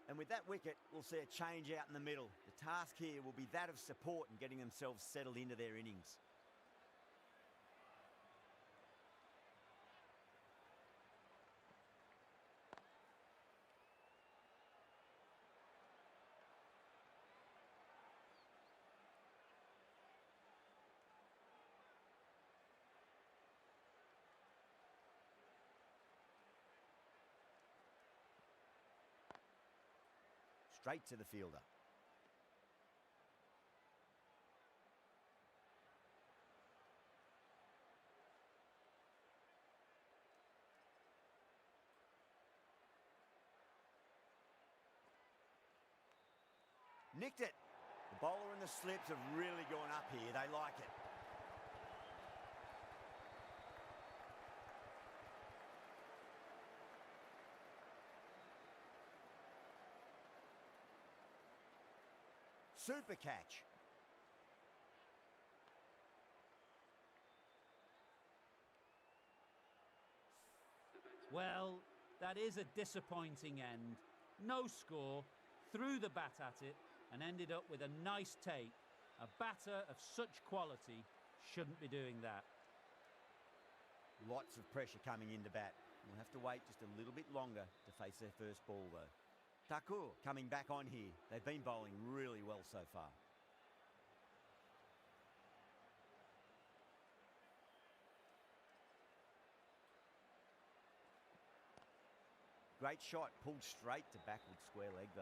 And with that wicket, we'll see a change out in the middle. The task here will be that of support and getting themselves settled into their innings. Straight to the fielder. Nicked it. The bowler and the slips have really gone up here. They like it. Super catch. Well, that is a disappointing end. No score, threw the bat at it and ended up with a nice take. A batter of such quality shouldn't be doing that. Lots of pressure coming into bat. We'll have to wait just a little bit longer to face their first ball though. Thakur coming back on here. They've been bowling really well so far. Great shot, pulled straight to backward square leg though.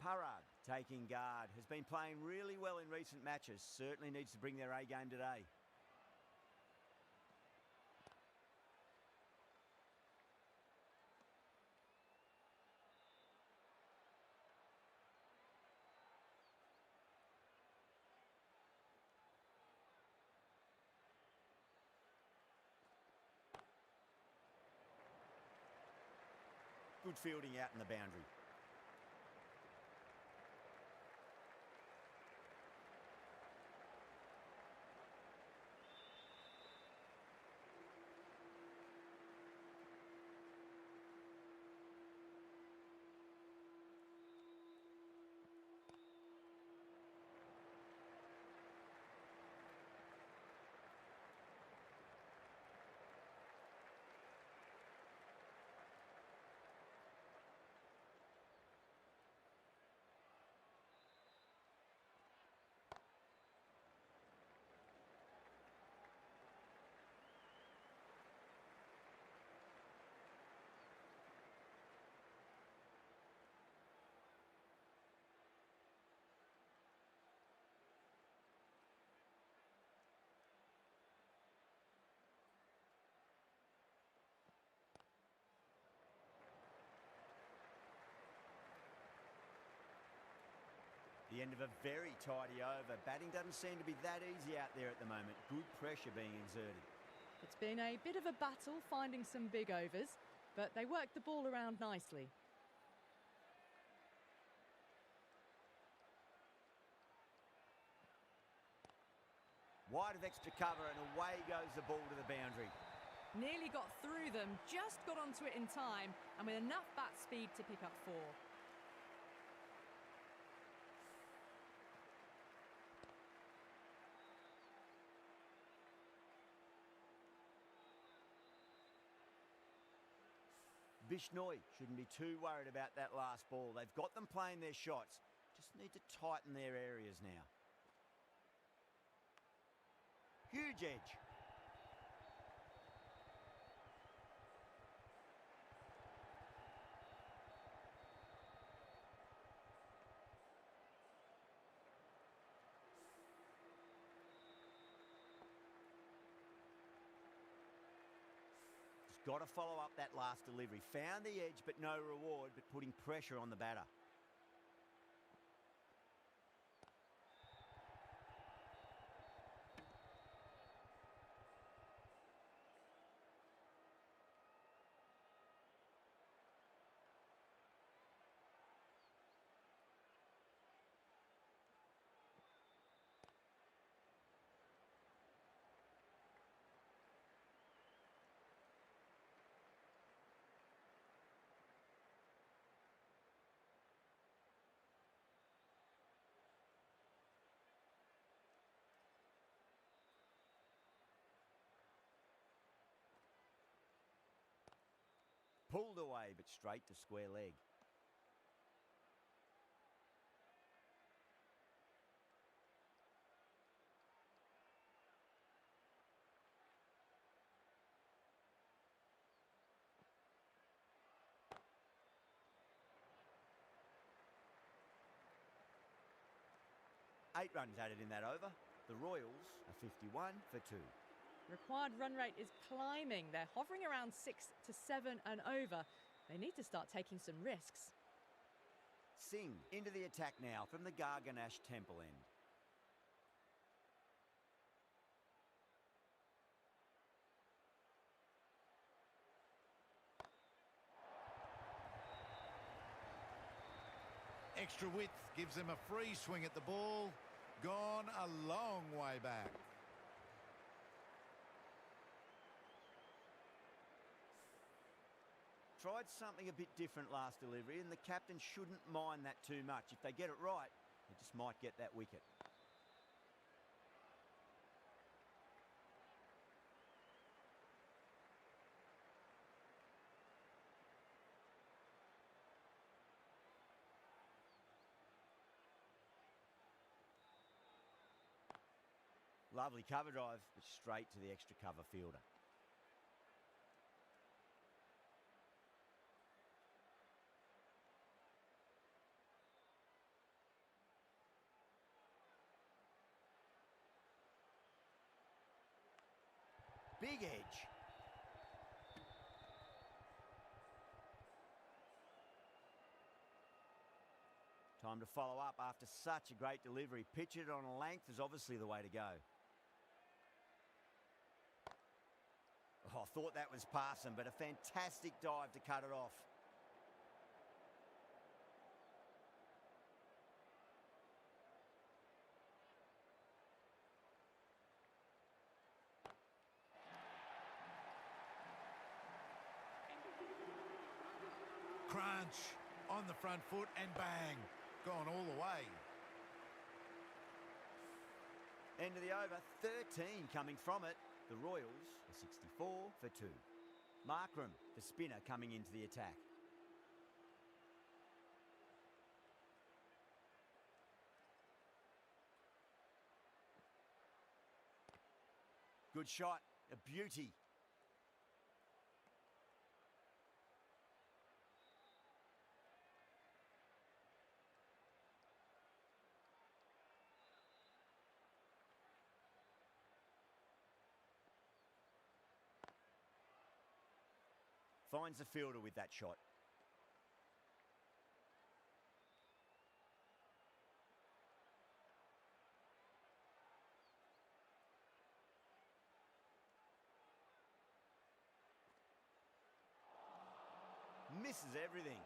Parag taking guard, has been playing really well in recent matches, certainly needs to bring their A game today. Good fielding out in the boundary. the end of a very tidy over. Batting doesn't seem to be that easy out there at the moment. Good pressure being exerted. It's been a bit of a battle finding some big overs, but they worked the ball around nicely. Wide of extra cover and away goes the ball to the boundary. Nearly got through them, just got onto it in time, and with enough bat speed to pick up 4. Bishnoi shouldn't be too worried about that last ball. They've got them playing their shots. Just need to tighten their areas now. Huge edge. Got to follow up that last delivery. Found the edge, but no reward, but putting pressure on the batter. Pulled away, but straight to square leg. Eight runs added in that over. The Royals are 51 for 2. Required run rate is climbing. They're hovering around 6 to 7 and over. They need to start taking some risks. Singh into the attack now from the Garganash Temple end. Extra width gives them a free swing at the ball. Gone a long way back. Tried something a bit different last delivery, and the captain shouldn't mind that too much. If they get it right, they just might get that wicket. Lovely cover drive, but straight to the extra cover fielder. Big edge. Time to follow up after such a great delivery. Pitch it on a length is obviously the way to go. Oh, I thought that was passing, but a fantastic dive to cut it off. Crunch on the front foot and bang. Gone all the way. End of the over, 13 coming from it. The Royals are 64 for 2. Markram, the spinner, coming into the attack. Good shot, a beauty. Finds the fielder with that shot. misses everything.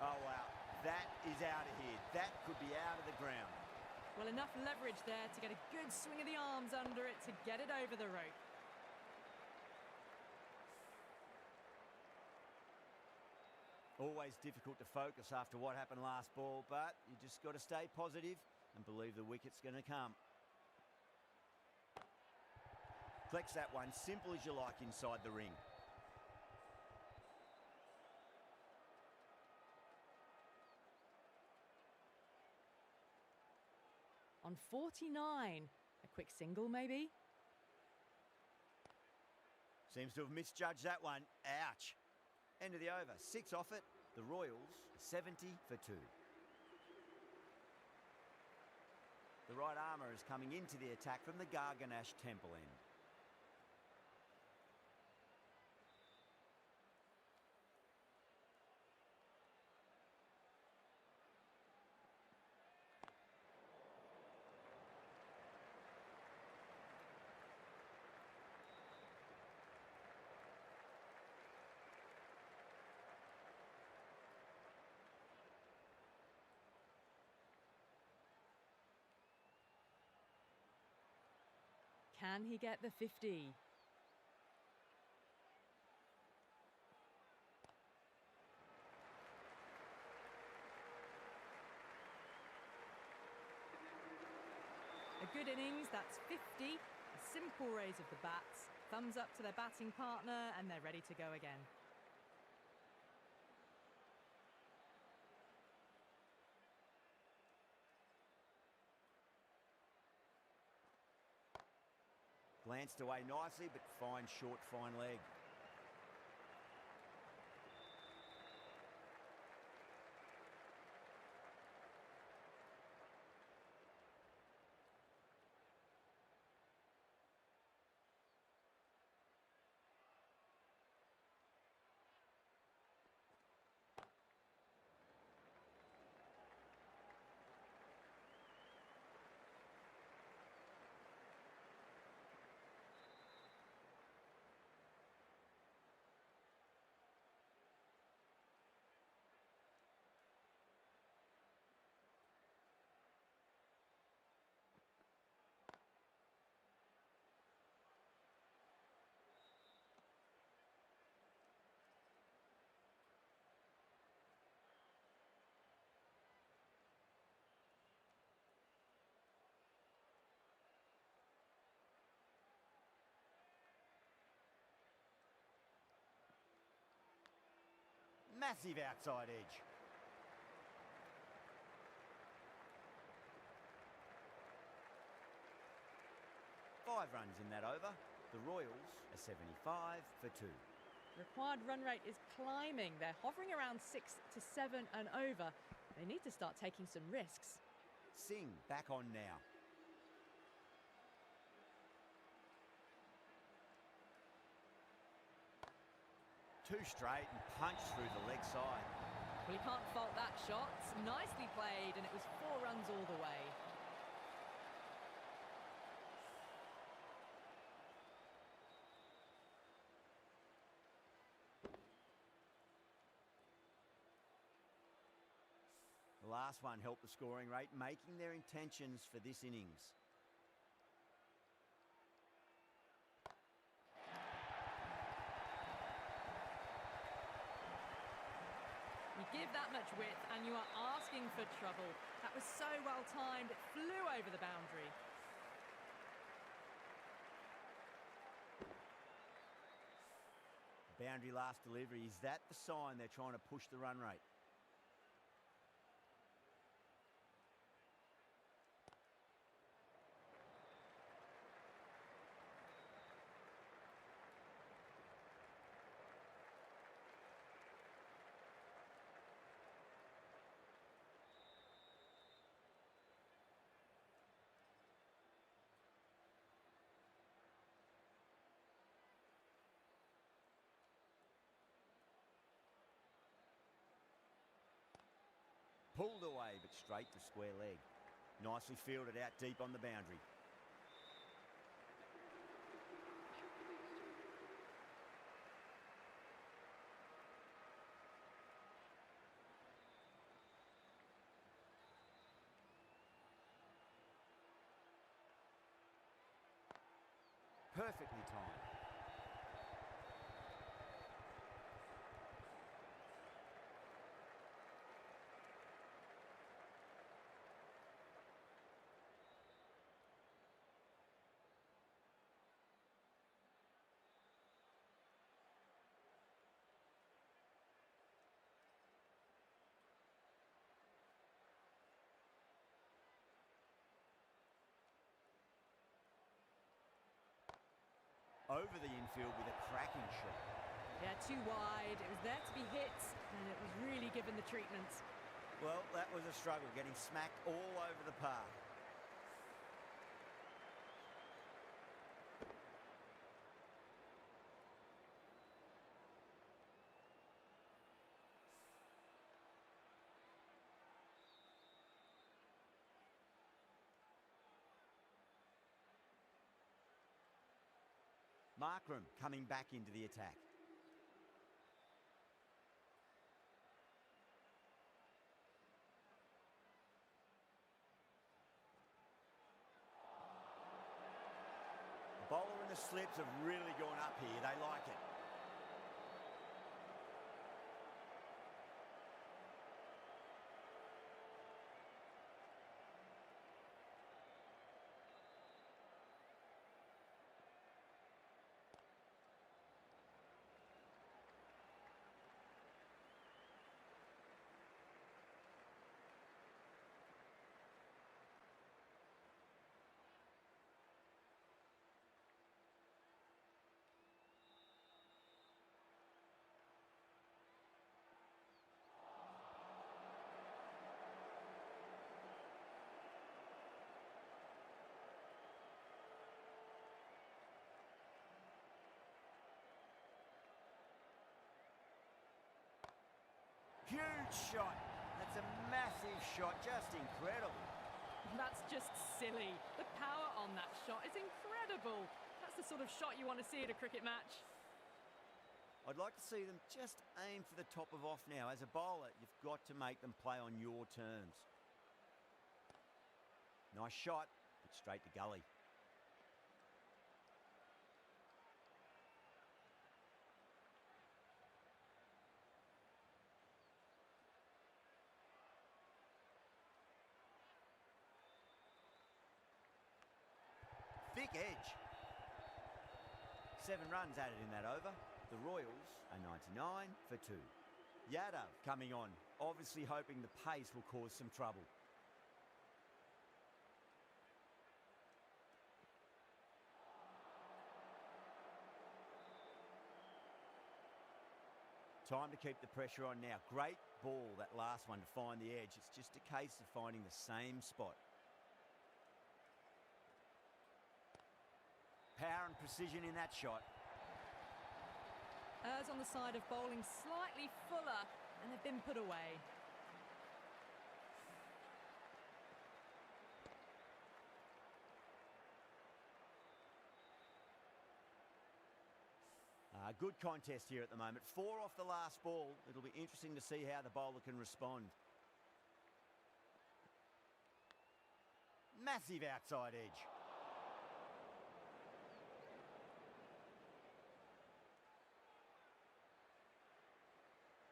Oh, wow. That is out of here. That could be out of the ground. Well, enough leverage there to get a good swing of the arms under it to get it over the rope. Always difficult to focus after what happened last ball, but you just got to stay positive and believe the wicket's going to come. Flex that one, simple as you like inside the ring. On 49, a quick single maybe? Seems to have misjudged that one. Ouch. End of the over. 6 off it. The Royals 70 for 2. The right armour is coming into the attack from the Garganash Temple end. Can he get the 50? A good innings, that's 50. A simple raise of the bats. Thumbs up to their batting partner and they're ready to go again. Glanced away nicely, but fine short, fine leg. Massive outside edge. Five runs in that over. The Royals are 75 for 2. Required run rate is climbing. They're hovering around 6 to 7 and over. They need to start taking some risks. Singh back on now. Two straight and punched through the leg side. Well, he can't fault that shot. Nicely played, and it was 4 runs all the way. The last one helped the scoring rate, making their intentions for this innings. You give that much width and you are asking for trouble. That was so well timed, it flew over the boundary. Boundary last delivery, is that the sign they're trying to push the run rate? Pulled away, but straight to square leg. Nicely fielded out deep on the boundary. Perfectly timed. Over the infield with a cracking shot. Yeah, too wide. It was there to be hit, and it was really given the treatment. Well, that was a struggle, getting smacked all over the park. Markram coming back into the attack. The bowler and the slips have really gone up here. They like it. Huge shot. That's a massive shot, just incredible. That's just silly. The power on that shot is incredible. That's the sort of shot you want to see at a cricket match. I'd like to see them just aim for the top of off now. As a bowler, you've got to make them play on your terms. Nice shot, but straight to gully. Thick edge. 7 runs added in that over. The Royals are 99 for 2. Yadav coming on, obviously hoping the pace will cause some trouble. Time to keep the pressure on now. Great ball, that last one, to find the edge. It's just a case of finding the same spot. Power and precision in that shot. Errs on the side of bowling slightly fuller, and they've been put away. Good contest here at the moment. 4 off the last ball. It'll be interesting to see how the bowler can respond. Massive outside edge.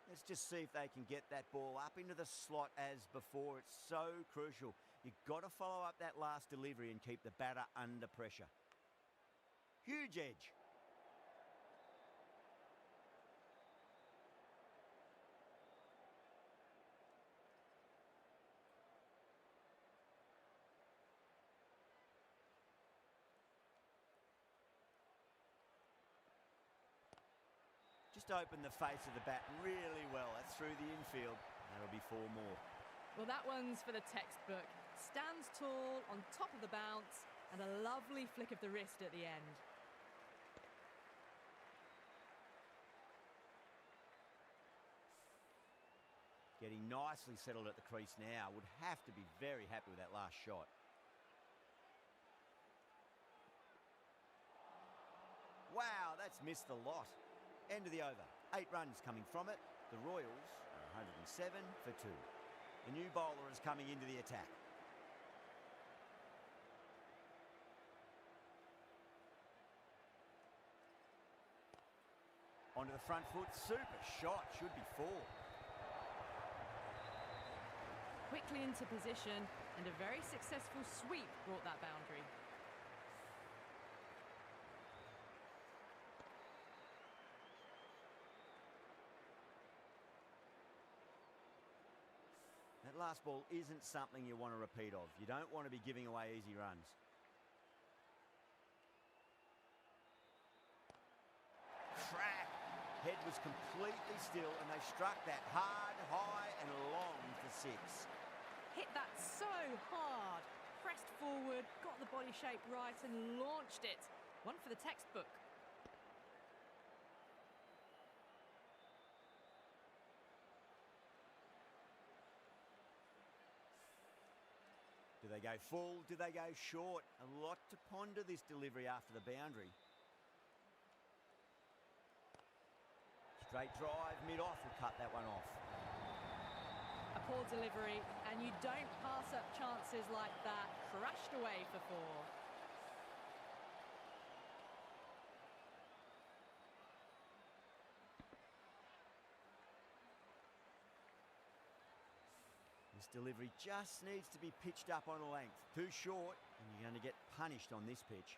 Let's just see if they can get that ball up into the slot as before. It's so crucial. You've got to follow up that last delivery and keep the batter under pressure. Huge edge. Just opened the face of the bat really well. That's through the infield. That'll be 4 more. Well, that one's for the textbook. Stands tall, on top of the bounce, and a lovely flick of the wrist at the end. Getting nicely settled at the crease now. Would have to be very happy with that last shot. Wow, that's missed the lot. End of the over. 8 runs coming from it. The Royals are 107 for 2. The new bowler is coming into the attack. Onto the front foot. Super shot. Should be 4. Quickly into position, and a very successful sweep brought that boundary. That last ball isn't something you want to repeat of. You don't want to be giving away easy runs. Crack! Head was completely still and they struck that hard, high and long for 6. Hit that so hard. Pressed forward, got the body shape right and launched it. One for the textbook. Do they go full? Do they go short? A lot to ponder this delivery after the boundary. Straight drive, mid-off will cut that one off. A poor delivery, and you don't pass up chances like that. Crashed away for 4. This delivery just needs to be pitched up on a length. Too short, and you're going to get punished on this pitch.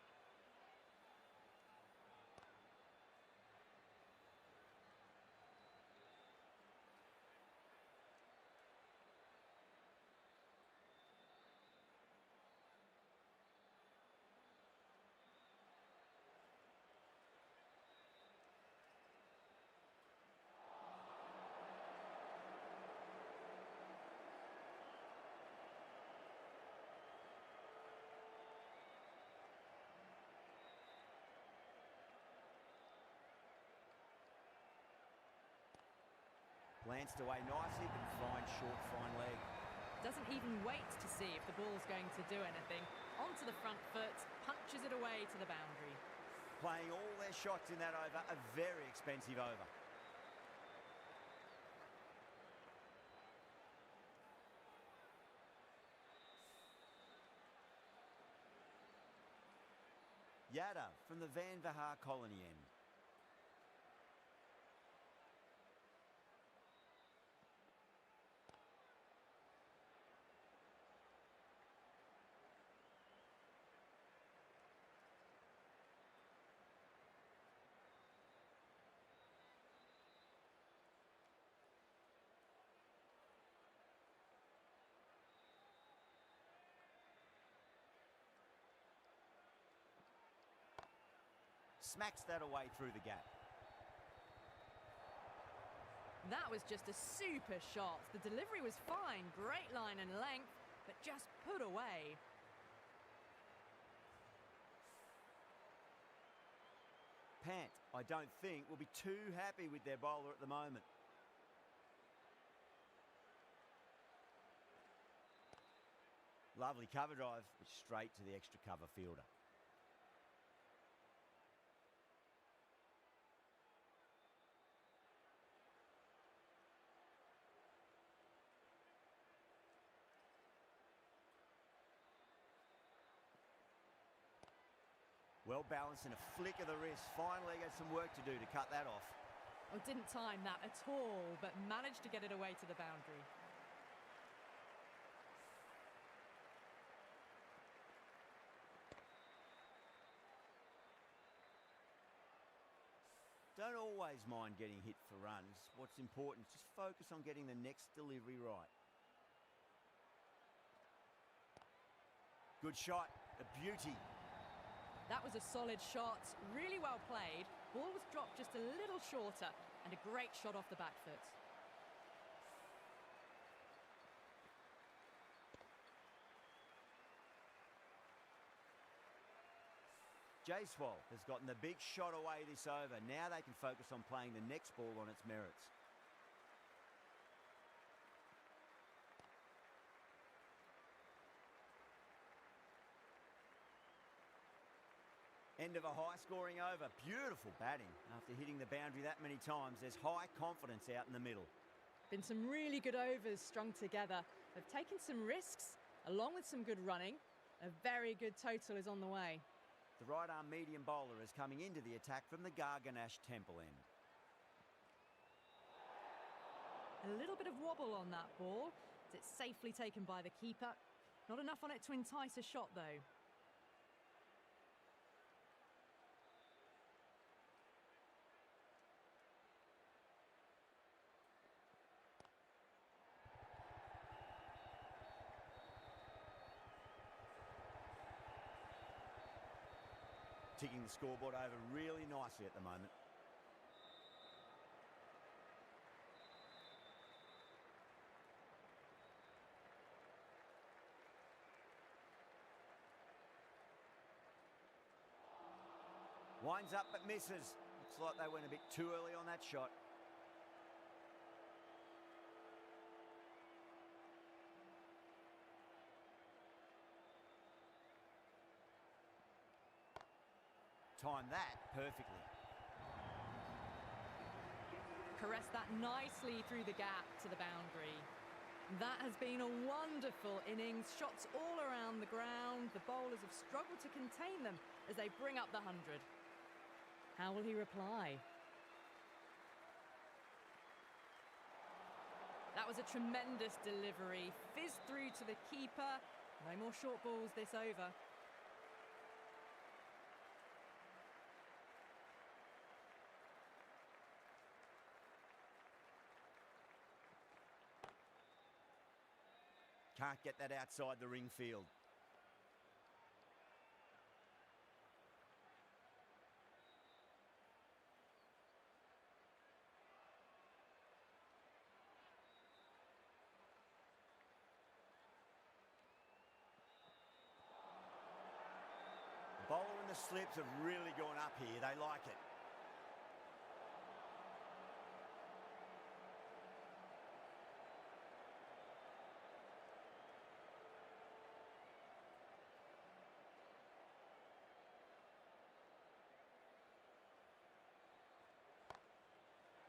Glanced away nicely, but fine short, fine leg. Doesn't even wait to see if the ball's going to do anything. Onto the front foot, punches it away to the boundary. Playing all their shots in that over, a very expensive over. Yada from the Van Vahar colony end. Smacks that away through the gap. That was just a super shot. The delivery was fine, great line and length, but just put away. Pant, I don't think, will be too happy with their bowler at the moment. Lovely cover drive, but straight to the extra cover fielder. Well balanced and a flick of the wrist. Finally got some work to do to cut that off. Oh, didn't time that at all, but managed to get it away to the boundary. Don't always mind getting hit for runs. What's important is just focus on getting the next delivery right. Good shot, a beauty. That was a solid shot, really well played. Ball was dropped just a little shorter, and a great shot off the back foot. Jaiswal has gotten the big shot away this over. Now they can focus on playing the next ball on its merits. end of a high-scoring over. Beautiful batting. After hitting the boundary that many times, there's high confidence out in the middle. Been some really good overs strung together. They've taken some risks, along with some good running. A very good total is on the way. The right-arm medium bowler is coming into the attack from the Garganash Temple end. A little bit of wobble on that ball. It's safely taken by the keeper. Not enough on it to entice a shot, though. Ticking the scoreboard over really nicely at the moment. Winds up but misses. Looks like they went a bit too early on that shot. Timed that perfectly. Caressed that nicely through the gap to the boundary. That has been a wonderful innings. Shots all around the ground. The bowlers have struggled to contain them as they bring up the 100. How will he reply? That was a tremendous delivery. Fizzed through to the keeper. No more short balls this over. Can't get that outside the ring field. The bowler and the slips have really gone up here. They like it.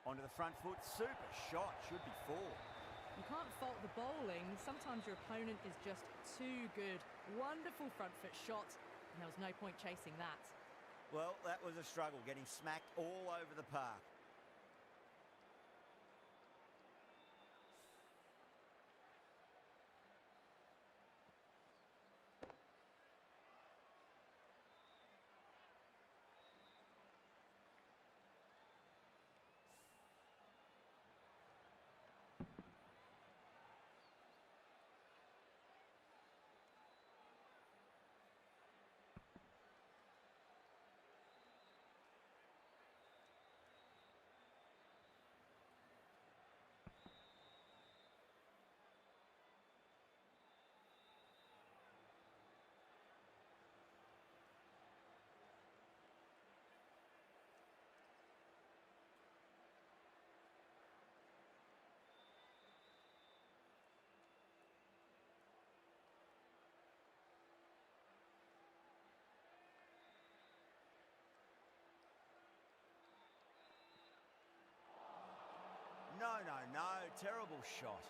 Onto the front foot, super shot, should be 4. You can't fault the bowling. Sometimes your opponent is just too good. Wonderful front foot shot, and there was no point chasing that. Well, that was a struggle, getting smacked all over the park. No, terrible shot.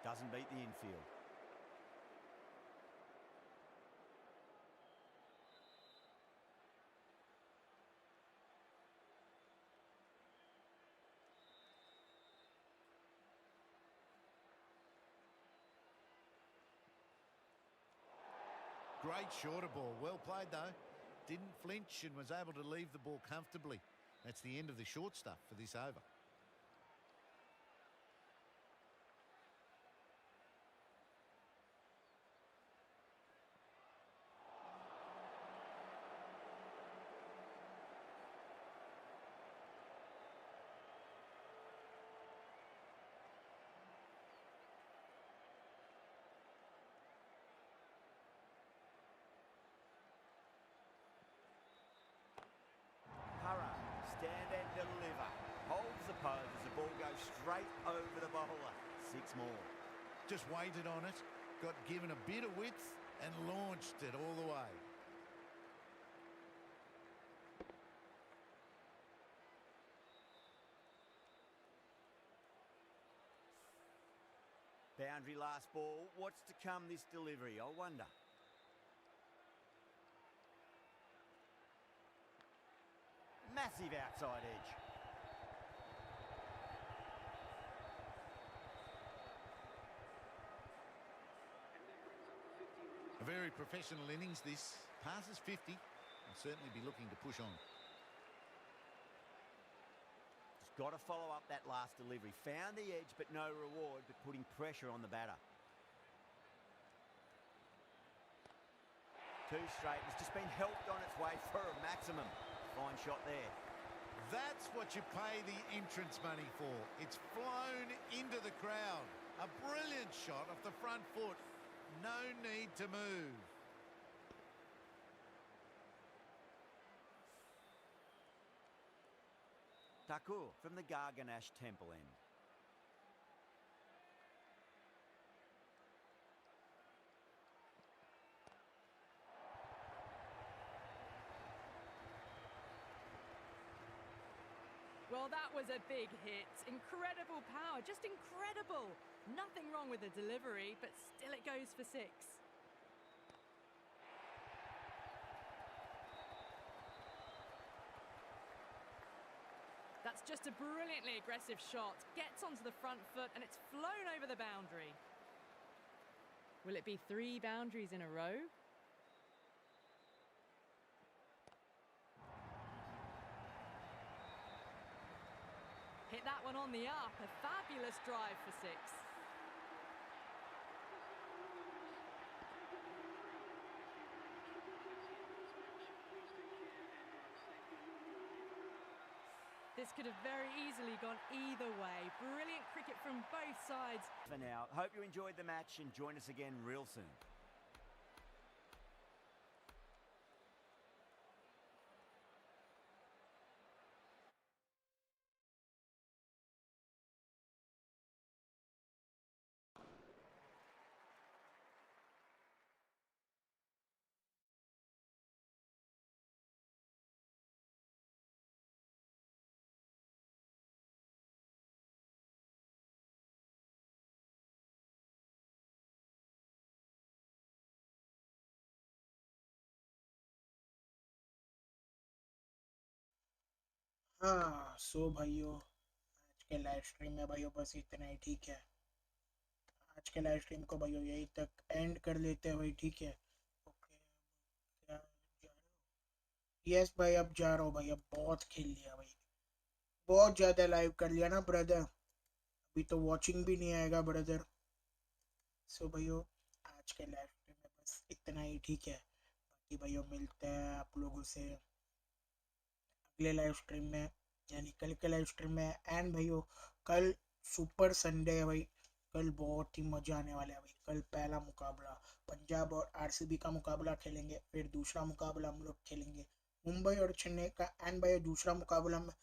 Doesn't beat the infield. Great shorter ball. Well played, though. Didn't flinch and was able to leave the ball comfortably. That's the end of the short stuff for this over. straight over the bowler. 6 more. Just waited on it, got given a bit of width and launched it all the way. Boundary last ball. What's to come this delivery, I wonder. Massive outside edge. A very professional innings this. Passes 50. Will certainly be looking to push on. Just got to follow up that last delivery. Found the edge, but no reward, but putting pressure on the batter. Too straight. It's just been helped on its way for a maximum. Fine shot there. That's what you pay the entrance money for. It's flown into the crowd. A brilliant shot off the front foot. No need to move. Thakur from the Garganash Temple end. Well, that was a big hit. Incredible power, just incredible. Nothing wrong with the delivery, but still it goes for 6. That's just a brilliantly aggressive shot. Gets onto the front foot and it's flown over the boundary. Will it be 3 boundaries in a row? Hit that one on the up. A fabulous drive for 6. This could have very easily gone either way. Brilliant cricket from both sides. For now, hope you enjoyed the match and join us again real soon. हाँ सो भाइयों, आज के live stream में भाइयों बस इतना ही, ठीक है। आज के लाइव स्ट्रीम को भाइयों यही तक एंड कर लेते हैं भाई, ठीक है। ओके, क्या जा रहे हो? यस भाई, अब जा रहा हूँ भाई, अब बहुत खेल लिया भाई, बहुत ज़्यादा लाइव कर लिया ना ब्रदर, अभी तो वॉचिंग भी नहीं आएगा ब्रदर। सो भाइयों, आज के लाइव स्ट्रीम में बस इतना ही, ठीक है। बाकी भाइयों मिलते हैं आप लोगों से अगले लाइव स्ट्रीम में, यानी कल के लाइव स्ट्रीम में। एंड भाइयों, कल सुपर संडे है भाई, कल बहुत ही मजा आने वाला है भाई। कल पहला मुकाबला पंजाब और आरसीबी का मुकाबला खेलेंगे, फिर दूसरा मुकाबला हम लोग खेलेंगे मुंबई और चेन्नई का। एंड भाई दूसरा मुकाबला मैं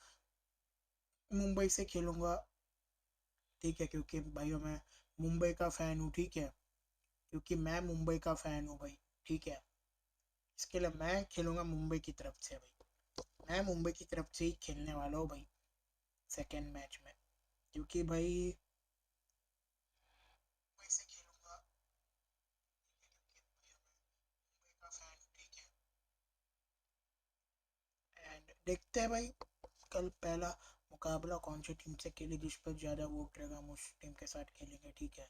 मुंबई से खेलूंगा, ठीक है, क्योंकि भाइयों मैं मुंबई का फ़ैन हूँ, ठीक है, क्योंकि मैं मुंबई का फ़ैन हूँ भाई, ठीक है। इसके लिए मैं खेलूंगा मुंबई की तरफ से भाई, मैं मुंबई की तरफ से ही खेलने वाला हूँ भाई सेकेंड मैच में, क्योंकि भाई मुंबई से खेलूंगा, क्योंकि मुंबई का फ़ैन, ठीक है। एंड देखते हैं भाई कल पहला मुकाबला कौन सी टीम से खेले, जिस पर ज़्यादा वोट रहेगा हम उस टीम के साथ खेलेंगे, ठीक है।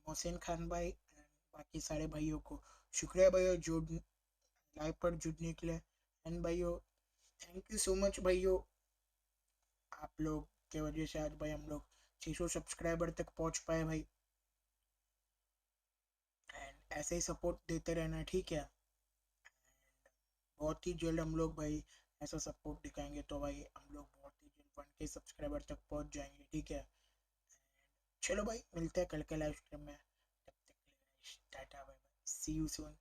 मोहसिन खान भाई एंड बाकी सारे भाइयों को शुक्रिया भाइयों जुड़ लाइव पर जुड़ने के लिए। एंड भाइयों थैंक यू सो मच भाइयों, आप लोग के वजह से आज भाई हम लोग 600 सब्सक्राइबर तक पहुंच पाए भाई। एंड ऐसे ही सपोर्ट देते रहना, ठीक है। बहुत ही जल्द हम लोग भाई ऐसा सपोर्ट दिखाएंगे तो भाई हम लोग बहुत ही जल्द 1K सब्सक्राइबर तक पहुंच जाएंगे, ठीक है। चलो भाई मिलते हैं कल के लाइव स्ट्रीम में, तब तक के लिए टाटा bye bye, see you soon,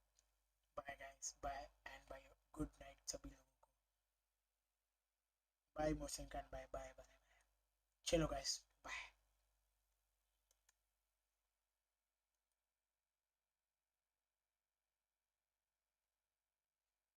bye guys, bye and bye, good night सभी लोगों को, bye Mohsin Khan, bye bye bye bye, चलो गाइस।